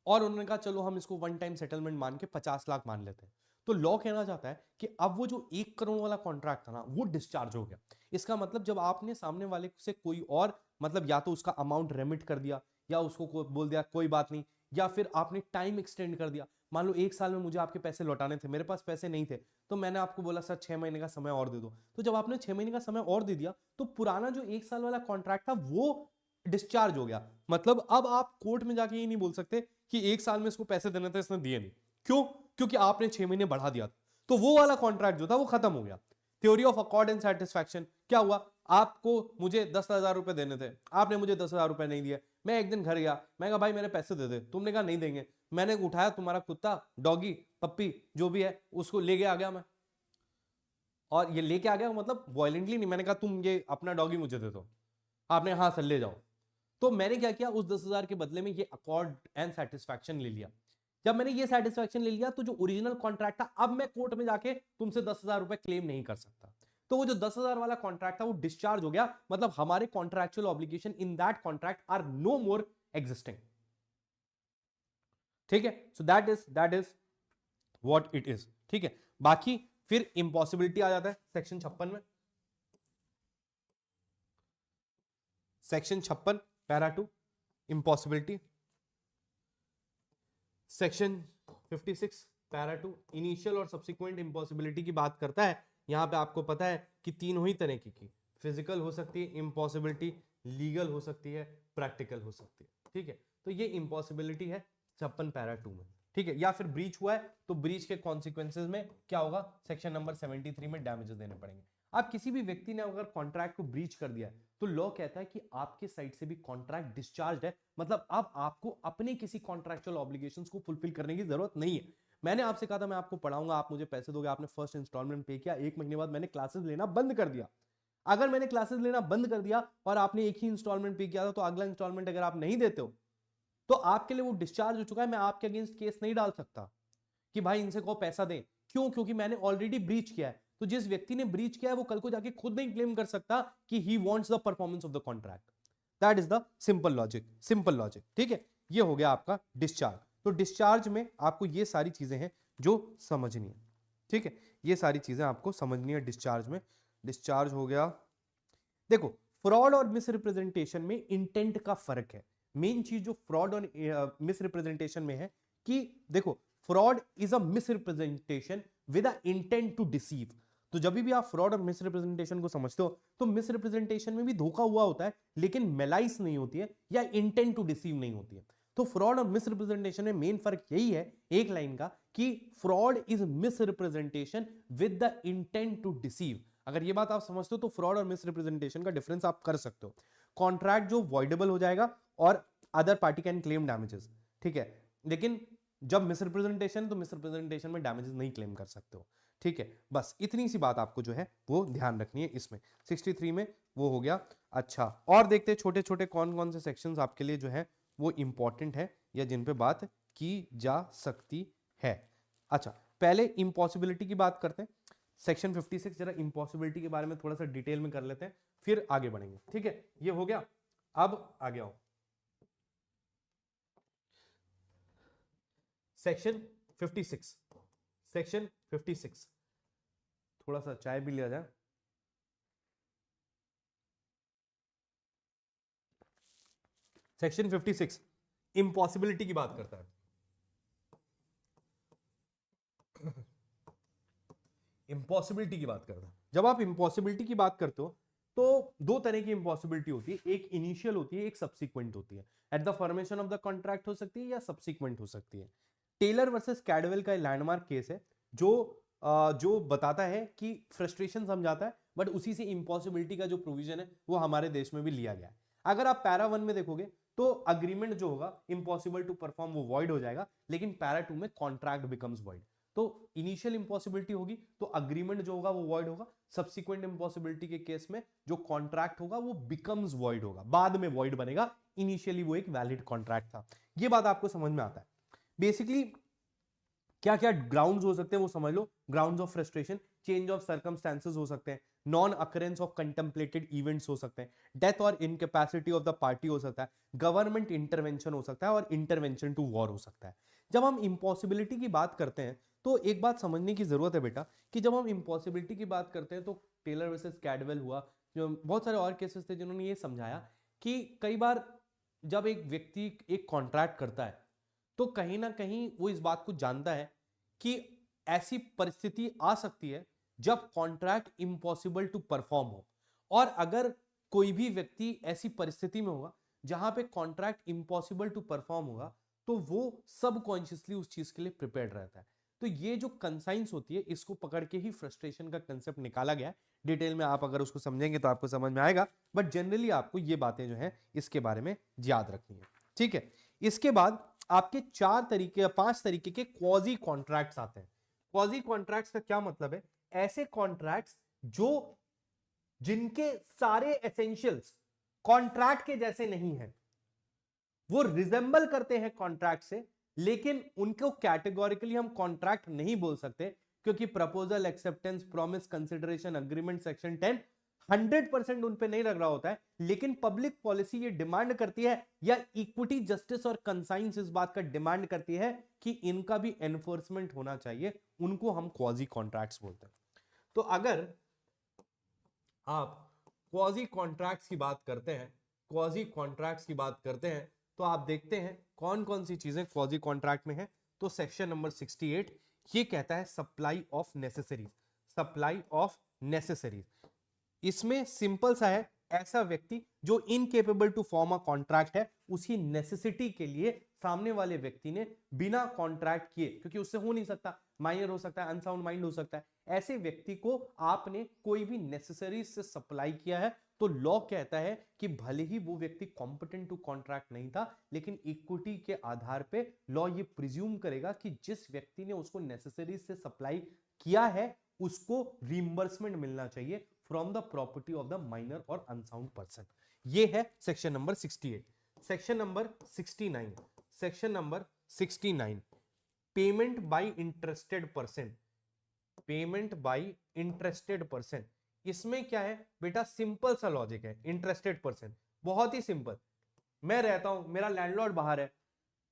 और उन्होंने कहा चलो हम इसको वन टाइम सेटलमेंट मान के 50 लाख मान लेते हैं। तो लॉ कहना चाहता है कि अब वो जो 1 करोड़ वाला कॉन्ट्रैक्ट था ना वो डिस्चार्ज हो गया। इसका मतलब जब आपने सामने वाले से कोई और मतलब या तो उसका अमाउंट रेमिट कर दिया या उसको बोल दिया कोई बात नहीं, या फिर आपने टाइम एक्सटेंड कर दिया। मान लो 1 साल में मुझे आपके पैसे लौटाने थे, मेरे पास पैसे नहीं थे, तो मैंने आपको बोला सर 6 महीने का समय और दे दो। तो जब आपने 6 महीने का समय और दे दिया तो पुराना जो 1 साल वाला कॉन्ट्रैक्ट था वो डिस्चार्ज हो गया। मतलब अब आप कोर्ट में जाके ये नहीं बोल सकते कि 1 साल में इसको पैसे देने थे, इसने दिए नहीं। क्यों? क्योंकि आपने 6 महीने बढ़ा दिया था, तो वो वाला कॉन्ट्रैक्ट जो था वो खत्म हो गया। Theory of accord and satisfaction क्या हुआ? आपको मुझे 10,000 रुपए देने थे, आपने मुझे 10,000 रुपए नहीं दिए, मैं एक दिन घर गया, मैं कहा भाई मेरे पैसे दे दे, तुमने कहा नहीं देंगे, मैंने उठाया तुम्हारा कुत्ता, डॉगी, पप्पी जो भी है, उसको लेके आ गया मैं, और ये लेके आ गया मतलब वायलेंटली नहीं, मैंने कहा तुम ये अपना डॉगी मुझे दे दो, आपने हाँ सर ले जाओ। तो मैंने क्या किया, उस 10,000 के बदले में ये अकॉर्ड एंड सेटिस्फैक्शन ले लिया। जब मैंने ये सेटिस्फैक्शन ले लिया तो जो ओरिजिनल कॉन्ट्रैक्ट था, अब मैं कोर्ट में जाके तुमसे 10,000 रुपए क्लेम नहीं कर सकता। तो वो जो 10,000 वाला कॉन्ट्रैक्ट था वो डिस्चार्ज हो गया, मतलब हमारे contractual obligation in that contract are no more existing. ठीक है, so that is what it is. ठीक है, बाकी फिर इंपॉसिबिलिटी आ जाता है सेक्शन 56 में। Section 56 para 2 impossibility. Section 56 para 2 initial और सब्सिक्वेंट इंपॉसिबिलिटी की बात करता है। यहां पे आपको पता है कि तीनों ही तरह की फिजिकल हो सकती है इंपॉसिबिलिटी, लीगल हो सकती है, प्रैक्टिकल हो सकती है। ठीक है, तो ये इंपॉसिबिलिटी है 56 पैरा 2 में। ठीक है, या फिर ब्रीच हुआ है तो ब्रीच के कॉन्सिक्वेंसेज में क्या होगा, सेक्शन नंबर 73 में डैमेजेस देने पड़ेंगे। अब किसी भी व्यक्ति ने अगर कॉन्ट्रैक्ट को ब्रीच कर दिया है तो लॉ कहता है कि आपके साइड से भी कॉन्ट्रैक्ट डिस्चार्ज है, मतलब अब आपको अपने किसी कॉन्ट्रैक्चुअल ऑब्लिगेशंस को फुलफिल करने की जरूरत नहीं है। मैंने आपसे कहा था मैं आपको पढ़ाऊंगा, आप मुझे पैसे दोगे, आपने फर्स्ट इंस्टॉलमेंट पे किया, 1 महीने बाद मैंने क्लासेस लेना बंद कर दिया। अगर मैंने क्लासेस लेना बंद कर दिया और आपने एक ही इंस्टॉलमेंट पे किया था, तो अगला इंस्टॉलमेंट अगर आप नहीं देते हो तो आपके लिए वो डिस्चार्ज हो चुका है, मैं आपके अगेंस्ट केस नहीं डाल सकता कि भाई इनसे कहो पैसा दें। क्यों? क्योंकि मैंने ऑलरेडी ब्रीच किया है। तो जिस व्यक्ति ने ब्रीच किया है वो कल को जाके खुद नहीं क्लेम कर सकता कि he wants the performance of the contract. That is the simple logic, simple logic. ठीक है, ये हो गया आपका डिस्चार्ज। तो डिस्चार्ज में आपको ये सारी चीजें हैं जो समझनी है। ठीक है, ये सारी चीजें आपको समझनी है डिस्चार्ज में। डिस्चार्ज हो गया। देखो, फ्रॉड और मिसरिप्रेजेंटेशन में इंटेंट का फर्क है। मेन चीज जो फ्रॉड और मिसरिप्रेजेंटेशन में है कि देखो, fraud is a misrepresentation with a intent to deceive. तो जब भी आप फ्रॉड और मिसरिप्रेजेंटेशन को समझते हो तो मिसरिप्रेजेंटेशन में भी धोखा हुआ होता है, लेकिन मेलाइस नहीं होती है या इंटेंट टू डिसीव नहीं होती है। तो फ्रॉड और मिसरिप्रेजेंटेशन में मेन फर्क यही है एक लाइन का कि fraud is misrepresentation with the intent to deceive. अगर ये बात आप समझते हो तो फ्रॉड और मिसरिप्रेजेंटेशन का डिफरेंस आप कर सकते हो। कॉन्ट्रैक्ट जो वॉइडेबल हो जाएगा और other party can claim damages. ठीक है, लेकिन जब मिसरिप्रेजेंटेशन तो मिसरिप्रेजेंटेशन में डैमेजेस नहीं क्लेम कर सकते हो। ठीक है, बस इतनी सी बात आपको जो है वो ध्यान रखनी है इसमें। 63 में वो हो गया। अच्छा, और देखते हैं छोटे छोटे कौन कौन से सेक्शंस आपके लिए जो है वो इंपॉर्टेंट है या जिन पे बात की जा सकती है। अच्छा, पहले इंपॉसिबिलिटी की बात करते हैं। सेक्शन 56 जरा इंपॉसिबिलिटी के बारे में थोड़ा सा डिटेल में कर लेते हैं, फिर आगे बढ़ेंगे। ठीक है, ये हो गया। अब आगे आओ, सेक्शन 56। सेक्शन 56, थोड़ा सा चाय भी लिया जाए। सेक्शन 56 इंपॉसिबिलिटी की बात करता है। इंपॉसिबिलिटी की बात करता है। जब आप इंपॉसिबिलिटी की बात करते हो तो दो तरह की इंपॉसिबिलिटी होती है, एक इनिशियल होती है, एक सब्सिक्वेंट होती है। At the formation of the contract हो सकती है या सब्सिक्वेंट हो सकती है। टेलर वर्सेस कैडवेल का लैंडमार्क केस है जो बताता है कि फ्रस्ट्रेशन समझाता है, बट उसी से इंपॉसिबिलिटी का जो प्रोविजन है वो हमारे देश में भी लिया गया है। अगर आप पैरा 1 में देखोगे तो अग्रीमेंट जो होगा इम्पॉसिबल टू परफॉर्म वो वॉइड हो जाएगा, लेकिन पैरा 2 में कॉन्ट्रैक्ट बिकम्स वॉइड। तो इनिशियल इंपॉसिबिलिटी होगी तो अग्रीमेंट जो होगा वो वॉइड होगा। सब्सिक्वेंट इंपॉसिबिलिटी के केस में जो कॉन्ट्रैक्ट होगा वो बिकम्स वॉइड होगा, बाद में वॉइड बनेगा, इनिशियली वो एक वैलिड कॉन्ट्रैक्ट था। ये बात आपको समझ में आता है। बेसिकली क्या क्या ग्राउंड्स हो सकते हैं वो समझ लो। Grounds of frustration, change of circumstances हो सकते हैं, non occurrence of contemplated events हो सकते हैं, डेथ और इनकैपेसिटी ऑफ द पार्टी हो सकता है, गवर्नमेंट इंटरवेंशन हो सकता है और इंटरवेंशन टू वॉर हो सकता है। जब हम इंपॉसिबिलिटी की बात करते हैं तो एक बात समझने की जरूरत है बेटा कि जब हम इंपॉसिबिलिटी की बात करते हैं तो टेलर वर्सेस कैडवेल हुआ, जो बहुत सारे और केसेस थे जिन्होंने ये समझाया कि कई बार जब एक व्यक्ति एक कॉन्ट्रैक्ट करता है तो कहीं ना कहीं वो इस बात को जानता है कि ऐसी परिस्थिति आ सकती है जब कॉन्ट्रैक्ट इम्पॉसिबल टू परफॉर्म हो, और अगर कोई भी व्यक्ति ऐसी परिस्थिति में होगा जहां पे कॉन्ट्रैक्ट इम्पॉसिबल टू परफॉर्म होगा तो वो सबकॉन्शियसली उस चीज के लिए प्रिपेयर्ड रहता है। तो ये जो कंसाइंस होती है इसको पकड़ के ही फ्रस्ट्रेशन का कंसेप्ट निकाला गया है। डिटेल में आप अगर उसको समझेंगे तो आपको समझ में आएगा, बट जनरली आपको ये बातें जो है इसके बारे में याद रखनी है। ठीक है, इसके बाद आपके 5 तरीके के क्वाजी कॉन्ट्रैक्ट्स आते हैं। क्वाजी कॉन्ट्रैक्ट्स का क्या मतलब है? ऐसे कॉन्ट्रैक्ट्स जो जिनके सारे एसेंशियल्स कॉन्ट्रैक्ट के जैसे नहीं है, वो रिजेंबल करते हैं कॉन्ट्रैक्ट से, लेकिन उनको कैटेगोरिकली हम कॉन्ट्रैक्ट नहीं बोल सकते, क्योंकि proposal, acceptance, promise, consideration, agreement, section 10 100% उन पे नहीं लग रहा होता है, लेकिन पब्लिक पॉलिसी ये डिमांड करती है, या इक्विटी, जस्टिस और कंसाइंस इस बात का डिमांड करती है कि इनका भी एनफोर्समेंट होना चाहिए, उनको हम क्वाजी कॉन्ट्रैक्ट्स बोलते हैं। तो अगर आप क्वाजी कॉन्ट्रैक्ट्स की बात करते हैं, क्वाजी कॉन्ट्रैक्ट्स की बात करते हैं, तो आप देखते हैं कौन कौन सी चीजें क्वाजी कॉन्ट्रैक्ट में है। तो सेक्शन नंबर 68 ये कहता है supply of necessaries, supply of necessaries. इसमें सिंपल सा है, ऐसा व्यक्ति जो incapable to form a contract है, उसकी नेसेसिटी के लिए सामने वाले व्यक्ति ने बिना कॉन्ट्रैक्ट किए, क्योंकि उससे हो नहीं सकता, माइनर हो सकता है, अनसाउंड माइंड हो सकता है, ऐसे व्यक्ति को आपने कोई भी नेसेसरी से सप्लाई किया है, तो लॉ कहता है कि भले ही वो व्यक्ति कॉम्पिटेंट टू कॉन्ट्रैक्ट नहीं था, लेकिन इक्विटी के आधार पे लॉ ये प्रिज्यूम करेगा कि जिस व्यक्ति ने उसको नेसेसरी से सप्लाई किया है उसको रिइंबर्समेंट मिलना चाहिए from the property of the minor और अनसाउंड पर्सन। ये है section number 68। Section number 69, section number 69 payment by interested person, payment by interested person. इसमें क्या है बेटा, सिंपल सा लॉजिक है। इंटरेस्टेड पर्सन बहुत ही सिंपल, मैं रहता हूं, मेरा लैंडलॉर्ड बाहर है,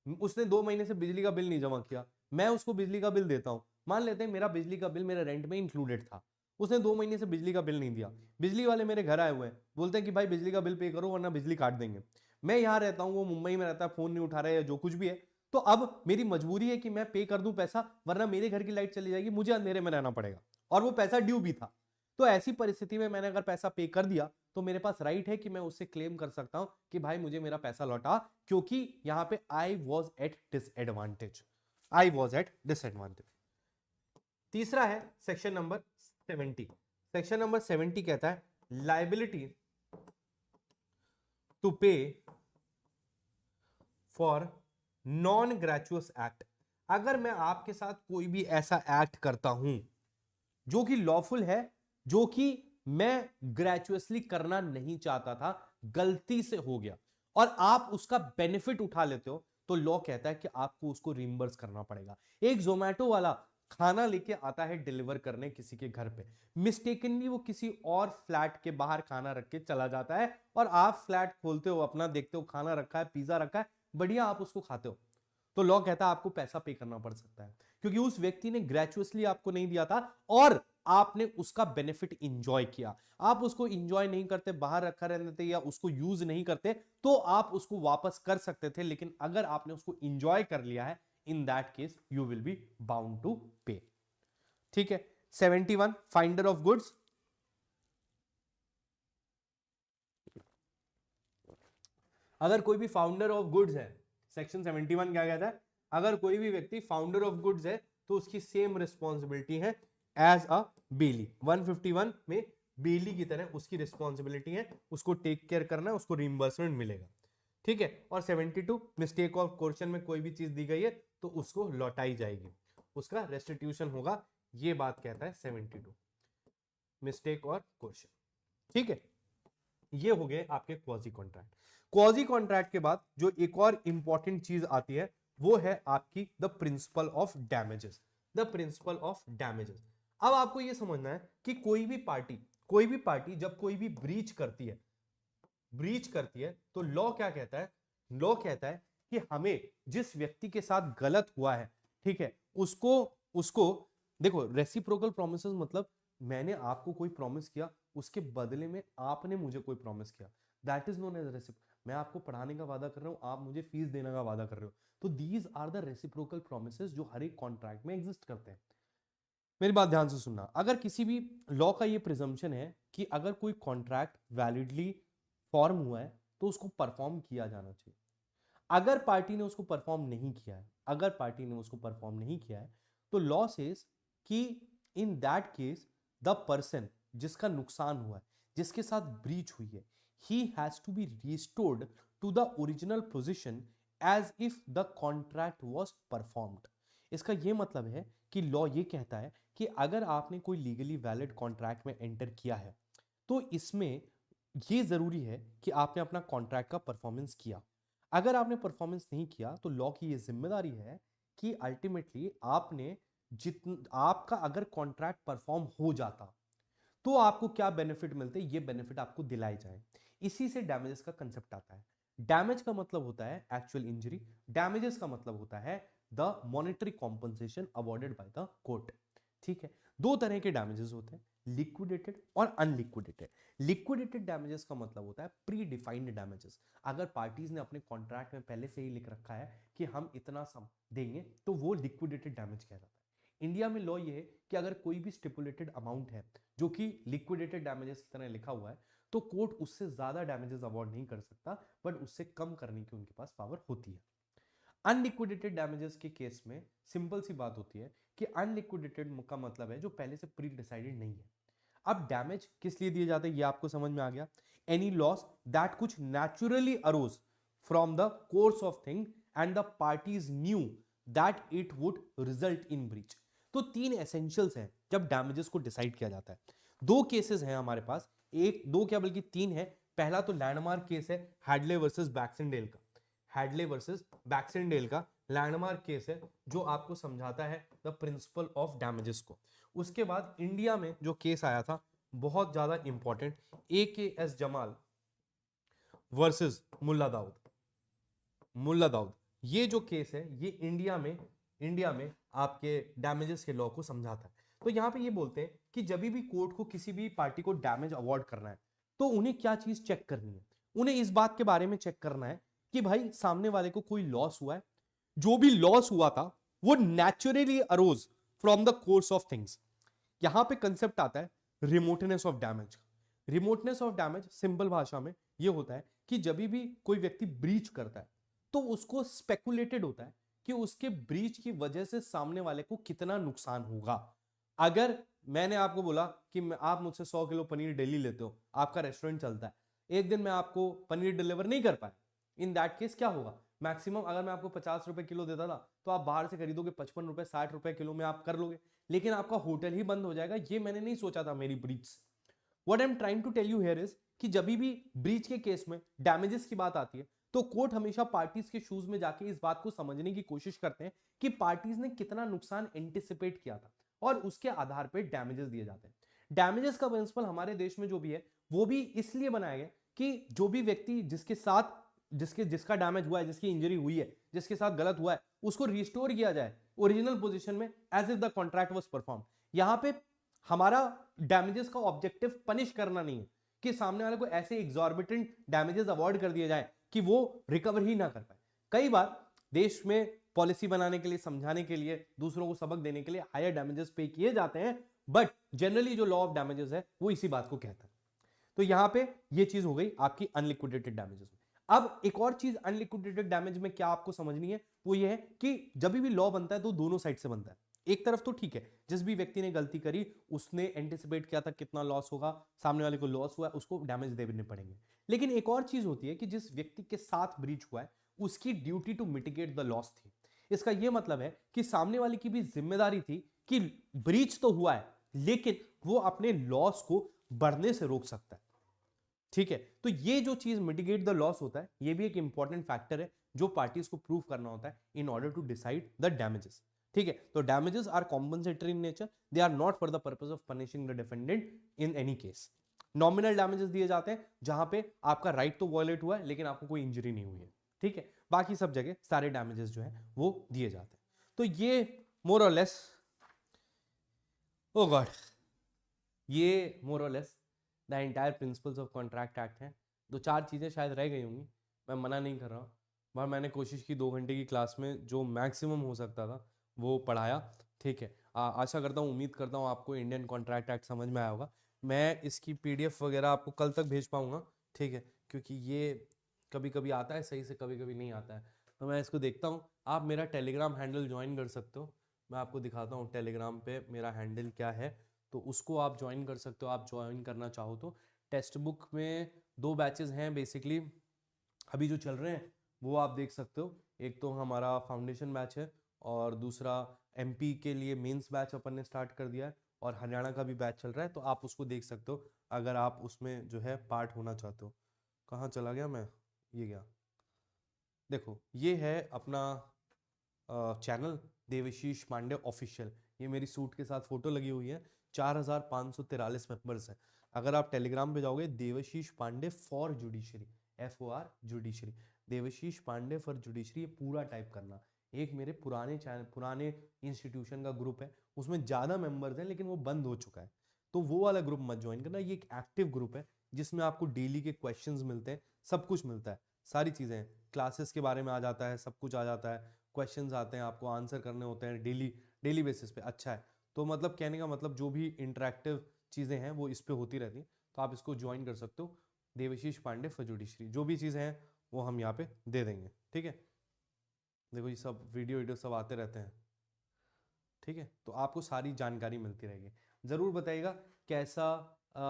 उसने 2 महीने से बिजली का बिल नहीं जमा किया, मैं उसको बिजली का बिल देता हूं। मान लेते हैं मेरा बिजली का बिल मेरे रेंट में इंक्लूडेड था, उसने 2 महीने से बिजली का बिल नहीं दिया, बिजली वाले मेरे घर आए हुए हैं, बोलते हैं कि भाई बिजली का बिल पे करो वरना बिजली काट देंगे। मैं यहाँ रहता हूँ, वो मुंबई में रहता है, फोन नहीं उठा रहा है या जो कुछ भी है, तो अब मेरी मजबूरी है कि मैं पे कर दूं पैसा, वरना मेरे घर की लाइट चली जाएगी, मुझे अंधेरे में रहना पड़ेगा, और वो पैसा ड्यू भी था। तो ऐसी परिस्थिति में मैंने अगर पैसा पे कर दिया, तो मेरे पास राइट है कि मैं उससे क्लेम कर सकता हूं कि भाई मुझे मेरा पैसा लौटा, क्योंकि यहां पे I was at disadvantage, I was at disadvantage. तीसरा है सेक्शन नंबर 70। सेक्शन नंबर 70 कहता है लाइबिलिटी टू पे फॉर नॉन ग्रेचुअस एक्ट। अगर मैं आपके साथ कोई भी ऐसा एक्ट करता हूं जो कि लॉफुल है, जो कि मैं ग्रेचुअसली करना नहीं चाहता था, गलती से हो गया, और आप उसका बेनिफिट उठा लेते हो, तो लॉ कहता है कि आपको उसको रिइंबर्स करना पड़ेगा। एक जोमेटो वाला खाना लेके आता है डिलीवर करने किसी के घर पे, मिस्टेकनली वो किसी और फ्लैट के बाहर खाना रख के चला जाता है, और आप फ्लैट खोलते हो, अपना देखते हो खाना रखा है, पिज्जा रखा है, बढ़िया, आप उसको खाते हो, तो लॉ कहता है आपको पैसा पे करना पड़ सकता है, क्योंकि उस व्यक्ति ने ग्रेचुअसली आपको नहीं दिया था और आपने उसका बेनिफिट इंजॉय किया। आप उसको इंजॉय नहीं करते, बाहर रखा रहते थे या उसको यूज नहीं करते, तो आप उसको वापस कर सकते थे, लेकिन अगर आपने उसको इंजॉय कर लिया है, in that case you will be bound to pay. ठीक है। 71 फाइंडर ऑफ गुड्स। अगर कोई भी फाउंडर ऑफ गुड्स है, सेक्शन 71 क्या कहता है, अगर कोई भी व्यक्ति फाउंडर ऑफ गुड्स है तो उसकी सेम रिस्पॉन्सिबिलिटी है एज अ बेली। 151 में बेली की तरह उसकी रिस्पॉन्सिबिलिटी है, उसको टेक केयर करना है, उसको रिइंबर्समेंट मिलेगा। ठीक है। और 72 मिस्टेक ऑफ क्वेश्चन में कोई भी चीज दी गई है तो उसको लौटाई जाएगी, उसका रेस्टिट्यूशन होगा, ये बात कहता है 72 मिस्टेक और क्वेश्चन। ठीक है। ये हो गए आपके क्वाजी कॉन्ट्रैक्ट। क्वाजी कॉन्ट्रैक्ट के बाद जो एक और इंपॉर्टेंट चीज आती है वो है आपकी the principle of damages, the principle of damages. अब आपको यह समझना है कि कोई भी पार्टी जब कोई भी ब्रीच करती है तो लॉ क्या कहता है, लॉ कहता है कि हमें जिस व्यक्ति के साथ गलत हुआ है, ठीक है, उसको देखो, रेसिप्रोकल प्रोमिसेस मतलब मैंने आपको कोई प्रॉमिस किया, उसके बदले में आपने मुझे कोई प्रॉमिस किया, that is known as reciprocal. मैं आपको पढ़ाने का वादा कर रहा हूं, आप मुझे फीस देने का वादा कर रहे हो, तो these are the reciprocal promises जो हर एक कॉन्ट्रैक्ट में एग्जिस्ट करते हैं। मेरी बात ध्यान से सुनना, अगर किसी भी लॉ का ये प्रिजम्पशन है कि अगर कोई कॉन्ट्रैक्ट वैलिडली फॉर्म हुआ है तो उसको परफॉर्म किया जाना चाहिए। अगर पार्टी ने उसको परफॉर्म नहीं किया है, तो लॉ सेज कि in that case the person जिसका नुकसान हुआ है, जिसके साथ ब्रीच हुई है, he has to be restored to the original position as if the contract was performed. इसका यह मतलब है कि लॉ ये कहता है कि अगर आपने कोई लीगली वैलिड कॉन्ट्रैक्ट में एंटर किया है तो इसमें यह जरूरी है कि आपने अपना कॉन्ट्रैक्ट का परफॉर्मेंस किया। अगर आपने परफॉर्मेंस नहीं किया तो लॉ की यह जिम्मेदारी है कि अल्टीमेटली आपने आपका अगर कॉन्ट्रैक्ट परफॉर्म हो जाता तो आपको क्या बेनिफिट मिलते, ये बेनिफिट आपको दिलाए जाए। इसी से डैमेजेस का कंसेप्ट आता है। डैमेज का मतलब होता है एक्चुअल इंजरी, डैमेजेस का मतलब होता है the monetary compensation awarded by the court. ठीक है, दो तरह के डैमेजेस होते हैं, लिक्विडेटेड और अनलिक्विडेटेड। लिक्विडेटेड डैमेजेस का मतलब होता है प्री डिफाइंड डैमेजेस। अगर पार्टीज ने अपने कॉन्ट्रैक्ट में पहले से ही लिख रखा है कि हम इतना सम देंगे तो वो लिक्विडेटेड डैमेज कहलाता है। इंडिया में लॉ ये है कि अगर कोई भी स्टिपुलेटेड अमाउंट है जो कि लिक्विडेटेड डैमेजेस की तरह लिखा हुआ है तो कोर्ट उससे ज्यादा डैमेजेस अवॉर्ड नहीं कर सकता, बट उससे कम करने की उनके पास पावर होती है। अनलिक्विडेटेड डैमेजेस के केस में सिंपल सी बात होती है कि अनलिक्विडेटेड का मतलब है जो पहले से प्री डिसाइडेड नहीं है। अब डैमेज किस लिए दिए जाते हैं ये आपको समझ में आ गया। एनी लॉस दैट कुछ naturally arrows from the course of thing and the parties knew that it would result in breach. तो तीन एसेंशियल्स हैं जब डैमेजेस को डिसाइड किया जाता है। दो केसेस हैं हमारे पास, एक दो क्या बल्कि तीन है। पहला तो लैंडमार्क केस है हैडले वर्सेस बैक्सेंडेल का। हैडले वर्सेस बैक्सेंडेल का लैंडमार्क केस है जो आपको समझाता है द प्रिंसिपल ऑफ डैमेजेस को। उसके बाद इंडिया में जो केस आया था बहुत ज्यादा important, AKS Jamal versus Mulla Daud. Mulla Daud ये जो केस है ये इंडिया में आपके डैमेजेस के लॉ को समझाता है। तो यहां पे ये बोलते हैं कि जब भी कोर्ट को किसी भी पार्टी को डैमेज अवार्ड करना है तो उन्हें क्या चीज चेक करनी है, उन्हें इस बात के बारे में चेक करना है कि भाई सामने वाले को कोई लॉस हुआ है, जो भी लॉस हुआ था वो naturally arrows from the course of things. यहां पे कंसेप्ट आता है remoteness of damage. Remoteness of damage simple भाषा में यह होता है कि जब भी कोई व्यक्ति ब्रीच करता है तो उसको स्पेकुलेटेड होता है कि उसके ब्रीच की वजह से सामने वाले को कितना नुकसान होगा। अगर मैंने आपको बोला कि आप मुझसे 100 किलो पनीर डेली लेते हो, आपका रेस्टोरेंट चलता है, एक दिन मैं आपको पनीर डिलीवर नहीं कर पाया, इन दैट केस क्या होगा, मैक्सिमम अगर मैं आपको 50 रुपए किलो देता था तो आप बाहर से खरीदोगे 55 रुपए 60 रुपए किलो में आप कर लोगे, लेकिन आपका होटल ही बंद हो जाएगा। ये मैंने नहीं सोचा था मेरी ब्रीच से। What I am trying to tell you here is कि जब भी ब्रीच के केस में डैमेजेस की बात आती है तो कोर्ट हमेशा पार्टीज के शूज में जाके इस बात को समझने की कोशिश करते हैं कि पार्टीज ने कितना नुकसान एंटिसिपेट किया था और उसके आधार पर डैमेजेस दिए जाते हैं। डैमेजेस का प्रिंसिपल हमारे देश में जो भी है वो भी इसलिए बनाया गया कि जो भी व्यक्ति जिसका डैमेज हुआ है, जिसकी इंजरी हुई है, जिसके साथ गलत हुआ है, उसको रिस्टोर किया जाए ओरिजिनल पोजीशन में as if the contract was perform. यहां पे हमारा डैमेजेस का ऑब्जेक्टिव पनिश करना नहीं है कि सामने वाले को ऐसे एग्जॉर्बिटेंट डैमेजेस अवॉइड कर दिया जाए कि वो रिकवर ही ना कर पाए। कई बार देश में पॉलिसी बनाने के लिए, समझाने के लिए, दूसरों को सबक देने के लिए हायर डैमेजेस पे किए जाते हैं, बट जनरली जो लॉ ऑफ डैमेजेस है वो इसी बात को कहता है। तो यहां पे ये चीज हो गई आपकी अनलिक्विडेटेड डैमेजेस में। अब एक और चीज अनलिक्विडेटेड डैमेज में क्या आपको समझनी है वो ये है कि जब भी लॉ बनता है तो दोनों साइड से बनता है। एक तरफ तो ठीक है, जिस भी व्यक्ति ने गलती करी उसने एंटिसिपेट किया था कितना लॉस होगा, सामने वाले को लॉस हुआ, उसको डैमेज देने पड़ेंगे। लेकिन एक और चीज होती है कि जिस व्यक्ति के साथ ब्रीच हुआ है उसकी duty to mitigate the loss थी। इसका यह मतलब है कि सामने वाले की भी जिम्मेदारी थी कि ब्रीच तो हुआ है लेकिन वो अपने लॉस को बढ़ने से रोक सकता है। ठीक है, तो ये जो चीज मिटिगेट द लॉस होता है ये भी एक इंपॉर्टेंट फैक्टर है जो पार्टीज को प्रूव करना होता है in order to decide the damages. ठीक है, तो damages are compensatory in nature, they are not for the purpose of punishing the defendant in any case. Nominal damages दिए जाते हैं जहां पे आपका राइट तो वायलेट हुआ है लेकिन आपको कोई इंजरी नहीं हुई है। ठीक है, बाकी सब जगह सारे डैमेजेस जो है वो दिए जाते हैं। तो ये मोर और लेस, ओ गॉड, ये मोर और less the entire principles of contract act हैं। दो चार चीज़ें शायद रह गई होंगी, मैं मना नहीं कर रहा हूँ, पर मैंने कोशिश की 2 घंटे की क्लास में जो मैक्सिमम हो सकता था वो पढ़ाया। ठीक है, आशा करता हूँ, उम्मीद करता हूँ आपको इंडियन कॉन्ट्रैक्ट एक्ट समझ में आया होगा। मैं इसकी PDF वगैरह आपको कल तक भेज पाऊँगा। ठीक है, क्योंकि ये कभी कभी आता है सही से, कभी कभी नहीं आता है, तो मैं इसको देखता हूँ। आप मेरा टेलीग्राम हैंडल ज्वाइन कर सकते हो, मैं आपको दिखाता हूँ टेलीग्राम पे मेरा हैंडल क्या है, तो उसको आप ज्वाइन कर सकते हो। आप ज्वाइन करना चाहो तो टेक्स्ट बुक में 2 बैचेस हैं बेसिकली अभी जो चल रहे हैं, वो आप देख सकते हो। एक तो हमारा फाउंडेशन बैच है और दूसरा एमपी के लिए मेंस बैच अपन ने स्टार्ट कर दिया है, और हरियाणा का भी बैच चल रहा है, तो आप उसको देख सकते हो अगर आप उसमें जो है पार्ट होना चाहते हो। कहाँ चला गया मैं, ये गया, देखो ये है अपना चैनल देवशीष पांडे ऑफिशियल। ये मेरी सूट के साथ फोटो लगी हुई है। 4543 मेंबर्स हैं। अगर आप टेलीग्राम पे जाओगे Devashish Pandey for judiciary, FOR judiciary, Devashish Pandey for judiciary, ये पूरा टाइप करना। एक मेरे पुराने चैनल, पुराने इंस्टीट्यूशन का ग्रुप है, उसमें ज़्यादा मेंबर्स हैं लेकिन वो बंद हो चुका है, तो वो वाला ग्रुप मत ज्वाइन करना। ये एक एक्टिव ग्रुप है जिसमें आपको डेली के क्वेश्चंस मिलते हैं, सब कुछ मिलता है, सारी चीज़ें, क्लासेस के बारे में आ जाता है, सब कुछ आ जाता है, क्वेश्चंस आते हैं, आपको आंसर करने होते हैं डेली डेली बेसिस पे। अच्छा है, तो मतलब कहने का मतलब जो भी इंटरेक्टिव चीज़ें हैं वो इस पे होती रहती हैं, तो आप इसको ज्वाइन कर सकते हो। देवशीष पांडे फॉर जुडिशरी, जो भी चीज़ें हैं वो हम यहाँ पे दे देंगे, ठीक है। देखो ये सब वीडियो सब आते रहते हैं, ठीक है, तो आपको सारी जानकारी मिलती रहेगी। ज़रूर बताइएगा कैसा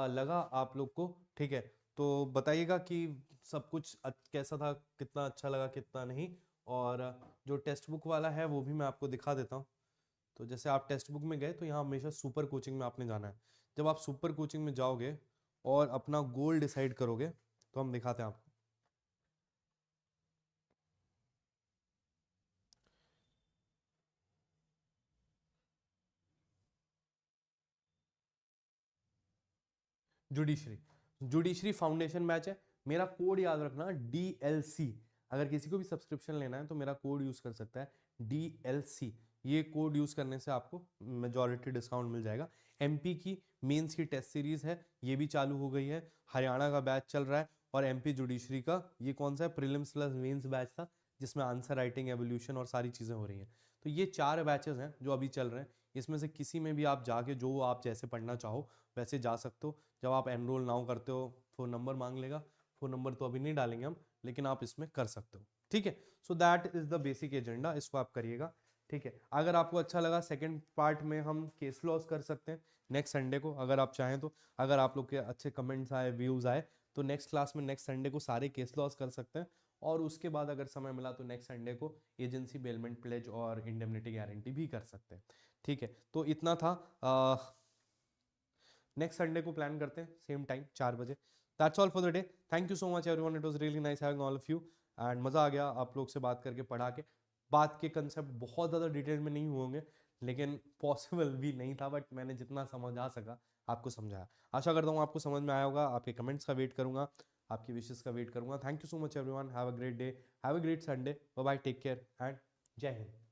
लगा आप लोग को, ठीक है। तो बताइएगा कि सब कुछ कैसा था, कितना अच्छा लगा कितना नहीं। और जो टेक्स्ट बुक वाला है वो भी मैं आपको दिखा देता हूँ। तो जैसे आप टेक्स्ट बुक में गए तो यहाँ हमेशा सुपर कोचिंग में आपने जाना है। जब आप सुपर कोचिंग में जाओगे और अपना गोल डिसाइड करोगे, तो हम दिखाते हैं आपको। जुडिशरी, जुडिशरी फाउंडेशन बैच है। मेरा कोड याद रखना DLC। अगर किसी को भी सब्सक्रिप्शन लेना है तो मेरा कोड यूज कर सकता है DLC। ये कोड यूज करने से आपको मेजॉरिटी डिस्काउंट मिल जाएगा। MP की मेंस की टेस्ट सीरीज है, ये भी चालू हो गई है। हरियाणा का बैच चल रहा है, और MP जुडिशरी का ये कौन सा है, प्रीलिम्स प्लस मेंस बैच था, जिसमें आंसर राइटिंग, एवोल्यूशन और सारी चीज़ें हो रही हैं। तो ये 4 बैचेस हैं जो अभी चल रहे हैं। इसमें से किसी में भी आप जाके जो आप जैसे पढ़ना चाहो वैसे जा सकते हो। जब आप एनरोल नाउ करते हो फ़ोन नंबर मांग लेगा, फ़ोन नंबर तो अभी नहीं डालेंगे हम, लेकिन आप इसमें कर सकते हो, ठीक है। So that is the basic agenda, इसको आप करिएगा, ठीक है। अगर आपको अच्छा लगा, सेकंड पार्ट में हम केस लॉस कर सकते हैं नेक्स्ट संडे को, अगर आप चाहें तो। अगर आप लोग के अच्छे कमेंट्स आए, व्यूज़ आए, तो नेक्स्ट क्लास में नेक्स्ट संडे को सारे केस लॉस कर सकते हैं। और उसके बाद अगर समय मिला तो नेक्स्ट संडे को एजेंसी बेलमेंट प्लेज और इंडेमनिटी गारंटी भी कर सकते हैं, ठीक है। तो इतना था। नेक्स्ट संडे को प्लान करते हैं, सेम टाइम 4 बजे। That's all for the day. Thank you so much everyone, it was really nice having all of you, and मज़ा आ गया आप लोग से बात करके, पढ़ा के। बात के कंसेप्ट बहुत ज़्यादा डिटेल में नहीं होंगे, लेकिन पॉसिबल भी नहीं था, बट मैंने जितना समझ आ सका आपको समझाया। आशा करता हूँ आपको समझ में आया होगा। आपके कमेंट्स का वेट करूँगा, आपकी विशेष का वेट करूँगा। Thank you so much everyone, have a great day, have a great Sunday, bye bye, take care and जय हिंद।